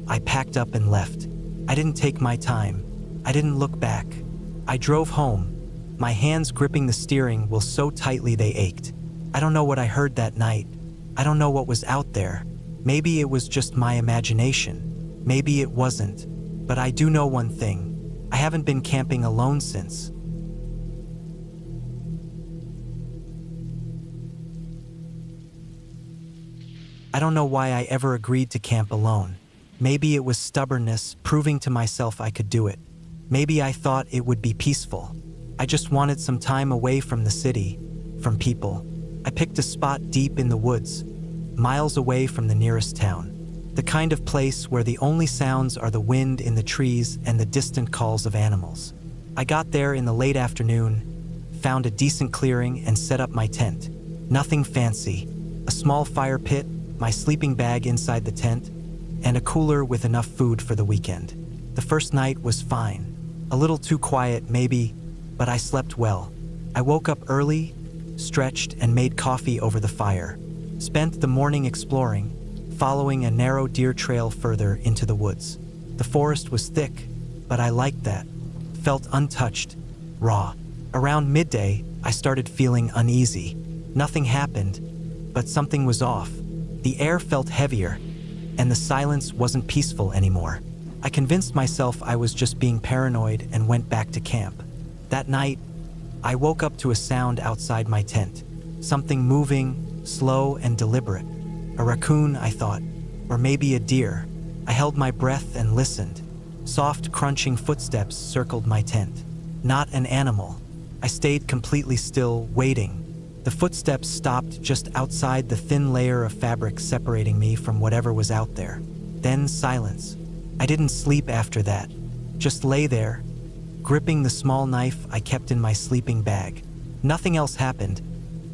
I packed up and left. I didn't take my time. I didn't look back. I drove home, my hands gripping the steering wheel so tightly they ached. I don't know what I heard that night. I don't know what was out there. Maybe it was just my imagination. Maybe it wasn't. But I do know one thing. I haven't been camping alone since. I don't know why I ever agreed to camp alone. Maybe it was stubbornness, proving to myself I could do it. Maybe I thought it would be peaceful. I just wanted some time away from the city, from people. I picked a spot deep in the woods, miles away from the nearest town. The kind of place where the only sounds are the wind in the trees and the distant calls of animals. I got there in the late afternoon, found a decent clearing and set up my tent. Nothing fancy. A small fire pit, my sleeping bag inside the tent, and a cooler with enough food for the weekend. The first night was fine. A little too quiet, maybe, but I slept well. I woke up early, stretched, and made coffee over the fire. Spent the morning exploring, following a narrow deer trail further into the woods. The forest was thick, but I liked that. Felt untouched, raw. Around midday, I started feeling uneasy. Nothing happened, but something was off. The air felt heavier, and the silence wasn't peaceful anymore. I convinced myself I was just being paranoid and went back to camp. That night, I woke up to a sound outside my tent. Something moving, slow and deliberate. A raccoon, I thought, or maybe a deer. I held my breath and listened. Soft, crunching footsteps circled my tent. Not an animal. I stayed completely still, waiting. The footsteps stopped just outside the thin layer of fabric separating me from whatever was out there. Then silence. I didn't sleep after that. Just lay there, gripping the small knife I kept in my sleeping bag. Nothing else happened,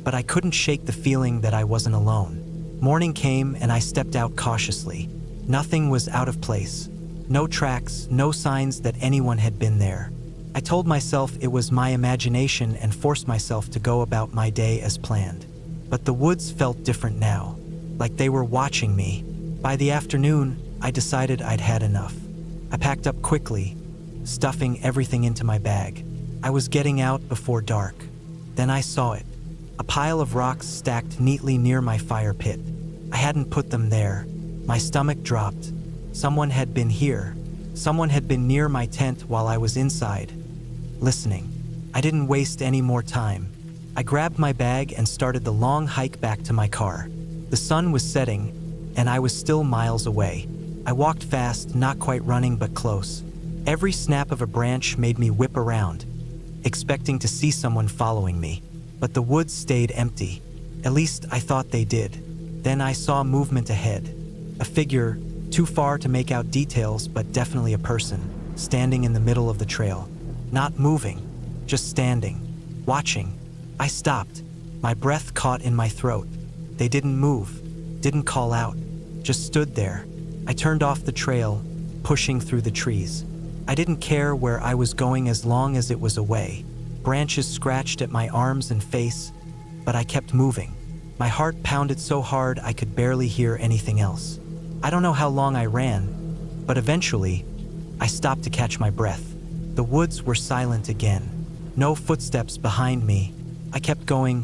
but I couldn't shake the feeling that I wasn't alone. Morning came and I stepped out cautiously. Nothing was out of place. No tracks, no signs that anyone had been there. I told myself it was my imagination and forced myself to go about my day as planned. But the woods felt different now, like they were watching me. By the afternoon, I decided I'd had enough. I packed up quickly, stuffing everything into my bag. I was getting out before dark. Then I saw it. A pile of rocks stacked neatly near my fire pit. I hadn't put them there. My stomach dropped. Someone had been here. Someone had been near my tent while I was inside, listening. I didn't waste any more time. I grabbed my bag and started the long hike back to my car. The sun was setting, and I was still miles away. I walked fast, not quite running but close. Every snap of a branch made me whip around, expecting to see someone following me. But the woods stayed empty. At least I thought they did. Then I saw movement ahead. A figure, too far to make out details, but definitely a person, standing in the middle of the trail. Not moving, just standing, watching. I stopped. My breath caught in my throat. They didn't move, didn't call out, just stood there. I turned off the trail, pushing through the trees. I didn't care where I was going as long as it was away. Branches scratched at my arms and face, but I kept moving. My heart pounded so hard I could barely hear anything else. I don't know how long I ran, but eventually, I stopped to catch my breath. The woods were silent again. No footsteps behind me. I kept going,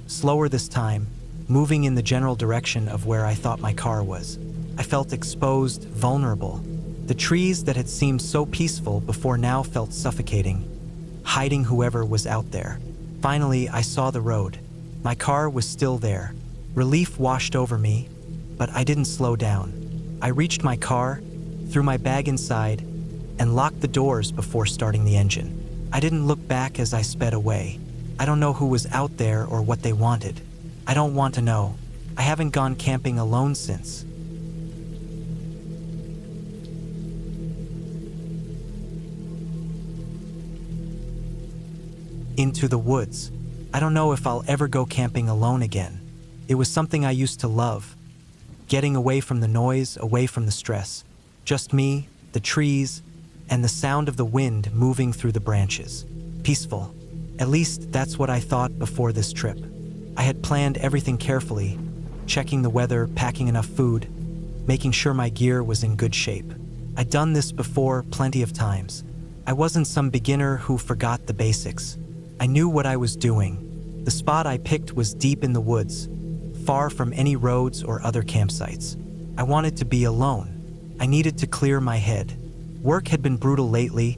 slower this time, moving in the general direction of where I thought my car was. I felt exposed, vulnerable. The trees that had seemed so peaceful before now felt suffocating, hiding whoever was out there. Finally, I saw the road. My car was still there. Relief washed over me, but I didn't slow down. I reached my car, threw my bag inside, and locked the doors before starting the engine. I didn't look back as I sped away. I don't know who was out there or what they wanted. I don't want to know. I haven't gone camping alone since. Into the woods. I don't know if I'll ever go camping alone again. It was something I used to love. Getting away from the noise, away from the stress. Just me, the trees, and the sound of the wind moving through the branches. Peaceful. At least that's what I thought before this trip. I had planned everything carefully, checking the weather, packing enough food, making sure my gear was in good shape. I'd done this before plenty of times. I wasn't some beginner who forgot the basics. I knew what I was doing. The spot I picked was deep in the woods, far from any roads or other campsites. I wanted to be alone. I needed to clear my head. Work had been brutal lately,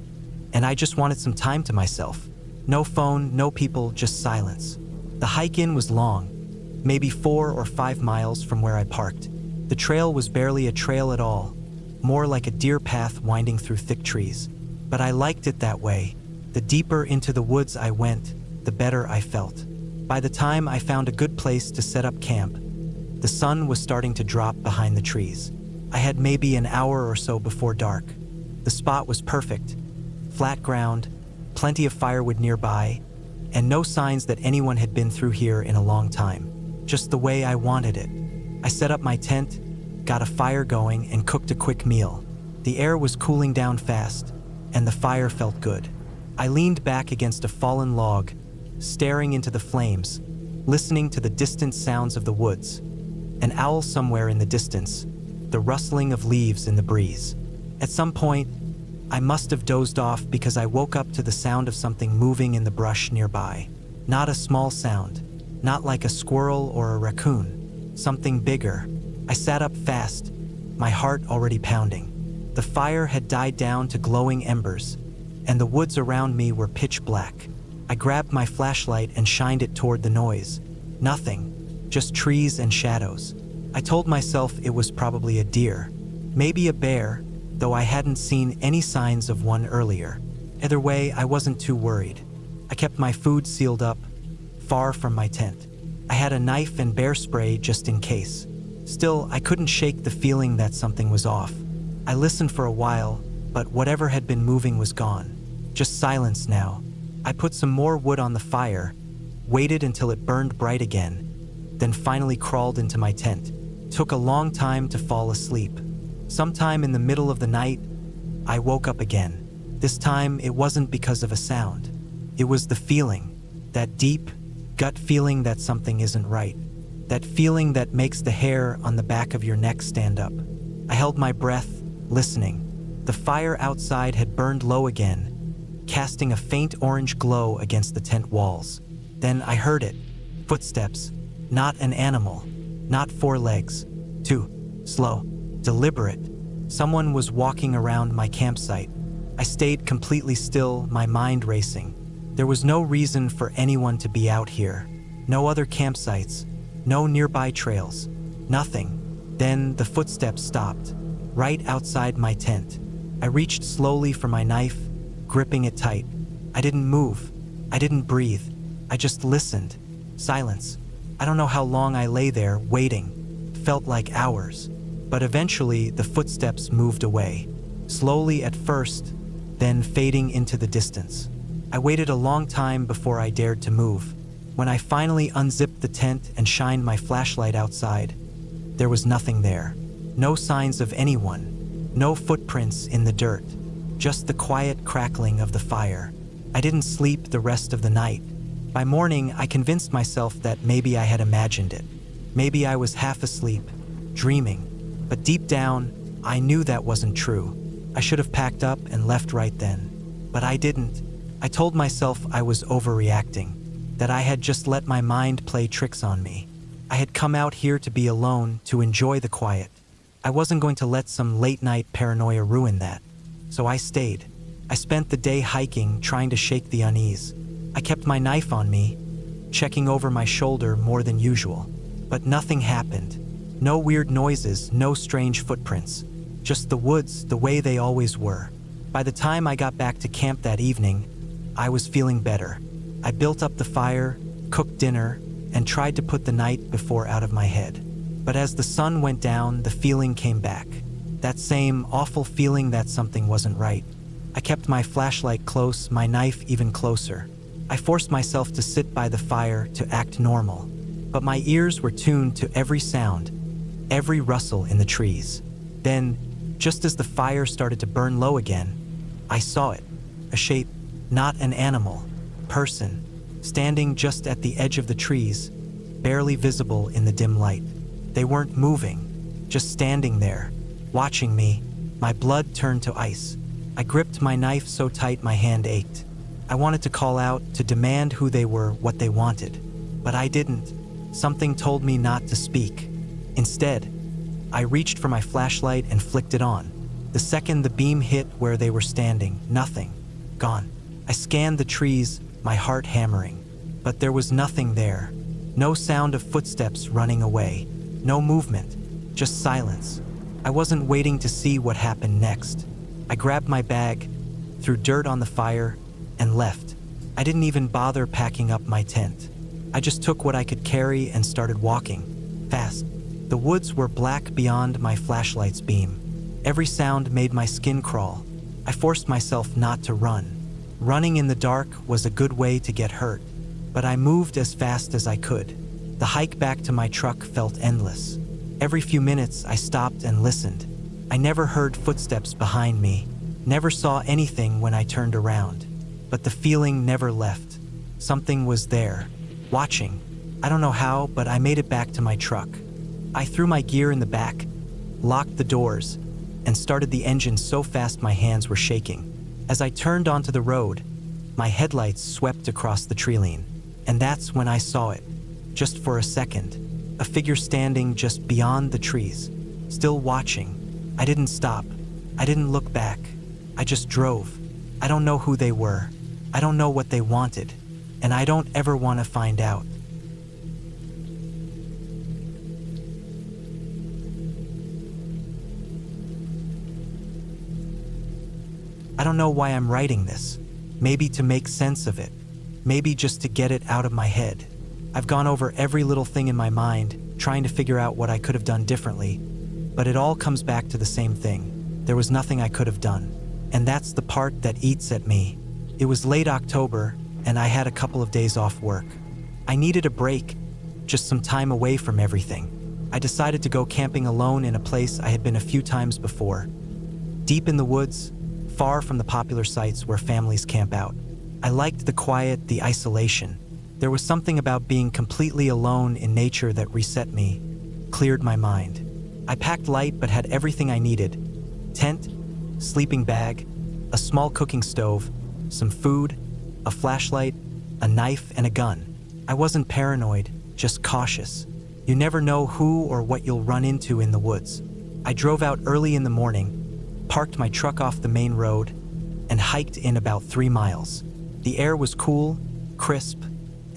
and I just wanted some time to myself. No phone, no people, just silence. The hike in was long, maybe 4 or 5 miles from where I parked. The trail was barely a trail at all, more like a deer path winding through thick trees. But I liked it that way. The deeper into the woods I went, the better I felt. By the time I found a good place to set up camp, the sun was starting to drop behind the trees. I had maybe an hour or so before dark. The spot was perfect. Flat ground, plenty of firewood nearby, and no signs that anyone had been through here in a long time. Just the way I wanted it. I set up my tent, got a fire going, and cooked a quick meal. The air was cooling down fast, and the fire felt good. I leaned back against a fallen log, staring into the flames, listening to the distant sounds of the woods. An owl somewhere in the distance, the rustling of leaves in the breeze. At some point, I must have dozed off because I woke up to the sound of something moving in the brush nearby. Not a small sound, not like a squirrel or a raccoon, something bigger. I sat up fast, my heart already pounding. The fire had died down to glowing embers, and the woods around me were pitch black. I grabbed my flashlight and shined it toward the noise. Nothing, just trees and shadows. I told myself it was probably a deer, maybe a bear, though I hadn't seen any signs of one earlier. Either way, I wasn't too worried. I kept my food sealed up, far from my tent. I had a knife and bear spray just in case. Still, I couldn't shake the feeling that something was off. I listened for a while, but whatever had been moving was gone. Just silence now. I put some more wood on the fire, waited until it burned bright again, then finally crawled into my tent. Took a long time to fall asleep. Sometime in the middle of the night, I woke up again. This time, it wasn't because of a sound. It was the feeling, that deep, gut feeling that something isn't right. That feeling that makes the hair on the back of your neck stand up. I held my breath, listening. The fire outside had burned low again, casting a faint orange glow against the tent walls. Then I heard it. Footsteps. Not an animal. Not 4 legs. 2. Slow. Deliberate. Someone was walking around my campsite. I stayed completely still, my mind racing. There was no reason for anyone to be out here. No other campsites. No nearby trails. Nothing. Then the footsteps stopped, right outside my tent. I reached slowly for my knife, gripping it tight. I didn't move. I didn't breathe. I just listened. Silence. I don't know how long I lay there, waiting. It felt like hours. But eventually, the footsteps moved away. Slowly at first, then fading into the distance. I waited a long time before I dared to move. When I finally unzipped the tent and shined my flashlight outside, there was nothing there. No signs of anyone. No footprints in the dirt. Just the quiet crackling of the fire. I didn't sleep the rest of the night. By morning, I convinced myself that maybe I had imagined it. Maybe I was half asleep, dreaming. But deep down, I knew that wasn't true. I should have packed up and left right then. But I didn't. I told myself I was overreacting, that I had just let my mind play tricks on me. I had come out here to be alone, to enjoy the quiet. I wasn't going to let some late-night paranoia ruin that. So I stayed. I spent the day hiking, trying to shake the unease. I kept my knife on me, checking over my shoulder more than usual. But nothing happened. No weird noises, no strange footprints. Just the woods, the way they always were. By the time I got back to camp that evening, I was feeling better. I built up the fire, cooked dinner, and tried to put the night before out of my head. But as the sun went down, the feeling came back. That same awful feeling that something wasn't right. I kept my flashlight close, my knife even closer. I forced myself to sit by the fire, to act normal. But my ears were tuned to every sound, every rustle in the trees. Then, just as the fire started to burn low again, I saw it. A shape, not an animal, person, standing just at the edge of the trees, barely visible in the dim light. They weren't moving, just standing there, watching me. My blood turned to ice. I gripped my knife so tight my hand ached. I wanted to call out, to demand who they were, what they wanted. But I didn't. Something told me not to speak. Instead, I reached for my flashlight and flicked it on. The second the beam hit where they were standing, nothing. Gone. I scanned the trees, my heart hammering. But there was nothing there. No sound of footsteps running away. No movement. Just silence. I wasn't waiting to see what happened next. I grabbed my bag, threw dirt on the fire, and left. I didn't even bother packing up my tent. I just took what I could carry and started walking. Fast. The woods were black beyond my flashlight's beam. Every sound made my skin crawl. I forced myself not to run. Running in the dark was a good way to get hurt, but I moved as fast as I could. The hike back to my truck felt endless. Every few minutes, I stopped and listened. I never heard footsteps behind me, never saw anything when I turned around. But the feeling never left. Something was there, watching. I don't know how, but I made it back to my truck. I threw my gear in the back, locked the doors, and started the engine so fast my hands were shaking. As I turned onto the road, my headlights swept across the tree line. And that's when I saw it. Just for a second, a figure standing just beyond the trees, still watching. I didn't stop. I didn't look back. I just drove. I don't know who they were. I don't know what they wanted. And I don't ever want to find out. I don't know why I'm writing this. Maybe to make sense of it. Maybe just to get it out of my head. I've gone over every little thing in my mind, trying to figure out what I could have done differently. But it all comes back to the same thing. There was nothing I could have done. And that's the part that eats at me. It was late October, and I had a couple of days off work. I needed a break, just some time away from everything. I decided to go camping alone in a place I had been a few times before. Deep in the woods, far from the popular sites where families camp out. I liked the quiet, the isolation. There was something about being completely alone in nature that reset me, cleared my mind. I packed light but had everything I needed. Tent, sleeping bag, a small cooking stove, some food, a flashlight, a knife, and a gun. I wasn't paranoid, just cautious. You never know who or what you'll run into in the woods. I drove out early in the morning, parked my truck off the main road, and hiked in about 3 miles. The air was cool, crisp,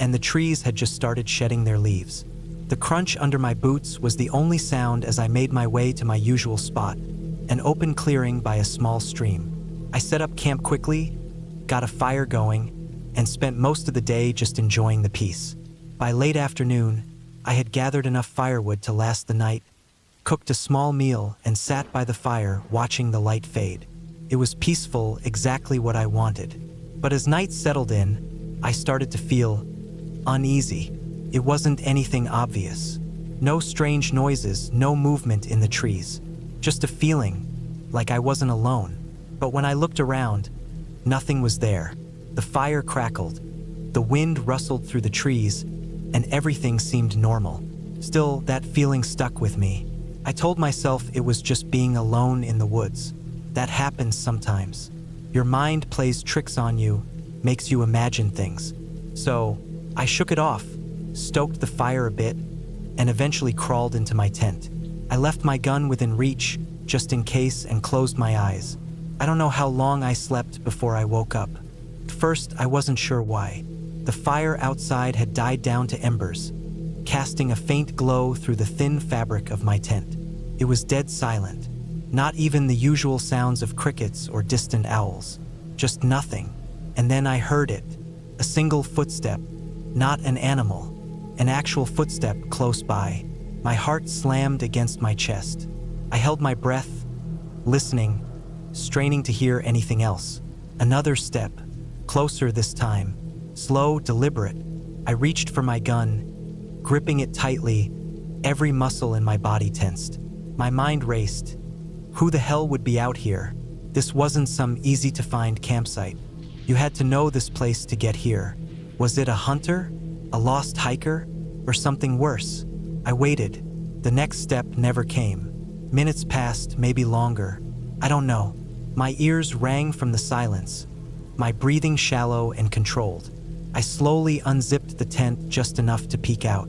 and the trees had just started shedding their leaves. The crunch under my boots was the only sound as I made my way to my usual spot, an open clearing by a small stream. I set up camp quickly, got a fire going, and spent most of the day just enjoying the peace. By late afternoon, I had gathered enough firewood to last the night, cooked a small meal, and sat by the fire watching the light fade. It was peaceful, exactly what I wanted. But as night settled in, I started to feel uneasy. It wasn't anything obvious. No strange noises, no movement in the trees. Just a feeling, like I wasn't alone. But when I looked around, nothing was there. The fire crackled, the wind rustled through the trees, and everything seemed normal. Still, that feeling stuck with me. I told myself it was just being alone in the woods. That happens sometimes. Your mind plays tricks on you, makes you imagine things. So, I shook it off, stoked the fire a bit, and eventually crawled into my tent. I left my gun within reach, just in case, and closed my eyes. I don't know how long I slept before I woke up. At first, I wasn't sure why. The fire outside had died down to embers, casting a faint glow through the thin fabric of my tent. It was dead silent. Not even the usual sounds of crickets or distant owls. Just nothing. And then I heard it. A single footstep. Not an animal. An actual footstep close by. My heart slammed against my chest. I held my breath, listening, straining to hear anything else. Another step. Closer this time. Slow, deliberate. I reached for my gun, gripping it tightly, every muscle in my body tensed. My mind raced. Who the hell would be out here? This wasn't some easy-to-find campsite. You had to know this place to get here. Was it a hunter? A lost hiker? Or something worse? I waited. The next step never came. Minutes passed, maybe longer. I don't know. My ears rang from the silence, my breathing shallow and controlled. I slowly unzipped the tent just enough to peek out.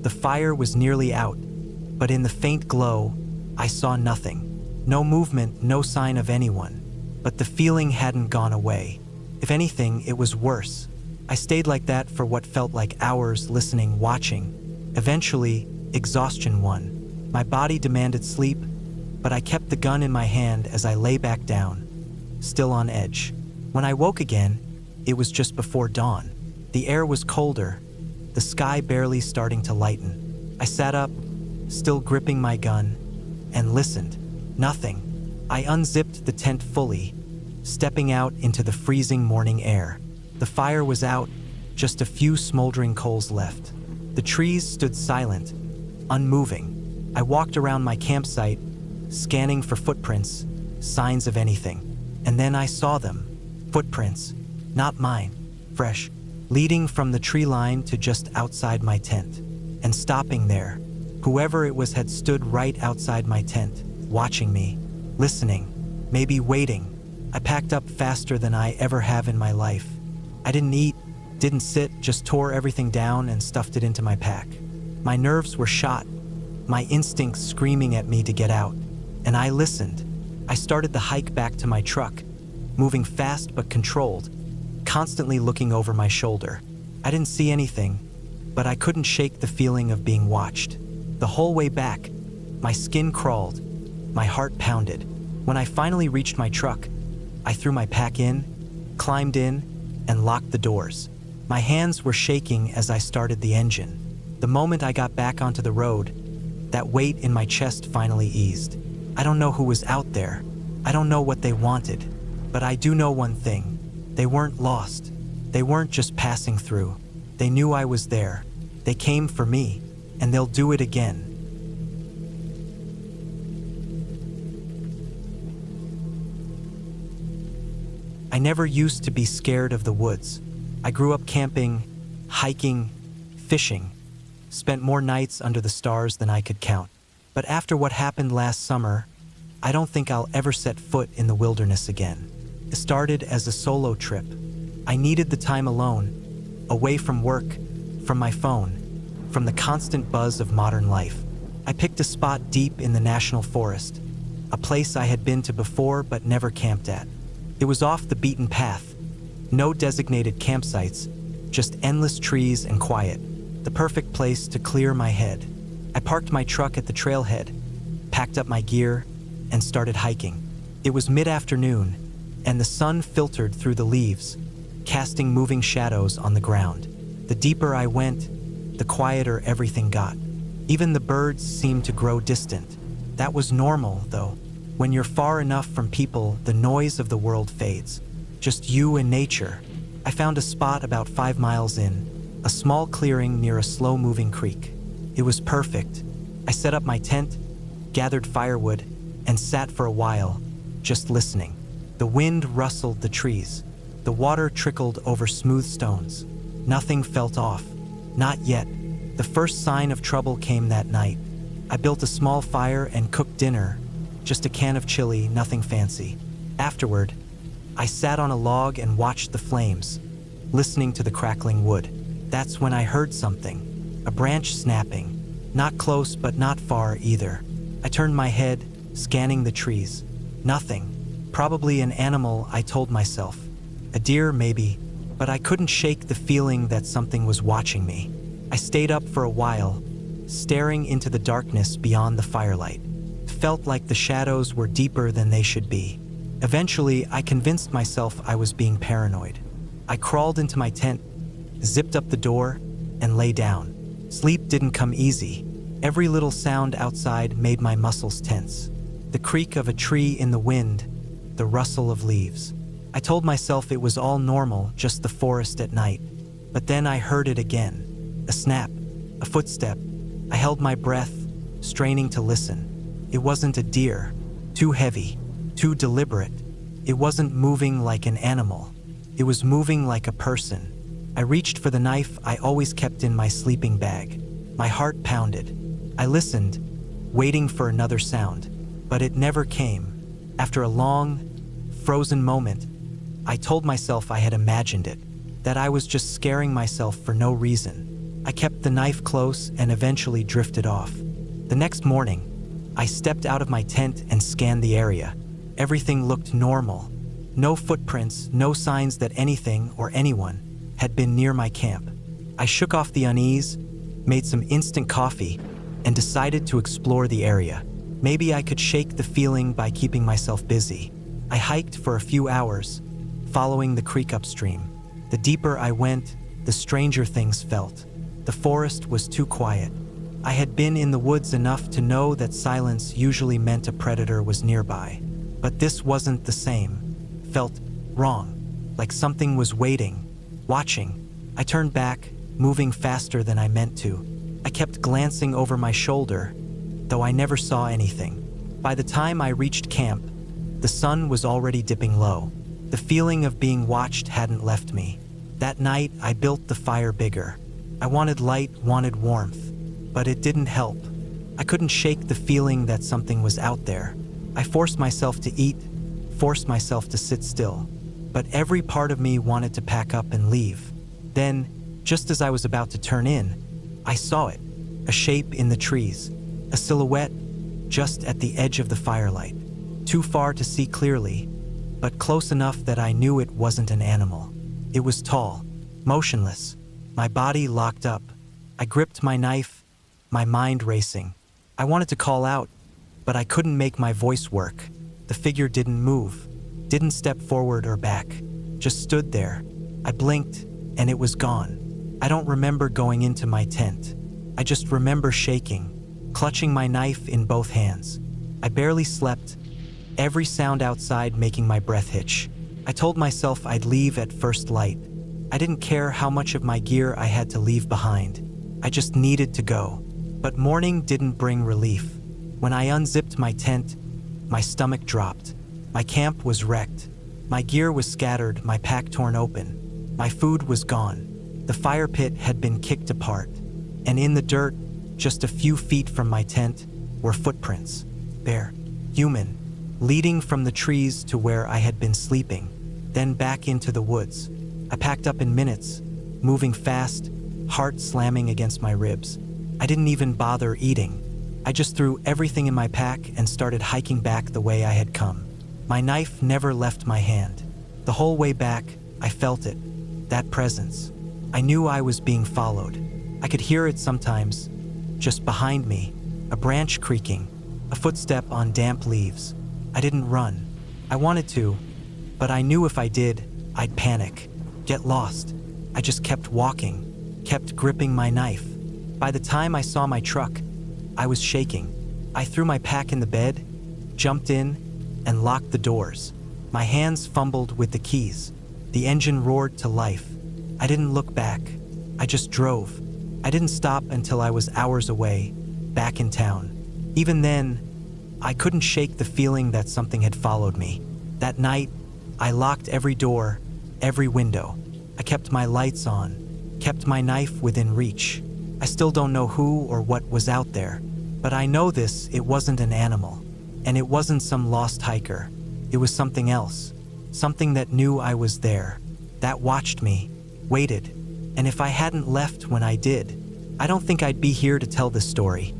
The fire was nearly out, but in the faint glow, I saw nothing. No movement, no sign of anyone. But the feeling hadn't gone away. If anything, it was worse. I stayed like that for what felt like hours, listening, watching. Eventually, exhaustion won. My body demanded sleep, but I kept the gun in my hand as I lay back down, still on edge. When I woke again, it was just before dawn. The air was colder, the sky barely starting to lighten. I sat up, still gripping my gun, and listened. Nothing. I unzipped the tent fully, stepping out into the freezing morning air. The fire was out, just a few smoldering coals left. The trees stood silent, unmoving. I walked around my campsite, scanning for footprints, signs of anything. And then I saw them. Footprints. Not mine. Fresh. Leading from the tree line to just outside my tent. And stopping there. Whoever it was had stood right outside my tent, watching me, listening, maybe waiting. I packed up faster than I ever have in my life. I didn't eat, didn't sit, just tore everything down and stuffed it into my pack. My nerves were shot, my instincts screaming at me to get out. And I listened. I started the hike back to my truck, moving fast but controlled, constantly looking over my shoulder. I didn't see anything, but I couldn't shake the feeling of being watched. The whole way back, my skin crawled, my heart pounded. When I finally reached my truck, I threw my pack in, climbed in, and locked the doors. My hands were shaking as I started the engine. The moment I got back onto the road, that weight in my chest finally eased. I don't know who was out there. I don't know what they wanted. But I do know one thing. They weren't lost. They weren't just passing through. They knew I was there. They came for me, and they'll do it again. I never used to be scared of the woods. I grew up camping, hiking, fishing, spent more nights under the stars than I could count. But after what happened last summer, I don't think I'll ever set foot in the wilderness again. It started as a solo trip. I needed the time alone, away from work, from my phone, from the constant buzz of modern life. I picked a spot deep in the national forest, a place I had been to before but never camped at. It was off the beaten path. No designated campsites, just endless trees and quiet. The perfect place to clear my head. I parked my truck at the trailhead, packed up my gear, and started hiking. It was mid-afternoon, and the sun filtered through the leaves, casting moving shadows on the ground. The deeper I went, the quieter everything got. Even the birds seemed to grow distant. That was normal, though. When you're far enough from people, the noise of the world fades. Just you and nature. I found a spot about 5 miles in, a small clearing near a slow-moving creek. It was perfect. I set up my tent, gathered firewood, and sat for a while, just listening. The wind rustled the trees. The water trickled over smooth stones. Nothing felt off. Not yet. The first sign of trouble came that night. I built a small fire and cooked dinner, just a can of chili, nothing fancy. Afterward, I sat on a log and watched the flames, listening to the crackling wood. That's when I heard something, a branch snapping, not close but not far either. I turned my head, scanning the trees. Nothing. Probably an animal, I told myself. A deer, maybe, but I couldn't shake the feeling that something was watching me. I stayed up for a while, staring into the darkness beyond the firelight. It felt like the shadows were deeper than they should be. Eventually, I convinced myself I was being paranoid. I crawled into my tent, zipped up the door, and lay down. Sleep didn't come easy. Every little sound outside made my muscles tense. The creak of a tree in the wind, the rustle of leaves. I told myself it was all normal, just the forest at night. But then I heard it again. A snap, a footstep. I held my breath, straining to listen. It wasn't a deer. Too heavy, too deliberate. It wasn't moving like an animal. It was moving like a person. I reached for the knife I always kept in my sleeping bag. My heart pounded. I listened, waiting for another sound, but it never came. After a long, frozen moment, I told myself I had imagined it, that I was just scaring myself for no reason. I kept the knife close and eventually drifted off. The next morning, I stepped out of my tent and scanned the area. Everything looked normal. No footprints, no signs that anything or anyone had been near my camp. I shook off the unease, made some instant coffee, and decided to explore the area. Maybe I could shake the feeling by keeping myself busy. I hiked for a few hours, following the creek upstream. The deeper I went, the stranger things felt. The forest was too quiet. I had been in the woods enough to know that silence usually meant a predator was nearby. But this wasn't the same. Felt wrong, like something was waiting, watching. I turned back, moving faster than I meant to. I kept glancing over my shoulder, though I never saw anything. By the time I reached camp, the sun was already dipping low. The feeling of being watched hadn't left me. That night, I built the fire bigger. I wanted light, wanted warmth, but it didn't help. I couldn't shake the feeling that something was out there. I forced myself to eat, forced myself to sit still, but every part of me wanted to pack up and leave. Then, just as I was about to turn in, I saw it, a shape in the trees, a silhouette just at the edge of the firelight, too far to see clearly, but close enough that I knew it wasn't an animal. It was tall, motionless, my body locked up. I gripped my knife, my mind racing. I wanted to call out, but I couldn't make my voice work. The figure didn't move, didn't step forward or back, just stood there. I blinked, and it was gone. I don't remember going into my tent. I just remember shaking, clutching my knife in both hands. I barely slept, every sound outside making my breath hitch. I told myself I'd leave at first light. I didn't care how much of my gear I had to leave behind. I just needed to go. But morning didn't bring relief. When I unzipped my tent, my stomach dropped. My camp was wrecked. My gear was scattered, my pack torn open. My food was gone. The fire pit had been kicked apart. And in the dirt, just a few feet from my tent, were footprints. Bare, human, leading from the trees to where I had been sleeping, then back into the woods. I packed up in minutes, moving fast, heart slamming against my ribs. I didn't even bother eating. I just threw everything in my pack and started hiking back the way I had come. My knife never left my hand. The whole way back, I felt it, that presence. I knew I was being followed. I could hear it sometimes, just behind me, a branch creaking, a footstep on damp leaves. I didn't run. I wanted to, but I knew if I did, I'd panic, get lost. I just kept walking, kept gripping my knife. By the time I saw my truck, I was shaking. I threw my pack in the bed, jumped in, and locked the doors. My hands fumbled with the keys. The engine roared to life. I didn't look back. I just drove. I didn't stop until I was hours away, back in town. Even then, I couldn't shake the feeling that something had followed me. That night, I locked every door, every window. I kept my lights on, kept my knife within reach. I still don't know who or what was out there, but I know this, it wasn't an animal, and it wasn't some lost hiker. It was something else, something that knew I was there, that watched me, waited, and if I hadn't left when I did, I don't think I'd be here to tell this story.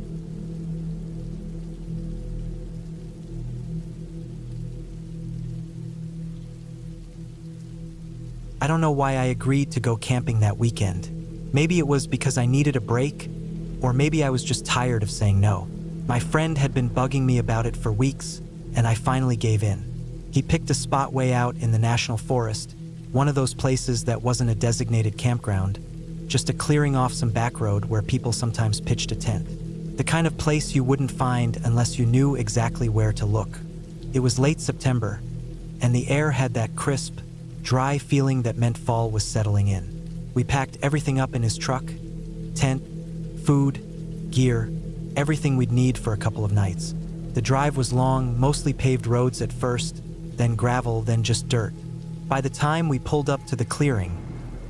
I don't know why I agreed to go camping that weekend. Maybe it was because I needed a break, or maybe I was just tired of saying no. My friend had been bugging me about it for weeks, and I finally gave in. He picked a spot way out in the national forest, one of those places that wasn't a designated campground, just a clearing off some back road where people sometimes pitched a tent. The kind of place you wouldn't find unless you knew exactly where to look. It was late September, and the air had that crisp, dry feeling that meant fall was settling in. We packed everything up in his truck: tent, food, gear, everything we'd need for a couple of nights. The drive was long, mostly paved roads at first, then gravel, then just dirt. By the time we pulled up to the clearing,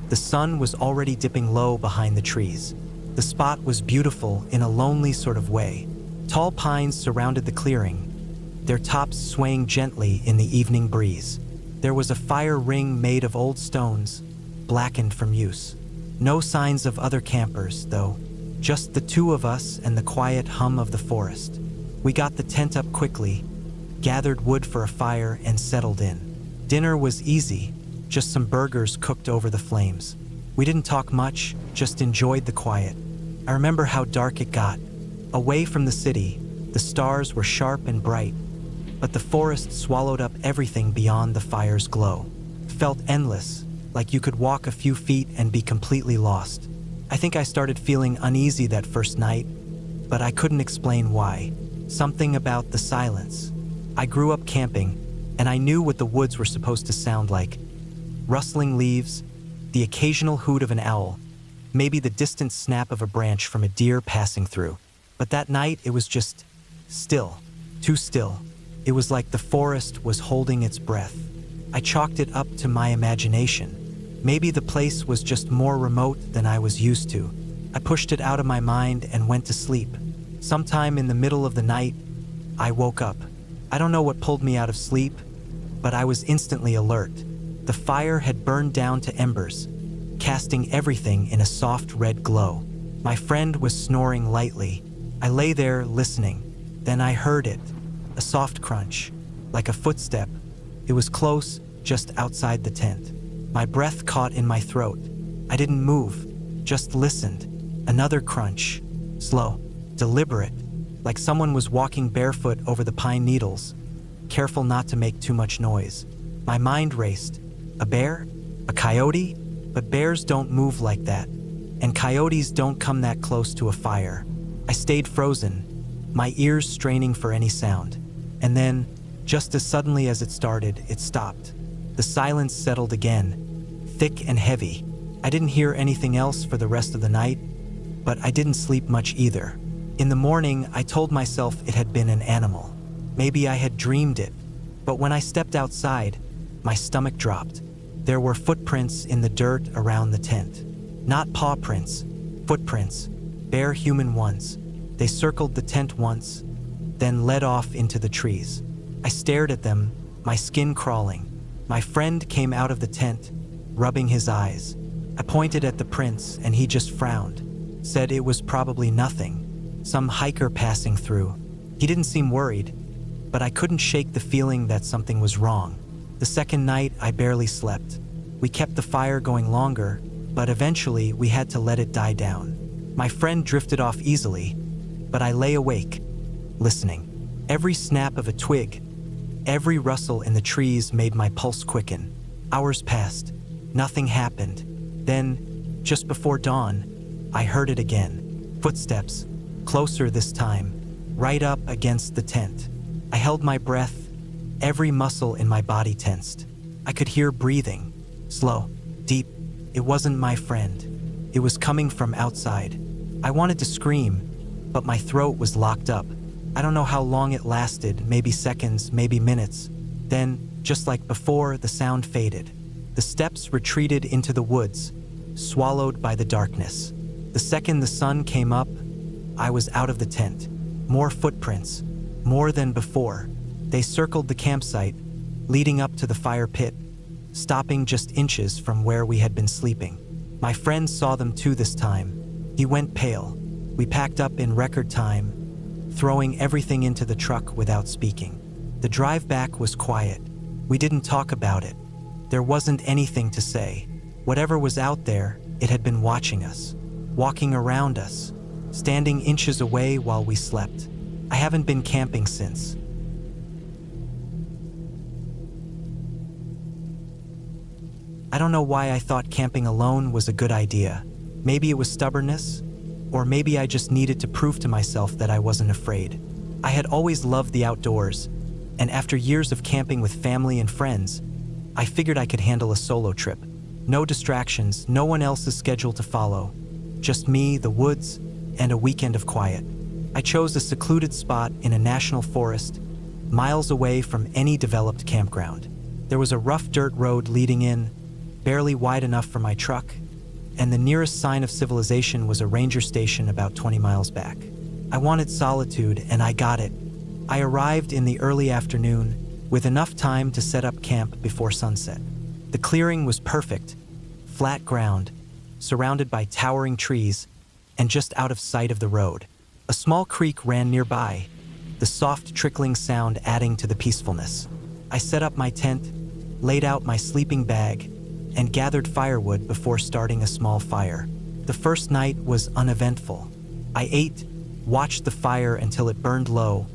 the sun was already dipping low behind the trees. The spot was beautiful in a lonely sort of way. Tall pines surrounded the clearing, their tops swaying gently in the evening breeze. There was a fire ring made of old stones, blackened from use. No signs of other campers, though. Just the two of us and the quiet hum of the forest. We got the tent up quickly, gathered wood for a fire, and settled in. Dinner was easy, just some burgers cooked over the flames. We didn't talk much, just enjoyed the quiet. I remember how dark it got. Away from the city, the stars were sharp and bright, but the forest swallowed up everything beyond the fire's glow. It felt endless, like you could walk a few feet and be completely lost. I think I started feeling uneasy that first night, but I couldn't explain why. Something about the silence. I grew up camping, and I knew what the woods were supposed to sound like. Rustling leaves, the occasional hoot of an owl, maybe the distant snap of a branch from a deer passing through. But that night, it was just still, too still. It was like the forest was holding its breath. I chalked it up to my imagination. Maybe the place was just more remote than I was used to. I pushed it out of my mind and went to sleep. Sometime in the middle of the night, I woke up. I don't know what pulled me out of sleep, but I was instantly alert. The fire had burned down to embers, casting everything in a soft red glow. My friend was snoring lightly. I lay there listening. Then I heard it, a soft crunch, like a footstep. It was close, just outside the tent. My breath caught in my throat. I didn't move, just listened. Another crunch, slow, deliberate, like someone was walking barefoot over the pine needles, careful not to make too much noise. My mind raced. A bear? A coyote? But bears don't move like that, and coyotes don't come that close to a fire. I stayed frozen, my ears straining for any sound. And then, just as suddenly as it started, it stopped. The silence settled again, thick and heavy. I didn't hear anything else for the rest of the night, but I didn't sleep much either. In the morning, I told myself it had been an animal. Maybe I had dreamed it. But when I stepped outside, my stomach dropped. There were footprints in the dirt around the tent. Not paw prints, footprints, bare human ones. They circled the tent once, then led off into the trees. I stared at them, my skin crawling. My friend came out of the tent, rubbing his eyes. I pointed at the prints and he just frowned, said it was probably nothing, some hiker passing through. He didn't seem worried, but I couldn't shake the feeling that something was wrong. The second night, I barely slept. We kept the fire going longer, but eventually we had to let it die down. My friend drifted off easily, but I lay awake, listening. Every snap of a twig, every rustle in the trees made my pulse quicken. Hours passed. Nothing happened. Then, just before dawn, I heard it again. Footsteps, closer this time, right up against the tent. I held my breath, every muscle in my body tensed. I could hear breathing, slow, deep. It wasn't my friend. It was coming from outside. I wanted to scream, but my throat was locked up. I don't know how long it lasted, maybe seconds, maybe minutes. Then, just like before, the sound faded. The steps retreated into the woods, swallowed by the darkness. The second the sun came up, I was out of the tent. More footprints, more than before. They circled the campsite, leading up to the fire pit, stopping just inches from where we had been sleeping. My friend saw them too this time. He went pale. We packed up in record time, throwing everything into the truck without speaking. The drive back was quiet. We didn't talk about it. There wasn't anything to say. Whatever was out there, it had been watching us, walking around us, standing inches away while we slept. I haven't been camping since. I don't know why I thought camping alone was a good idea. Maybe it was stubbornness, or maybe I just needed to prove to myself that I wasn't afraid. I had always loved the outdoors, and after years of camping with family and friends, I figured I could handle a solo trip. No distractions, no one else's schedule to follow. Just me, the woods, and a weekend of quiet. I chose a secluded spot in a national forest, miles away from any developed campground. There was a rough dirt road leading in, barely wide enough for my truck, and the nearest sign of civilization was a ranger station about 20 miles back. I wanted solitude, and I got it. I arrived in the early afternoon, with enough time to set up camp before sunset. The clearing was perfect, flat ground, surrounded by towering trees, and just out of sight of the road. A small creek ran nearby, the soft trickling sound adding to the peacefulness. I set up my tent, laid out my sleeping bag, and gathered firewood before starting a small fire. The first night was uneventful. I ate, watched the fire until it burned low,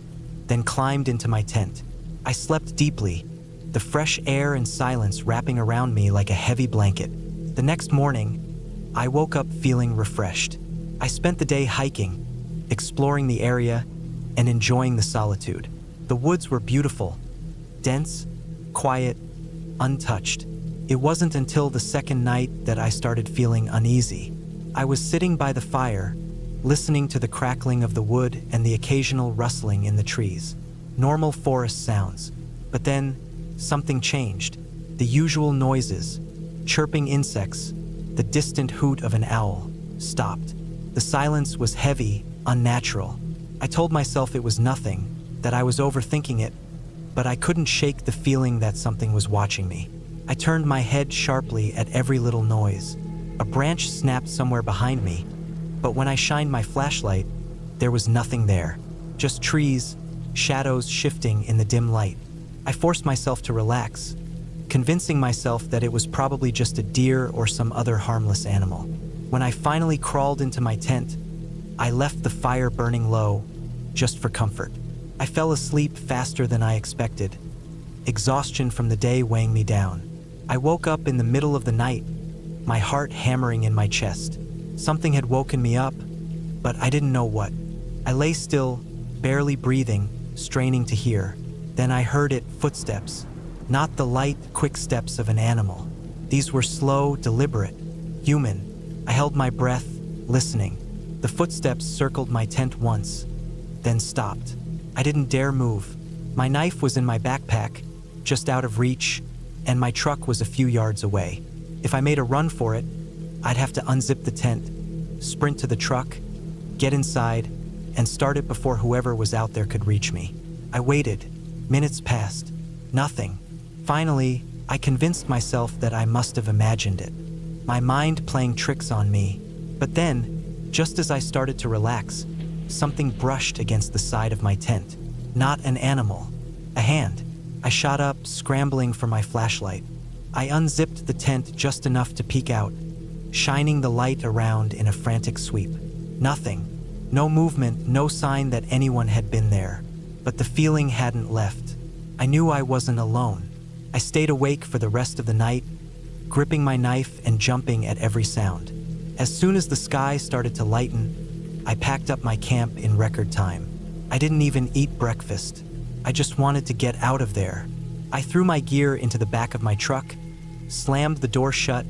then climbed into my tent. I slept deeply, the fresh air and silence wrapping around me like a heavy blanket. The next morning, I woke up feeling refreshed. I spent the day hiking, exploring the area, and enjoying the solitude. The woods were beautiful, dense, quiet, untouched. It wasn't until the second night that I started feeling uneasy. I was sitting by the fire, listening to the crackling of the wood and the occasional rustling in the trees. Normal forest sounds. But then, something changed. The usual noises, chirping insects, the distant hoot of an owl, stopped. The silence was heavy, unnatural. I told myself it was nothing, that I was overthinking it, but I couldn't shake the feeling that something was watching me. I turned my head sharply at every little noise. A branch snapped somewhere behind me, but when I shined my flashlight, there was nothing there. Just trees, shadows shifting in the dim light. I forced myself to relax, convincing myself that it was probably just a deer or some other harmless animal. When I finally crawled into my tent, I left the fire burning low, just for comfort. I fell asleep faster than I expected, exhaustion from the day weighing me down. I woke up in the middle of the night, my heart hammering in my chest. Something had woken me up, but I didn't know what. I lay still, barely breathing, straining to hear. Then I heard it, footsteps. Not the light, quick steps of an animal. These were slow, deliberate, human. I held my breath, listening. The footsteps circled my tent once, then stopped. I didn't dare move. My knife was in my backpack, just out of reach, and my truck was a few yards away. If I made a run for it, I'd have to unzip the tent, sprint to the truck, get inside, and start it before whoever was out there could reach me. I waited. Minutes passed. Nothing. Finally, I convinced myself that I must have imagined it. My mind playing tricks on me. But then, just as I started to relax, something brushed against the side of my tent. Not an animal. A hand. I shot up, scrambling for my flashlight. I unzipped the tent just enough to peek out, shining the light around in a frantic sweep. Nothing. No movement, no sign that anyone had been there. But the feeling hadn't left. I knew I wasn't alone. I stayed awake for the rest of the night, gripping my knife and jumping at every sound. As soon as the sky started to lighten, I packed up my camp in record time. I didn't even eat breakfast. I just wanted to get out of there. I threw my gear into the back of my truck, slammed the door shut,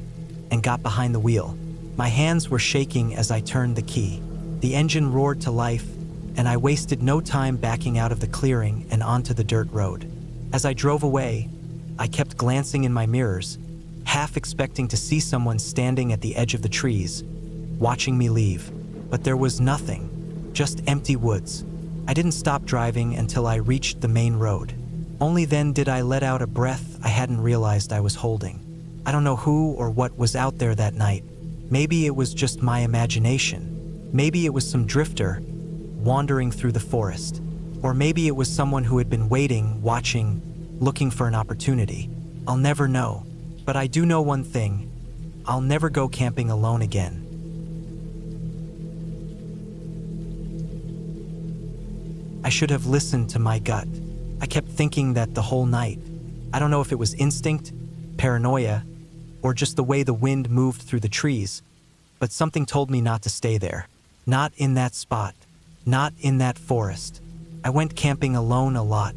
and got behind the wheel. My hands were shaking as I turned the key. The engine roared to life, and I wasted no time backing out of the clearing and onto the dirt road. As I drove away, I kept glancing in my mirrors, half expecting to see someone standing at the edge of the trees, watching me leave. But there was nothing, just empty woods. I didn't stop driving until I reached the main road. Only then did I let out a breath I hadn't realized I was holding. I don't know who or what was out there that night. Maybe it was just my imagination. Maybe it was some drifter wandering through the forest. Or maybe it was someone who had been waiting, watching, looking for an opportunity. I'll never know. But I do know one thing. I'll never go camping alone again. I should have listened to my gut. I kept thinking that the whole night. I don't know if it was instinct, paranoia, or just the way the wind moved through the trees, but something told me not to stay there. Not in that spot. Not in that forest. I went camping alone a lot.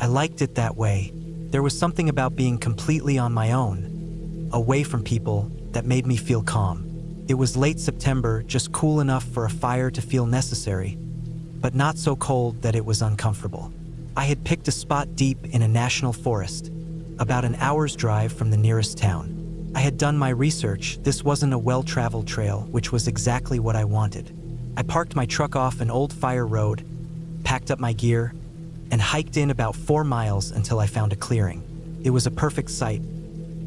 I liked it that way. There was something about being completely on my own, away from people, that made me feel calm. It was late September, just cool enough for a fire to feel necessary, but not so cold that it was uncomfortable. I had picked a spot deep in a national forest, about an hour's drive from the nearest town. I had done my research. This wasn't a well-traveled trail, which was exactly what I wanted. I parked my truck off an old fire road, packed up my gear, and hiked in about 4 miles until I found a clearing. It was a perfect site.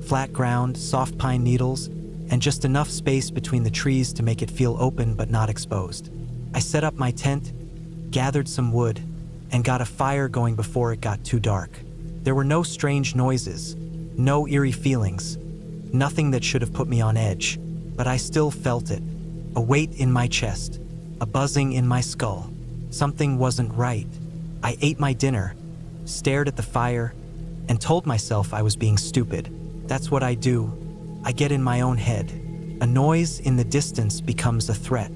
Flat ground, soft pine needles, and just enough space between the trees to make it feel open but not exposed. I set up my tent, gathered some wood, and got a fire going before it got too dark. There were no strange noises, no eerie feelings, nothing that should have put me on edge, but I still felt it. A weight in my chest, a buzzing in my skull. Something wasn't right. I ate my dinner, stared at the fire, and told myself I was being stupid. That's what I do. I get in my own head. A noise in the distance becomes a threat.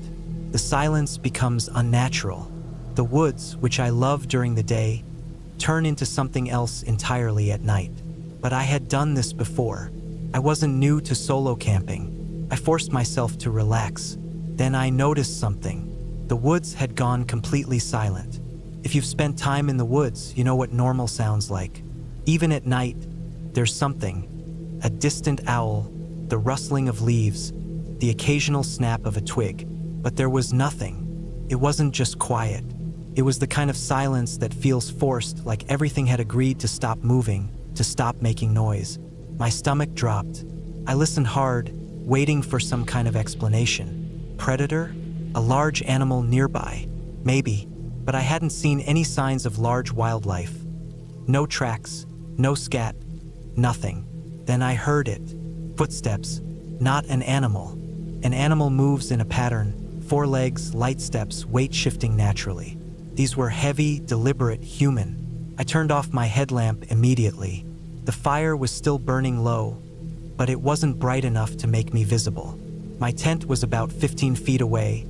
The silence becomes unnatural. The woods, which I love during the day, turn into something else entirely at night. But I had done this before. I wasn't new to solo camping. I forced myself to relax. Then I noticed something. The woods had gone completely silent. If you've spent time in the woods, you know what normal sounds like. Even at night, there's something. A distant owl, the rustling of leaves, the occasional snap of a twig. But there was nothing. It wasn't just quiet. It was the kind of silence that feels forced, like everything had agreed to stop moving, to stop making noise. My stomach dropped. I listened hard, waiting for some kind of explanation. Predator? A large animal nearby? Maybe. But I hadn't seen any signs of large wildlife. No tracks, no scat, nothing. Then I heard it. Footsteps. Not an animal. An animal moves in a pattern, 4 legs, light steps, weight shifting naturally. These were heavy, deliberate, human. I turned off my headlamp immediately. The fire was still burning low, but it wasn't bright enough to make me visible. My tent was about 15 feet away,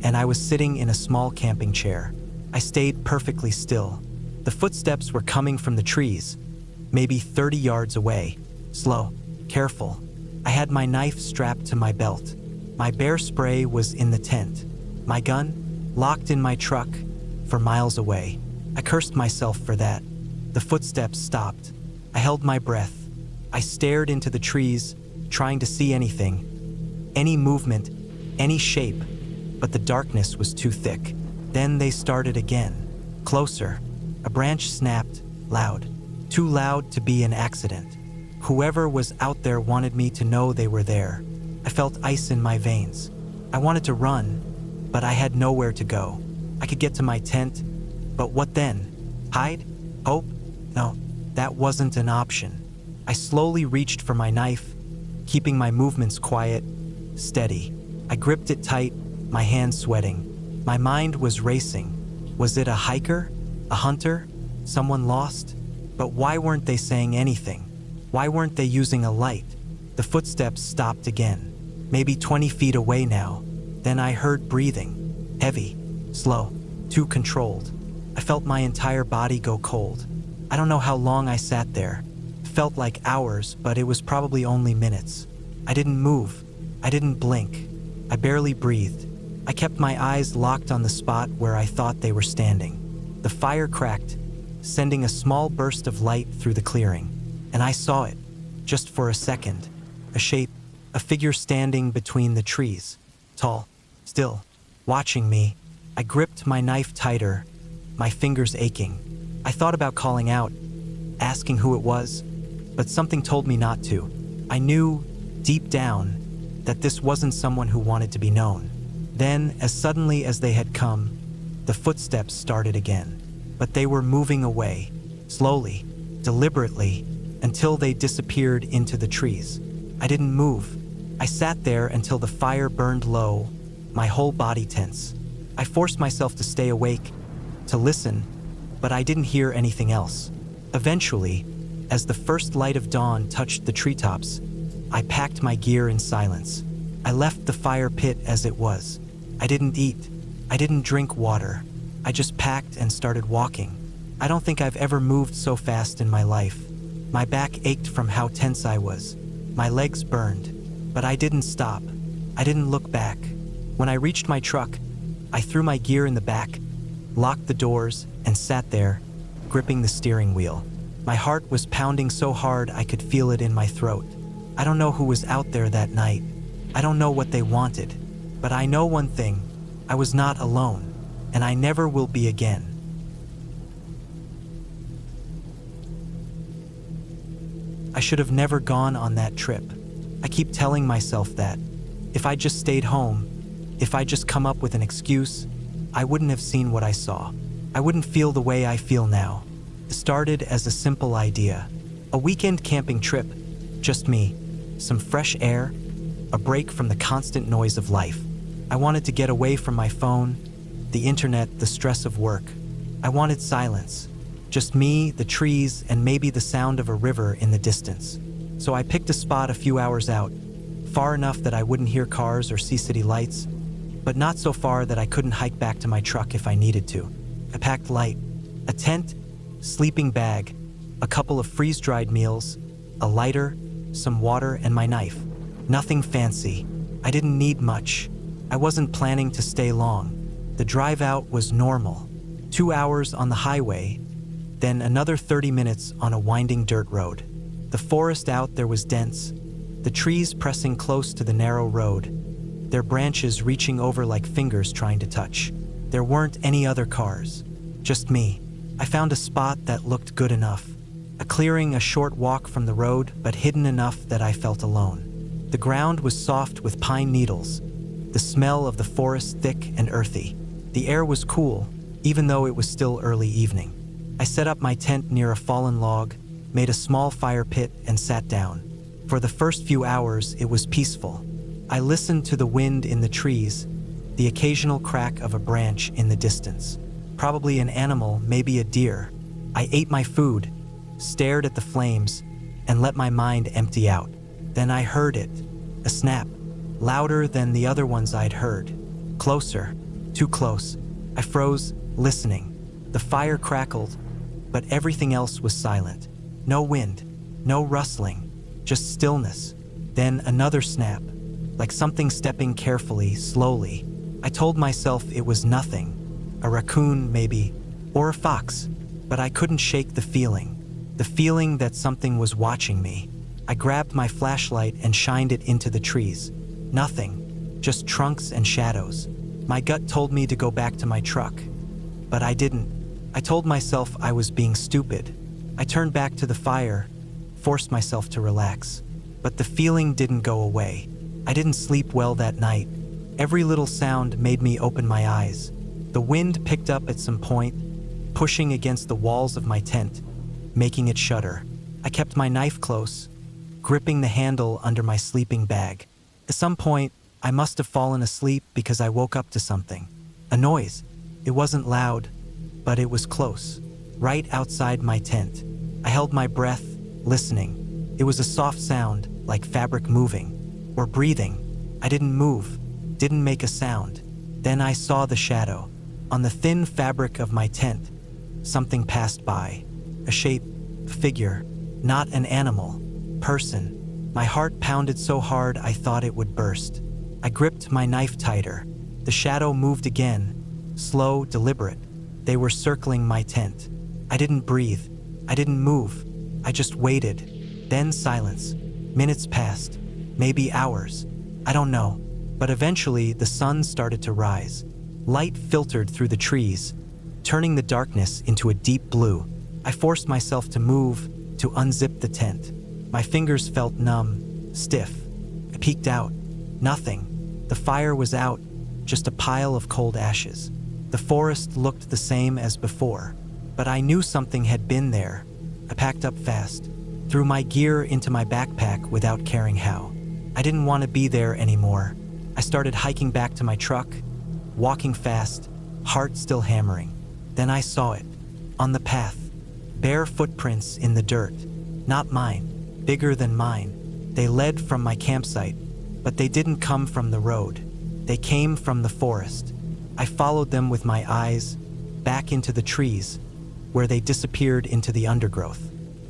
and I was sitting in a small camping chair. I stayed perfectly still. The footsteps were coming from the trees, maybe 30 yards away. Slow, careful. I had my knife strapped to my belt. My bear spray was in the tent. My gun, locked in my truck, for miles away. I cursed myself for that. The footsteps stopped. I held my breath. I stared into the trees, trying to see anything, any movement, any shape, but the darkness was too thick. Then they started again. Closer. A branch snapped, loud. Too loud to be an accident. Whoever was out there wanted me to know they were there. I felt ice in my veins. I wanted to run, but I had nowhere to go. I could get to my tent, but what then? Hide? Hope? No, that wasn't an option. I slowly reached for my knife, keeping my movements quiet, steady. I gripped it tight, my hands sweating. My mind was racing. Was it a hiker? A hunter? Someone lost? But why weren't they saying anything? Why weren't they using a light? The footsteps stopped again, maybe 20 feet away now. Then I heard breathing. Heavy, slow, too controlled. I felt my entire body go cold. I don't know how long I sat there. It felt like hours, but it was probably only minutes. I didn't move. I didn't blink. I barely breathed. I kept my eyes locked on the spot where I thought they were standing. The fire cracked, sending a small burst of light through the clearing. And I saw it, just for a second. A shape, a figure standing between the trees. Tall, still, watching me. I gripped my knife tighter, my fingers aching. I thought about calling out, asking who it was, but something told me not to. I knew, deep down, that this wasn't someone who wanted to be known. Then, as suddenly as they had come, the footsteps started again. But they were moving away, slowly, deliberately, until they disappeared into the trees. I didn't move. I sat there until the fire burned low, my whole body tense. I forced myself to stay awake, to listen, but I didn't hear anything else. Eventually, as the first light of dawn touched the treetops, I packed my gear in silence. I left the fire pit as it was. I didn't eat. I didn't drink water. I just packed and started walking. I don't think I've ever moved so fast in my life. My back ached from how tense I was. My legs burned, but I didn't stop. I didn't look back. When I reached my truck, I threw my gear in the back, locked the doors, and sat there, gripping the steering wheel. My heart was pounding so hard I could feel it in my throat. I don't know who was out there that night. I don't know what they wanted, but I know one thing: I was not alone, and I never will be again. I should have never gone on that trip. I keep telling myself that. If I just stayed home, if I just come up with an excuse, I wouldn't have seen what I saw. I wouldn't feel the way I feel now. It started as a simple idea. A weekend camping trip, just me, some fresh air, a break from the constant noise of life. I wanted to get away from my phone, the internet, the stress of work. I wanted silence. Just me, the trees, and maybe the sound of a river in the distance. So I picked a spot a few hours out, far enough that I wouldn't hear cars or see city lights, but not so far that I couldn't hike back to my truck if I needed to. I packed light: a tent, sleeping bag, a couple of freeze-dried meals, a lighter, some water, and my knife. Nothing fancy. I didn't need much. I wasn't planning to stay long. The drive out was normal. 2 hours on the highway, then another 30 minutes on a winding dirt road. The forest out there was dense, the trees pressing close to the narrow road, their branches reaching over like fingers trying to touch. There weren't any other cars, just me. I found a spot that looked good enough. A clearing a short walk from the road, but hidden enough that I felt alone. The ground was soft with pine needles, the smell of the forest thick and earthy. The air was cool, even though it was still early evening. I set up my tent near a fallen log, made a small fire pit, and sat down. For the first few hours, it was peaceful. I listened to the wind in the trees, the occasional crack of a branch in the distance. Probably an animal, maybe a deer. I ate my food, stared at the flames, and let my mind empty out. Then I heard it, a snap, louder than the other ones I'd heard. Closer, too close. I froze, listening. The fire crackled, but everything else was silent. No wind, no rustling, just stillness. Then another snap, like something stepping carefully, slowly. I told myself it was nothing, a raccoon maybe, or a fox, but I couldn't shake the feeling that something was watching me. I grabbed my flashlight and shined it into the trees. Nothing, just trunks and shadows. My gut told me to go back to my truck, but I didn't. I told myself I was being stupid. I turned back to the fire, forced myself to relax. But the feeling didn't go away. I didn't sleep well that night. Every little sound made me open my eyes. The wind picked up at some point, pushing against the walls of my tent, making it shudder. I kept my knife close, gripping the handle under my sleeping bag. At some point, I must have fallen asleep because I woke up to something. A noise. It wasn't loud, but it was close, right outside my tent. I held my breath, listening. It was a soft sound, like fabric moving, or breathing. I didn't move, didn't make a sound. Then I saw the shadow. On the thin fabric of my tent, something passed by. A shape, a figure, not an animal, person. My heart pounded so hard I thought it would burst. I gripped my knife tighter. The shadow moved again, slow, deliberate. They were circling my tent. I didn't breathe. I didn't move. I just waited. Then silence. Minutes passed. Maybe hours. I don't know. But eventually, the sun started to rise. Light filtered through the trees, turning the darkness into a deep blue. I forced myself to move, to unzip the tent. My fingers felt numb, stiff. I peeked out. Nothing. The fire was out, just a pile of cold ashes. The forest looked the same as before, but I knew something had been there. I packed up fast, threw my gear into my backpack without caring how. I didn't want to be there anymore. I started hiking back to my truck, walking fast, heart still hammering. Then I saw it, on the path. Bare footprints in the dirt. Not mine, bigger than mine. They led from my campsite, but they didn't come from the road. They came from the forest. I followed them with my eyes, back into the trees, where they disappeared into the undergrowth.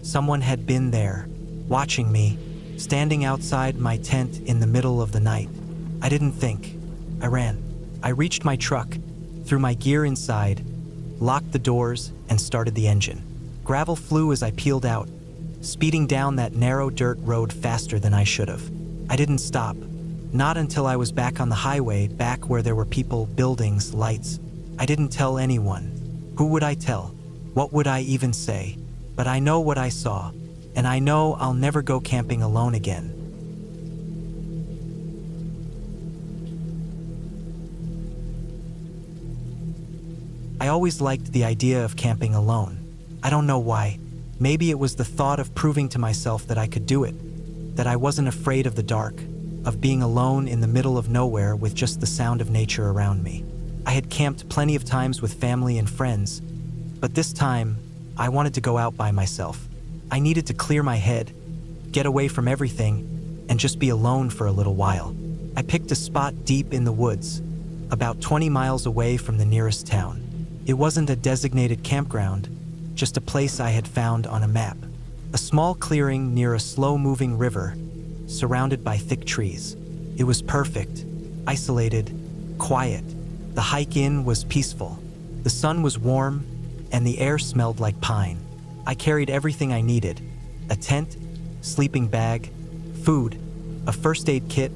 Someone had been there, watching me, standing outside my tent in the middle of the night. I didn't think. I ran. I reached my truck, threw my gear inside, locked the doors, and started the engine. Gravel flew as I peeled out, speeding down that narrow dirt road faster than I should have. I didn't stop. Not until I was back on the highway, back where there were people, buildings, lights. I didn't tell anyone. Who would I tell? What would I even say? But I know what I saw, and I know I'll never go camping alone again. I always liked the idea of camping alone. I don't know why. Maybe it was the thought of proving to myself that I could do it, that I wasn't afraid of the dark, of being alone in the middle of nowhere with just the sound of nature around me. I had camped plenty of times with family and friends, but this time, I wanted to go out by myself. I needed to clear my head, get away from everything, and just be alone for a little while. I picked a spot deep in the woods, about 20 miles away from the nearest town. It wasn't a designated campground, just a place I had found on a map. A small clearing near a slow-moving river, surrounded by thick trees. It was perfect, isolated, quiet. The hike in was peaceful. The sun was warm, and the air smelled like pine. I carried everything I needed: a tent, sleeping bag, food, a first aid kit,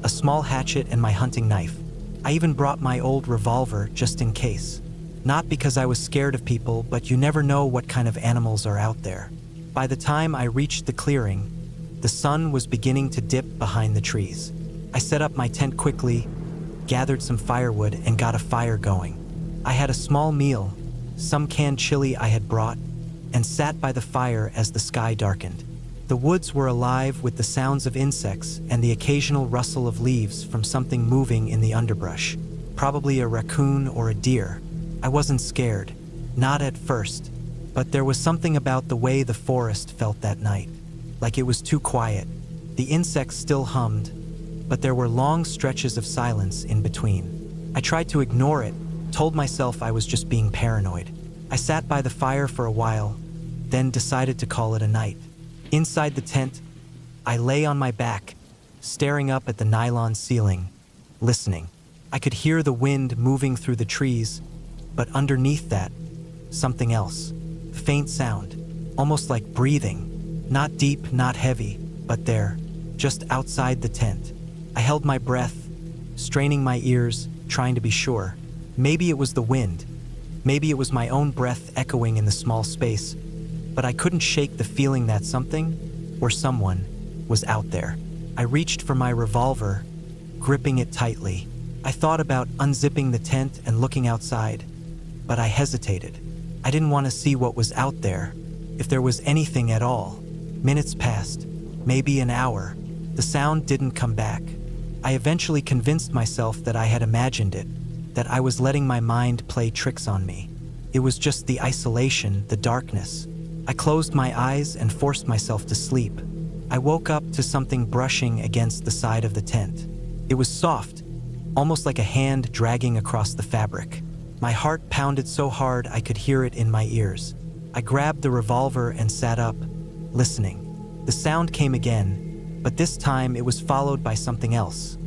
a small hatchet, and my hunting knife. I even brought my old revolver just in case. Not because I was scared of people, but you never know what kind of animals are out there. By the time I reached the clearing, the sun was beginning to dip behind the trees. I set up my tent quickly, gathered some firewood, and got a fire going. I had a small meal, some canned chili I had brought, and sat by the fire as the sky darkened. The woods were alive with the sounds of insects and the occasional rustle of leaves from something moving in the underbrush, probably a raccoon or a deer. I wasn't scared, not at first, but there was something about the way the forest felt that night, like it was too quiet. The insects still hummed, but there were long stretches of silence in between. I tried to ignore it, told myself I was just being paranoid. I sat by the fire for a while, then decided to call it a night. Inside the tent, I lay on my back, staring up at the nylon ceiling, listening. I could hear the wind moving through the trees, but underneath that, something else. A faint sound, almost like breathing. Not deep, not heavy, but there, just outside the tent. I held my breath, straining my ears, trying to be sure. Maybe it was the wind. Maybe it was my own breath echoing in the small space, but I couldn't shake the feeling that something, or someone, was out there. I reached for my revolver, gripping it tightly. I thought about unzipping the tent and looking outside, but I hesitated. I didn't want to see what was out there, if there was anything at all. Minutes passed, maybe an hour. The sound didn't come back. I eventually convinced myself that I had imagined it, that I was letting my mind play tricks on me. It was just the isolation, the darkness. I closed my eyes and forced myself to sleep. I woke up to something brushing against the side of the tent. It was soft, almost like a hand dragging across the fabric. My heart pounded so hard I could hear it in my ears. I grabbed the revolver and sat up, listening. The sound came again, but this time it was followed by something else.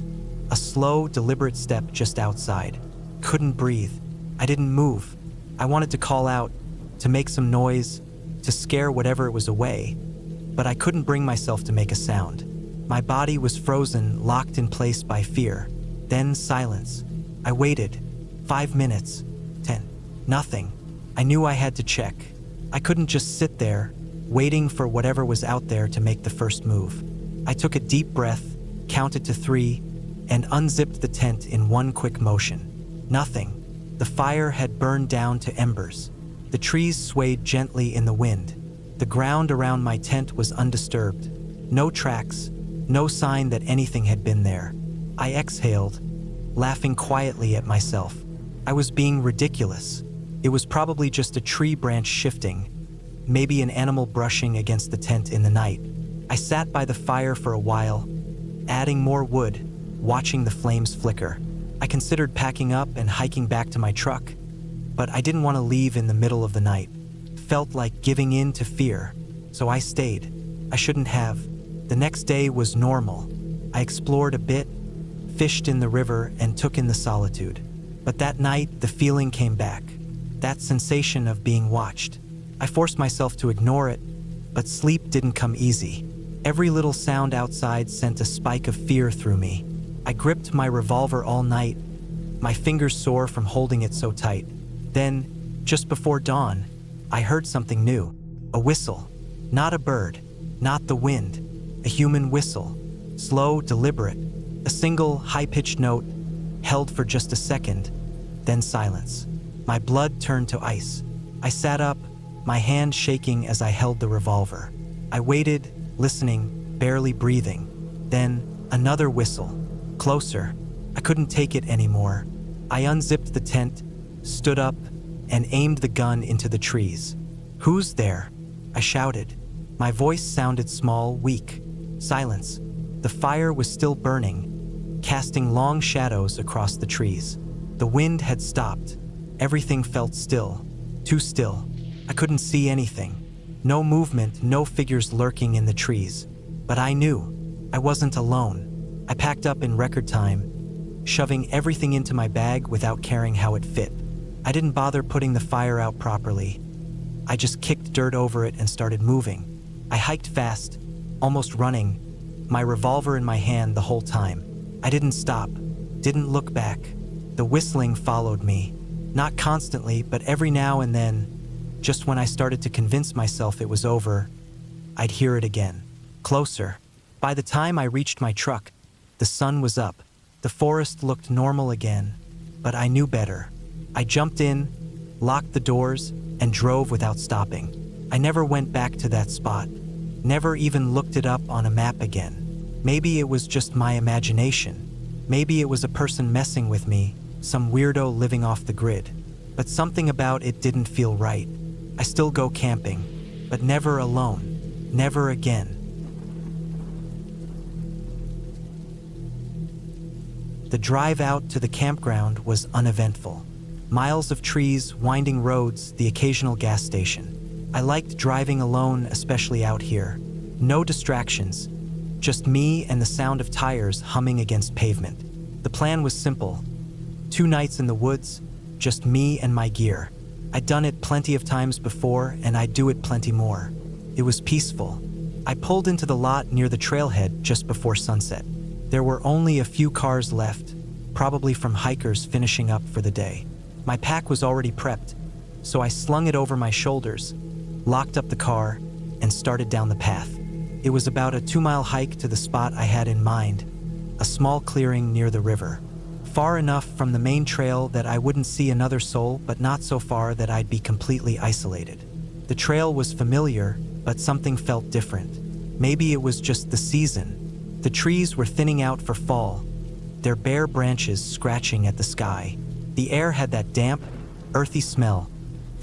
A slow, deliberate step just outside. Couldn't breathe. I didn't move. I wanted to call out, to make some noise, to scare whatever it was away, but I couldn't bring myself to make a sound. My body was frozen, locked in place by fear. Then silence. I waited. 5 minutes. 10. Nothing. I knew I had to check. I couldn't just sit there, waiting for whatever was out there to make the first move. I took a deep breath, counted to 3, and unzipped the tent in one quick motion. Nothing. The fire had burned down to embers. The trees swayed gently in the wind. The ground around my tent was undisturbed. No tracks, no sign that anything had been there. I exhaled, laughing quietly at myself. I was being ridiculous. It was probably just a tree branch shifting, maybe an animal brushing against the tent in the night. I sat by the fire for a while, adding more wood, watching the flames flicker. I considered packing up and hiking back to my truck, but I didn't want to leave in the middle of the night. Felt like giving in to fear, so I stayed. I shouldn't have. The next day was normal. I explored a bit, fished in the river, and took in the solitude. But that night, the feeling came back. That sensation of being watched. I forced myself to ignore it, but sleep didn't come easy. Every little sound outside sent a spike of fear through me. I gripped my revolver all night, my fingers sore from holding it so tight. Then, just before dawn, I heard something new. A whistle. Not a bird, not the wind. A human whistle. Slow, deliberate. A single, high-pitched note, held for just a second, then silence. My blood turned to ice. I sat up, my hand shaking as I held the revolver. I waited, listening, barely breathing. Then, another whistle. Closer. I couldn't take it anymore. I unzipped the tent, stood up, and aimed the gun into the trees. "Who's there?" I shouted. My voice sounded small, weak. Silence. The fire was still burning, casting long shadows across the trees. The wind had stopped. Everything felt still. Too still. I couldn't see anything. No movement, no figures lurking in the trees. But I knew. I wasn't alone. I packed up in record time, shoving everything into my bag without caring how it fit. I didn't bother putting the fire out properly. I just kicked dirt over it and started moving. I hiked fast, almost running, my revolver in my hand the whole time. I didn't stop, didn't look back. The whistling followed me, not constantly, but every now and then, just when I started to convince myself it was over, I'd hear it again, closer. By the time I reached my truck, the sun was up. The forest looked normal again, but I knew better. I jumped in, locked the doors, and drove without stopping. I never went back to that spot, never even looked it up on a map again. Maybe it was just my imagination. Maybe it was a person messing with me, some weirdo living off the grid. But something about it didn't feel right. I still go camping, but never alone, never again. The drive out to the campground was uneventful. Miles of trees, winding roads, the occasional gas station. I liked driving alone, especially out here. No distractions, just me and the sound of tires humming against pavement. The plan was simple. 2 nights in the woods, just me and my gear. I'd done it plenty of times before, and I'd do it plenty more. It was peaceful. I pulled into the lot near the trailhead just before sunset. There were only a few cars left, probably from hikers finishing up for the day. My pack was already prepped, so I slung it over my shoulders, locked up the car, and started down the path. It was about a 2-mile hike to the spot I had in mind, a small clearing near the river. Far enough from the main trail that I wouldn't see another soul, but not so far that I'd be completely isolated. The trail was familiar, but something felt different. Maybe it was just the season. The trees were thinning out for fall, their bare branches scratching at the sky. The air had that damp, earthy smell,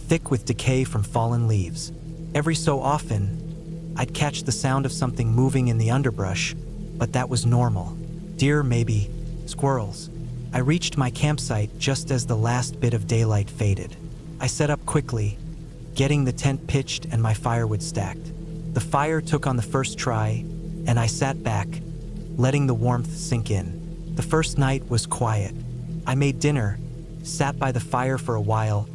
thick with decay from fallen leaves. Every so often, I'd catch the sound of something moving in the underbrush, but that was normal. Deer, maybe, squirrels. I reached my campsite just as the last bit of daylight faded. I set up quickly, getting the tent pitched and my firewood stacked. The fire took on the first try, and I sat back, letting the warmth sink in. The first night was quiet. I made dinner, sat by the fire for a while,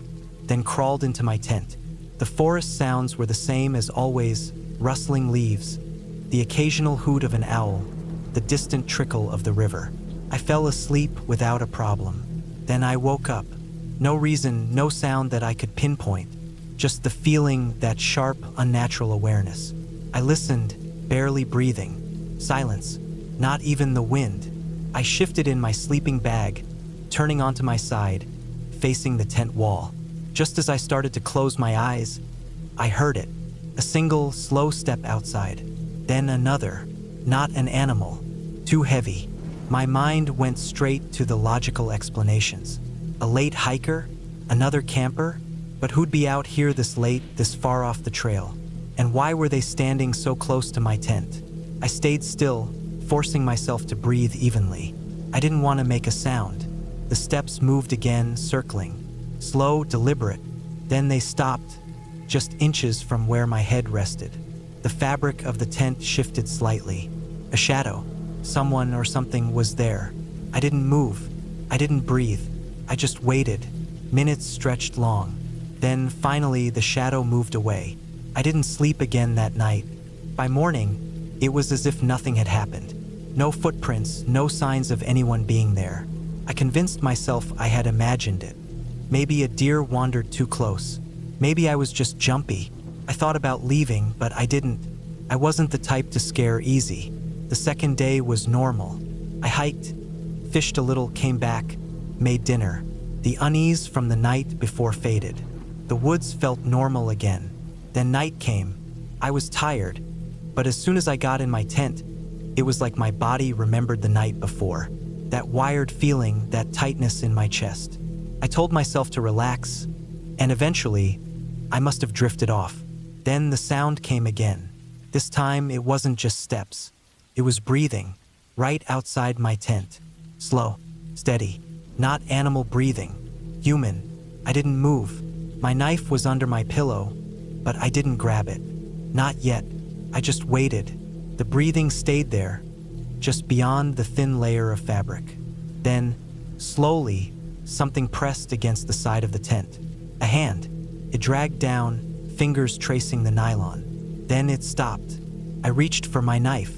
then crawled into my tent. The forest sounds were the same as always, rustling leaves, the occasional hoot of an owl, the distant trickle of the river. I fell asleep without a problem. Then I woke up. No reason, no sound that I could pinpoint, just the feeling, that sharp, unnatural awareness. I listened, barely breathing. Silence, not even the wind. I shifted in my sleeping bag, turning onto my side, facing the tent wall. Just as I started to close my eyes, I heard it, A single, slow step outside. Then another. Not an animal. Too heavy. My mind went straight to the logical explanations. A late hiker? Another camper? But who'd be out here this late, this far off the trail? And why were they standing so close to my tent? I stayed still, forcing myself to breathe evenly. I didn't want to make a sound. The steps moved again, circling. Slow, deliberate. Then they stopped, just inches from where my head rested. The fabric of the tent shifted slightly. A shadow. Someone or something was there. I didn't move. I didn't breathe. I just waited. Minutes stretched long. Then, finally, the shadow moved away. I didn't sleep again that night. By morning, it was as if nothing had happened. No footprints, no signs of anyone being there. I convinced myself I had imagined it. Maybe a deer wandered too close. Maybe I was just jumpy. I thought about leaving, but I didn't. I wasn't the type to scare easy. The second day was normal. I hiked, fished a little, came back, made dinner. The unease from the night before faded. The woods felt normal again. Then night came. I was tired, but as soon as I got in my tent, it was like my body remembered the night before. That wired feeling, that tightness in my chest. I told myself to relax, and eventually, I must have drifted off. Then the sound came again. This time, it wasn't just steps. It was breathing, right outside my tent. Slow, steady, not animal breathing. Human. I didn't move. My knife was under my pillow, but I didn't grab it. Not yet. I just waited. The breathing stayed there, just beyond the thin layer of fabric. Then, slowly, something pressed against the side of the tent. A hand. It dragged down, fingers tracing the nylon. Then it stopped. I reached for my knife.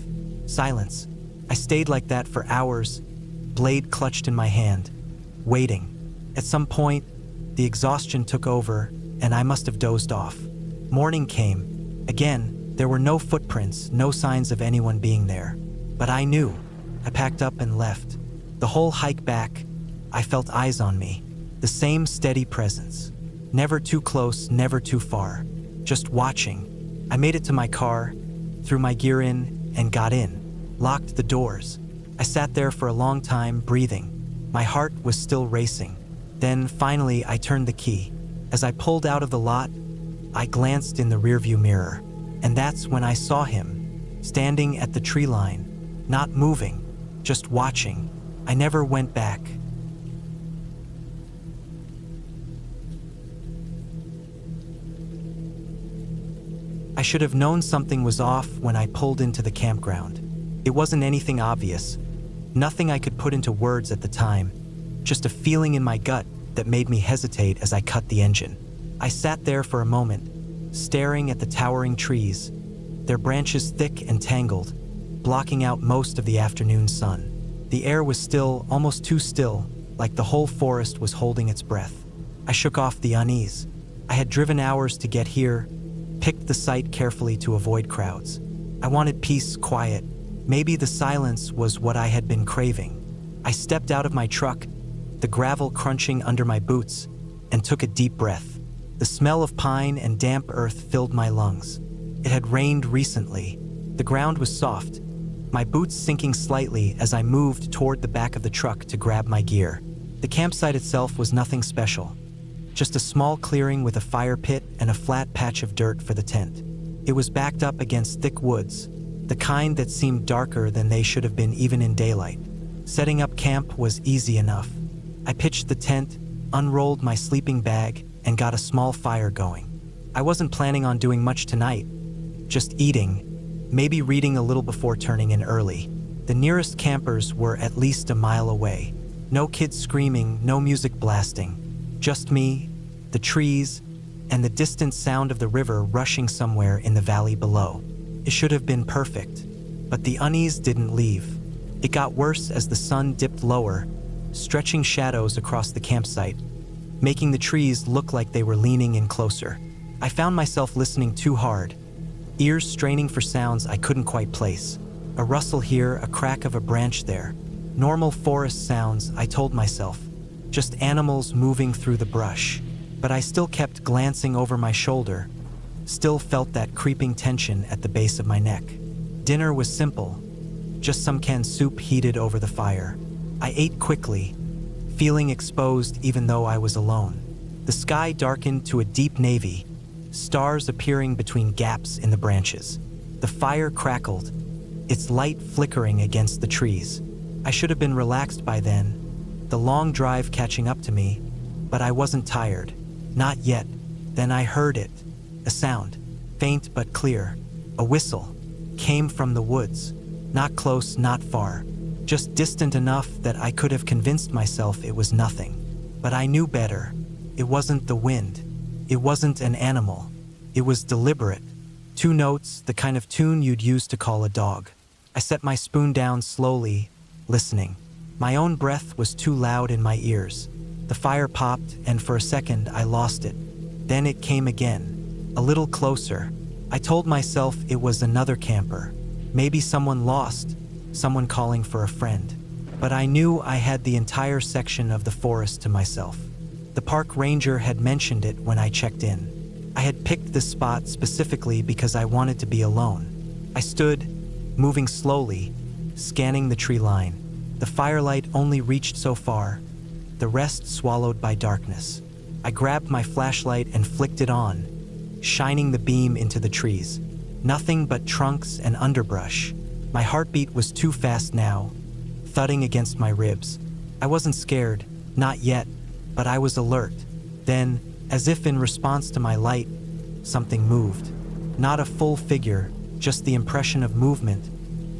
Silence. I stayed like that for hours, blade clutched in my hand, waiting. At some point, the exhaustion took over, and I must have dozed off. Morning came. Again, there were no footprints, no signs of anyone being there. But I knew. I packed up and left. The whole hike back, I felt eyes on me. The same steady presence. Never too close, never too far. Just watching. I made it to my car, threw my gear in, and got in. Locked the doors. I sat there for a long time, breathing. My heart was still racing. Then, finally, I turned the key. As I pulled out of the lot, I glanced in the rearview mirror. And that's when I saw him, standing at the tree line. Not moving, just watching. I never went back. I should have known something was off when I pulled into the campground. It wasn't anything obvious. Nothing I could put into words at the time. Just a feeling in my gut that made me hesitate as I cut the engine. I sat there for a moment, staring at the towering trees, their branches thick and tangled, blocking out most of the afternoon sun. The air was still, almost too still, like the whole forest was holding its breath. I shook off the unease. I had driven hours to get here, picked the site carefully to avoid crowds. I wanted peace, quiet. Maybe the silence was what I had been craving. I stepped out of my truck, the gravel crunching under my boots, and took a deep breath. The smell of pine and damp earth filled my lungs. It had rained recently. The ground was soft, my boots sinking slightly as I moved toward the back of the truck to grab my gear. The campsite itself was nothing special. Just a small clearing with a fire pit and a flat patch of dirt for the tent. It was backed up against thick woods, the kind that seemed darker than they should have been even in daylight. Setting up camp was easy enough. I pitched the tent, unrolled my sleeping bag, and got a small fire going. I wasn't planning on doing much tonight, just eating, maybe reading a little before turning in early. The nearest campers were at least a mile away. No kids screaming, no music blasting. Just me, the trees, and the distant sound of the river rushing somewhere in the valley below. It should have been perfect, but the unease didn't leave. It got worse as the sun dipped lower, stretching shadows across the campsite, making the trees look like they were leaning in closer. I found myself listening too hard, ears straining for sounds I couldn't quite place. A rustle here, a crack of a branch there. Normal forest sounds, I told myself. Just animals moving through the brush. But I still kept glancing over my shoulder, still felt that creeping tension at the base of my neck. Dinner was simple, just some canned soup heated over the fire. I ate quickly, feeling exposed even though I was alone. The sky darkened to a deep navy, stars appearing between gaps in the branches. The fire crackled, its light flickering against the trees. I should have been relaxed by then, the long drive catching up to me, but I wasn't tired. Not yet. Then I heard it. A sound, faint but clear. A whistle. Came from the woods. Not close, not far. Just distant enough that I could have convinced myself it was nothing. But I knew better. It wasn't the wind. It wasn't an animal. It was deliberate. 2 notes, the kind of tune you'd use to call a dog. I set my spoon down slowly, listening. My own breath was too loud in my ears. The fire popped, and for a second I lost it. Then it came again, a little closer. I told myself it was another camper. Maybe someone lost, someone calling for a friend. But I knew I had the entire section of the forest to myself. The park ranger had mentioned it when I checked in. I had picked this spot specifically because I wanted to be alone. I stood, moving slowly, scanning the tree line. The firelight only reached so far, the rest swallowed by darkness. I grabbed my flashlight and flicked it on, shining the beam into the trees. Nothing but trunks and underbrush. My heartbeat was too fast now, thudding against my ribs. I wasn't scared, not yet, but I was alert. Then, as if in response to my light, something moved. Not a full figure, just the impression of movement,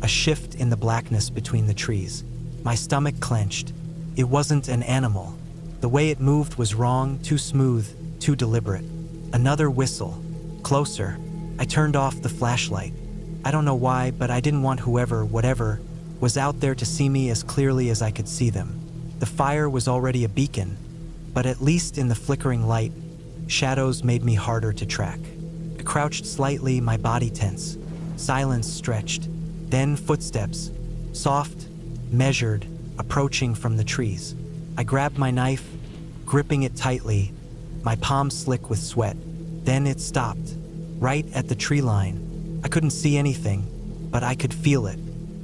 a shift in the blackness between the trees. My stomach clenched. It wasn't an animal. The way it moved was wrong, too smooth, too deliberate. Another whistle. Closer. I turned off the flashlight. I don't know why, but I didn't want whatever, was out there to see me as clearly as I could see them. The fire was already a beacon, but at least in the flickering light, shadows made me harder to track. I crouched slightly, my body tense. Silence stretched. Then footsteps. Soft, measured, approaching from the trees. I grabbed my knife, gripping it tightly, my palm slick with sweat. Then it stopped, right at the tree line. I couldn't see anything, but I could feel it.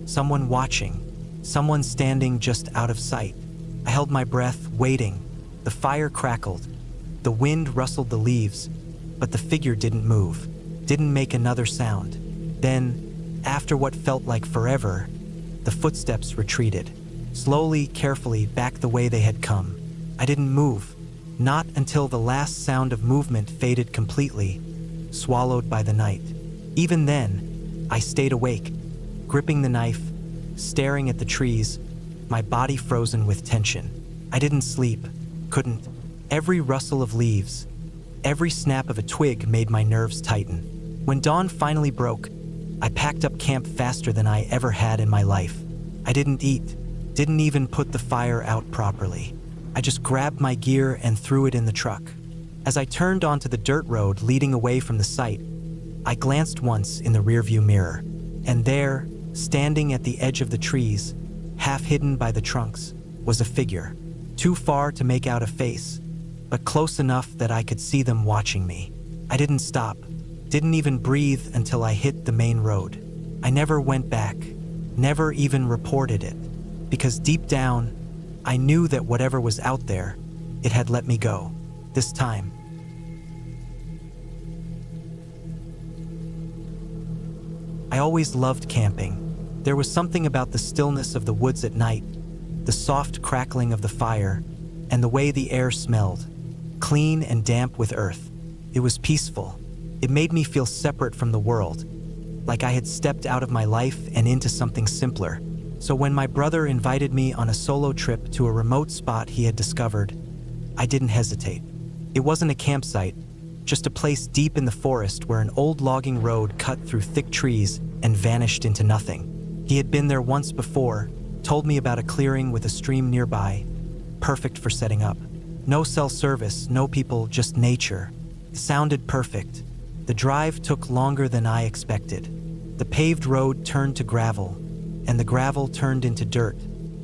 Someone watching, someone standing just out of sight. I held my breath, waiting. The fire crackled. The wind rustled the leaves, but the figure didn't move, didn't make another sound. Then, after what felt like forever, the footsteps retreated. Slowly, carefully, back the way they had come. I didn't move, not until the last sound of movement faded completely, swallowed by the night. Even then, I stayed awake, gripping the knife, staring at the trees, my body frozen with tension. I didn't sleep, couldn't. Every rustle of leaves, every snap of a twig made my nerves tighten. When dawn finally broke, I packed up camp faster than I ever had in my life. I didn't eat, didn't even put the fire out properly. I just grabbed my gear and threw it in the truck. As I turned onto the dirt road leading away from the site, I glanced once in the rearview mirror, and there, standing at the edge of the trees, half hidden by the trunks, was a figure. Too far to make out a face, but close enough that I could see them watching me. I didn't stop, didn't even breathe until I hit the main road. I never went back, never even reported it, because deep down, I knew that whatever was out there, it had let me go. This time. I always loved camping. There was something about the stillness of the woods at night, the soft crackling of the fire, and the way the air smelled, clean and damp with earth. It was peaceful. It made me feel separate from the world, like I had stepped out of my life and into something simpler. So when my brother invited me on a solo trip to a remote spot he had discovered, I didn't hesitate. It wasn't a campsite, just a place deep in the forest where an old logging road cut through thick trees and vanished into nothing. He had been there once before, told me about a clearing with a stream nearby, perfect for setting up. No cell service, no people, just nature. It sounded perfect. The drive took longer than I expected. The paved road turned to gravel, and the gravel turned into dirt,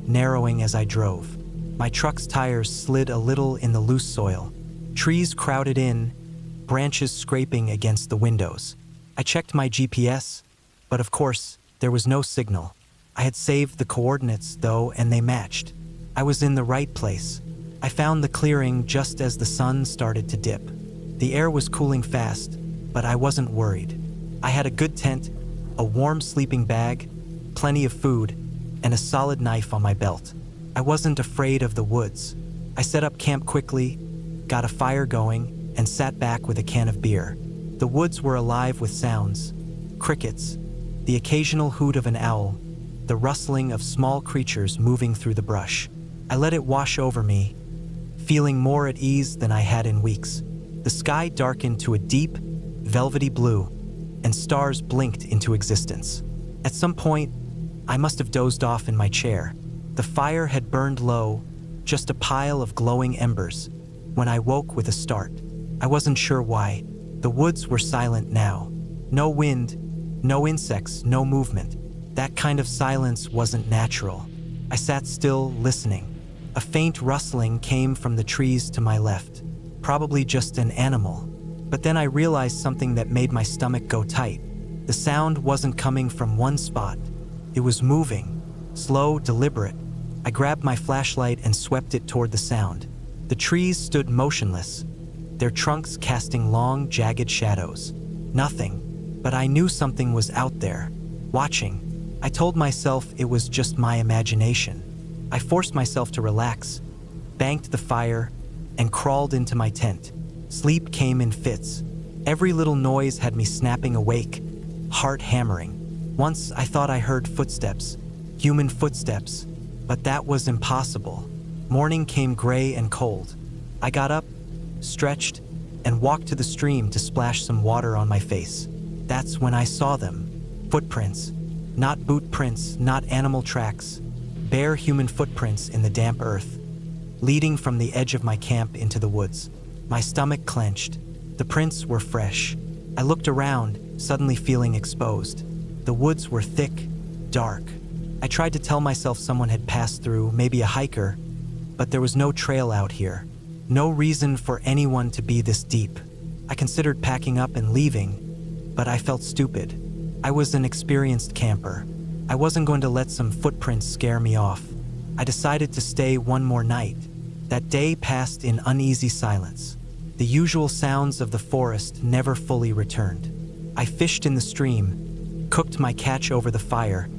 narrowing as I drove. My truck's tires slid a little in the loose soil. Trees crowded in, branches scraping against the windows. I checked my GPS, but of course, there was no signal. I had saved the coordinates, though, and they matched. I was in the right place. I found the clearing just as the sun started to dip. The air was cooling fast, but I wasn't worried. I had a good tent, a warm sleeping bag, plenty of food, and a solid knife on my belt. I wasn't afraid of the woods. I set up camp quickly, got a fire going, and sat back with a can of beer. The woods were alive with sounds: crickets, the occasional hoot of an owl, the rustling of small creatures moving through the brush. I let it wash over me, feeling more at ease than I had in weeks. The sky darkened to a deep, velvety blue, and stars blinked into existence. At some point, I must have dozed off in my chair. The fire had burned low, just a pile of glowing embers, when I woke with a start. I wasn't sure why. The woods were silent now. No wind, no insects, no movement. That kind of silence wasn't natural. I sat still, listening. A faint rustling came from the trees to my left, probably just an animal. But then I realized something that made my stomach go tight. The sound wasn't coming from one spot. It was moving, slow, deliberate. I grabbed my flashlight and swept it toward the sound. The trees stood motionless, their trunks casting long, jagged shadows. Nothing, but I knew something was out there, watching. I told myself it was just my imagination. I forced myself to relax, banked the fire, and crawled into my tent. Sleep came in fits. Every little noise had me snapping awake, heart hammering. Once I thought I heard footsteps, human footsteps, but that was impossible. Morning came gray and cold. I got up, stretched, and walked to the stream to splash some water on my face. That's when I saw them. Footprints. Not boot prints, not animal tracks. Bare human footprints in the damp earth, leading from the edge of my camp into the woods. My stomach clenched. The prints were fresh. I looked around, suddenly feeling exposed. The woods were thick, dark. I tried to tell myself someone had passed through, maybe a hiker, but there was no trail out here. No reason for anyone to be this deep. I considered packing up and leaving, but I felt stupid. I was an experienced camper. I wasn't going to let some footprints scare me off. I decided to stay one more night. That day passed in uneasy silence. The usual sounds of the forest never fully returned. I fished in the stream, cooked my catch over the fire,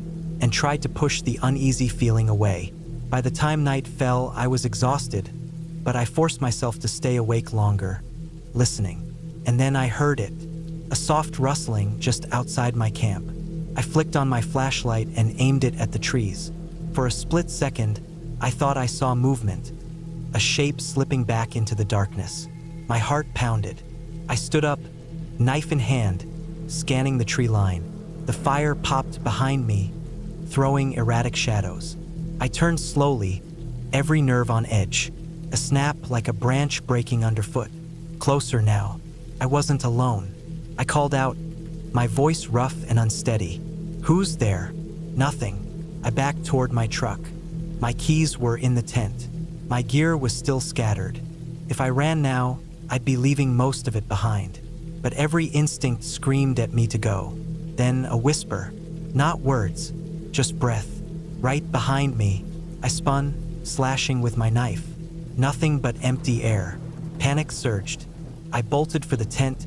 and tried to push the uneasy feeling away. By the time night fell, I was exhausted, but I forced myself to stay awake longer, listening. And then I heard it, a soft rustling just outside my camp. I flicked on my flashlight and aimed it at the trees. For a split second, I thought I saw movement, a shape slipping back into the darkness. My heart pounded. I stood up, knife in hand, scanning the tree line. The fire popped behind me, throwing erratic shadows. I turned slowly, every nerve on edge. A snap like a branch breaking underfoot. Closer now. I wasn't alone. I called out, my voice rough and unsteady. Who's there? Nothing. I backed toward my truck. My keys were in the tent. My gear was still scattered. If I ran now, I'd be leaving most of it behind. But every instinct screamed at me to go. Then a whisper, not words, just breath. Right behind me, I spun, slashing with my knife. Nothing but empty air. Panic surged. I bolted for the tent,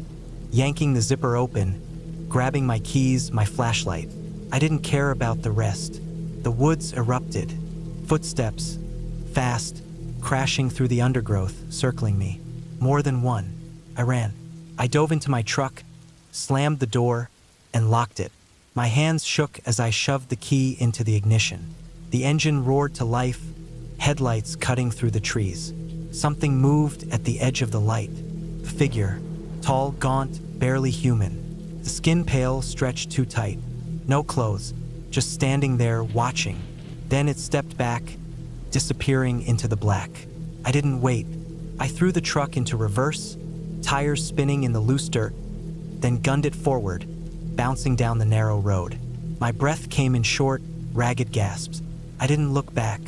yanking the zipper open, grabbing my keys, my flashlight. I didn't care about the rest. The woods erupted. Footsteps, fast, crashing through the undergrowth, circling me. More than one. I ran. I dove into my truck, slammed the door, and locked it. My hands shook as I shoved the key into the ignition. The engine roared to life, headlights cutting through the trees. Something moved at the edge of the light. A figure, tall, gaunt, barely human. The skin pale, stretched too tight. No clothes, just standing there watching. Then it stepped back, disappearing into the black. I didn't wait. I threw the truck into reverse, tires spinning in the loose dirt, then gunned it forward, bouncing down the narrow road. My breath came in short, ragged gasps. I didn't look back.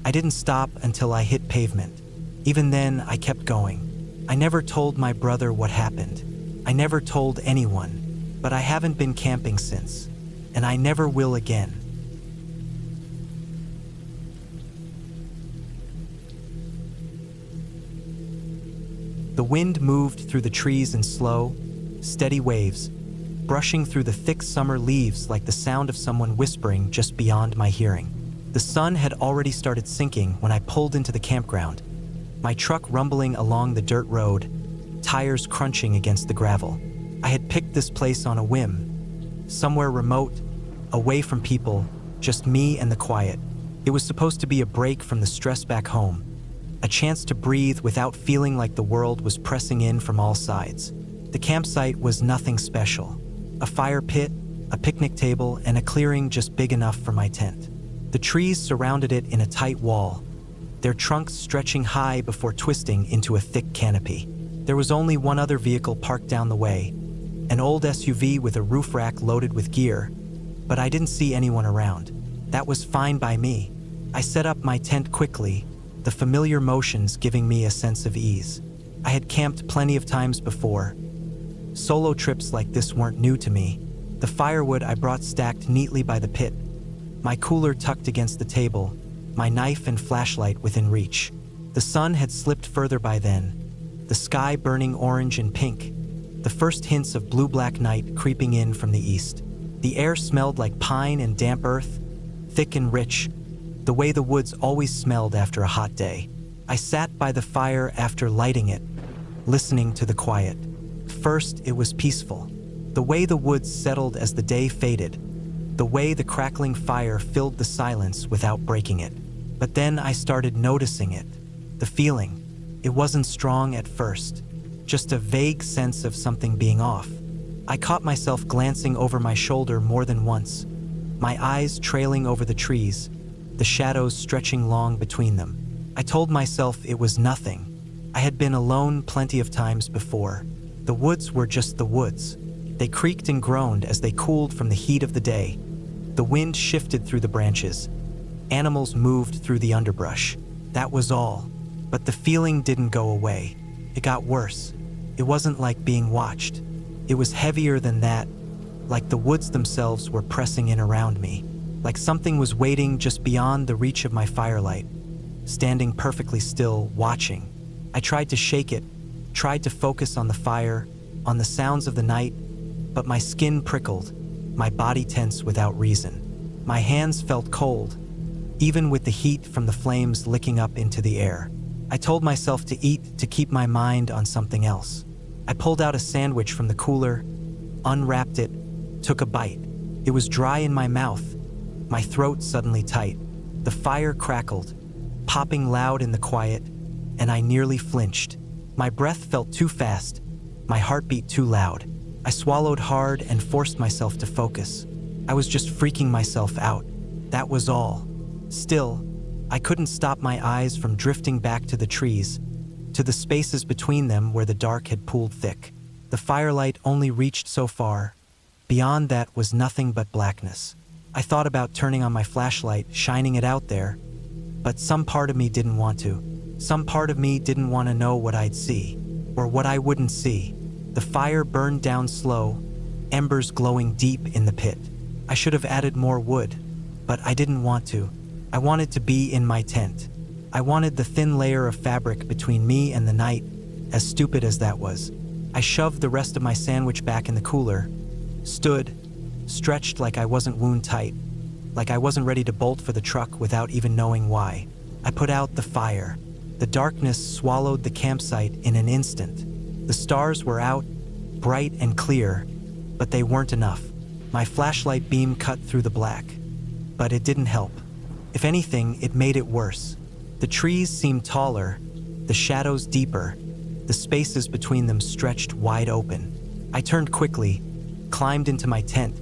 I didn't stop until I hit pavement. Even then, I kept going. I never told my brother what happened. I never told anyone, but I haven't been camping since, and I never will again. The wind moved through the trees in slow, steady waves, brushing through the thick summer leaves like the sound of someone whispering just beyond my hearing. The sun had already started sinking when I pulled into the campground, my truck rumbling along the dirt road, tires crunching against the gravel. I had picked this place on a whim, somewhere remote, away from people, just me and the quiet. It was supposed to be a break from the stress back home, a chance to breathe without feeling like the world was pressing in from all sides. The campsite was nothing special. A fire pit, a picnic table, and a clearing just big enough for my tent. The trees surrounded it in a tight wall, their trunks stretching high before twisting into a thick canopy. There was only one other vehicle parked down the way, an old SUV with a roof rack loaded with gear, but I didn't see anyone around. That was fine by me. I set up my tent quickly, the familiar motions giving me a sense of ease. I had camped plenty of times before. Solo trips like this weren't new to me. The firewood I brought stacked neatly by the pit, my cooler tucked against the table, my knife and flashlight within reach. The sun had slipped further by then, the sky burning orange and pink, the first hints of blue-black night creeping in from the east. The air smelled like pine and damp earth, thick and rich, the way the woods always smelled after a hot day. I sat by the fire after lighting it, listening to the quiet. First, it was peaceful. The way the woods settled as the day faded, the way the crackling fire filled the silence without breaking it. But then I started noticing it, the feeling. It wasn't strong at first, just a vague sense of something being off. I caught myself glancing over my shoulder more than once, my eyes trailing over the trees, the shadows stretching long between them. I told myself it was nothing. I had been alone plenty of times before. The woods were just the woods. They creaked and groaned as they cooled from the heat of the day. The wind shifted through the branches. Animals moved through the underbrush. That was all. But the feeling didn't go away. It got worse. It wasn't like being watched. It was heavier than that, like the woods themselves were pressing in around me, like something was waiting just beyond the reach of my firelight, standing perfectly still, watching. I tried to shake it, tried to focus on the fire, on the sounds of the night, but my skin prickled, my body tense without reason. My hands felt cold, even with the heat from the flames licking up into the air. I told myself to eat to keep my mind on something else. I pulled out a sandwich from the cooler, unwrapped it, took a bite. It was dry in my mouth, my throat suddenly tight. The fire crackled, popping loud in the quiet, and I nearly flinched. My breath felt too fast, my heartbeat too loud. I swallowed hard and forced myself to focus. I was just freaking myself out. That was all. Still, I couldn't stop my eyes from drifting back to the trees, to the spaces between them where the dark had pooled thick. The firelight only reached so far. Beyond that was nothing but blackness. I thought about turning on my flashlight, shining it out there, but some part of me didn't want to. Some part of me didn't want to know what I'd see, or what I wouldn't see. The fire burned down slow, embers glowing deep in the pit. I should have added more wood, but I didn't want to. I wanted to be in my tent. I wanted the thin layer of fabric between me and the night, as stupid as that was. I shoved the rest of my sandwich back in the cooler, stood, stretched like I wasn't wound tight, like I wasn't ready to bolt for the truck without even knowing why. I put out the fire. The darkness swallowed the campsite in an instant. The stars were out, bright and clear, but they weren't enough. My flashlight beam cut through the black, but it didn't help. If anything, it made it worse. The trees seemed taller, the shadows deeper, the spaces between them stretched wide open. I turned quickly, climbed into my tent,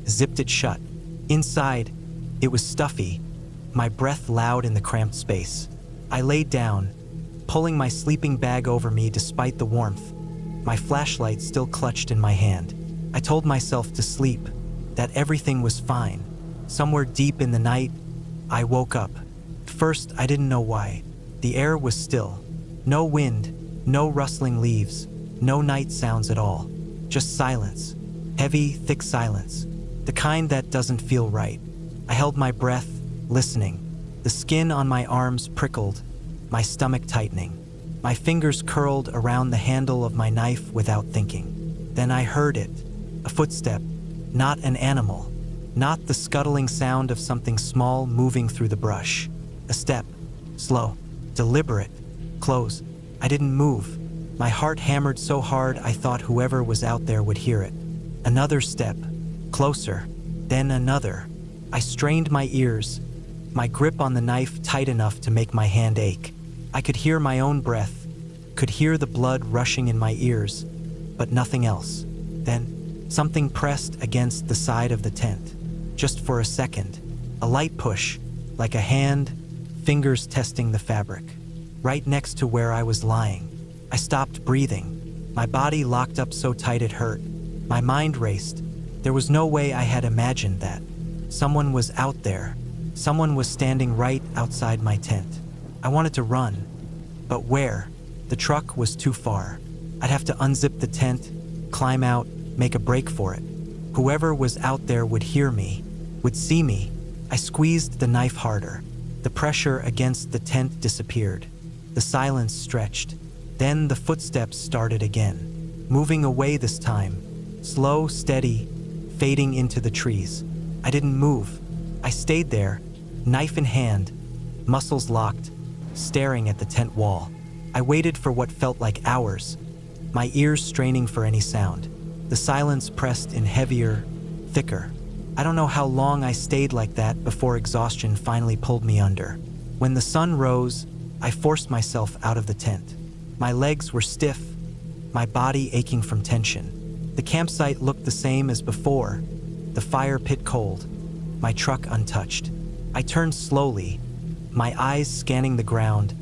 zipped it shut. Inside, it was stuffy, my breath loud in the cramped space. I laid down, pulling my sleeping bag over me despite the warmth, my flashlight still clutched in my hand. I told myself to sleep, that everything was fine. Somewhere deep in the night, I woke up. First, I didn't know why. The air was still. No wind, No rustling leaves, no night sounds at all. Just silence. Heavy, thick silence. The kind that doesn't feel right. I held my breath, listening. The skin on my arms prickled, my stomach tightening. My fingers curled around the handle of my knife without thinking. Then I heard it. A footstep. Not an animal. Not the scuttling sound of something small moving through the brush. A step. Slow. Deliberate. Close. I didn't move. My heart hammered so hard I thought whoever was out there would hear it. Another step. Closer. Then another. I strained my ears, my grip on the knife tight enough to make my hand ache. I could hear my own breath, could hear the blood rushing in my ears, but nothing else. Then, something pressed against the side of the tent. Just for a second. A light push, like a hand, fingers testing the fabric. Right next to where I was lying. I stopped breathing. My body locked up so tight it hurt. My mind raced. There was no way I had imagined that. Someone was out there. Someone was standing right outside my tent. I wanted to run. But where? The truck was too far. I'd have to unzip the tent, climb out, make a break for it. Whoever was out there would hear me, would see me. I squeezed the knife harder. The pressure against the tent disappeared. The silence stretched. Then the footsteps started again, moving away this time. Slow, steady, fading into the trees. I didn't move. I stayed there, knife in hand, muscles locked, staring at the tent wall. I waited for what felt like hours, my ears straining for any sound. The silence pressed in heavier, thicker. I don't know how long I stayed like that before exhaustion finally pulled me under. When the sun rose, I forced myself out of the tent. My legs were stiff, my body aching from tension. The campsite looked the same as before, the fire pit cold, my truck untouched. I turned slowly, my eyes scanning the ground,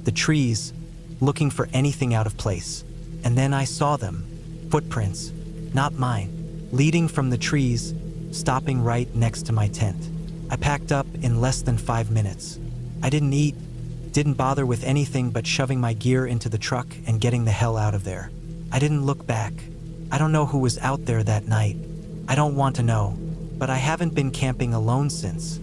the trees, looking for anything out of place. And then I saw them, footprints, not mine, leading from the trees, stopping right next to my tent. I packed up in less than 5 minutes. I didn't eat, didn't bother with anything but shoving my gear into the truck and getting the hell out of there. I didn't look back. I don't know who was out there that night. I don't want to know, but I haven't been camping alone since.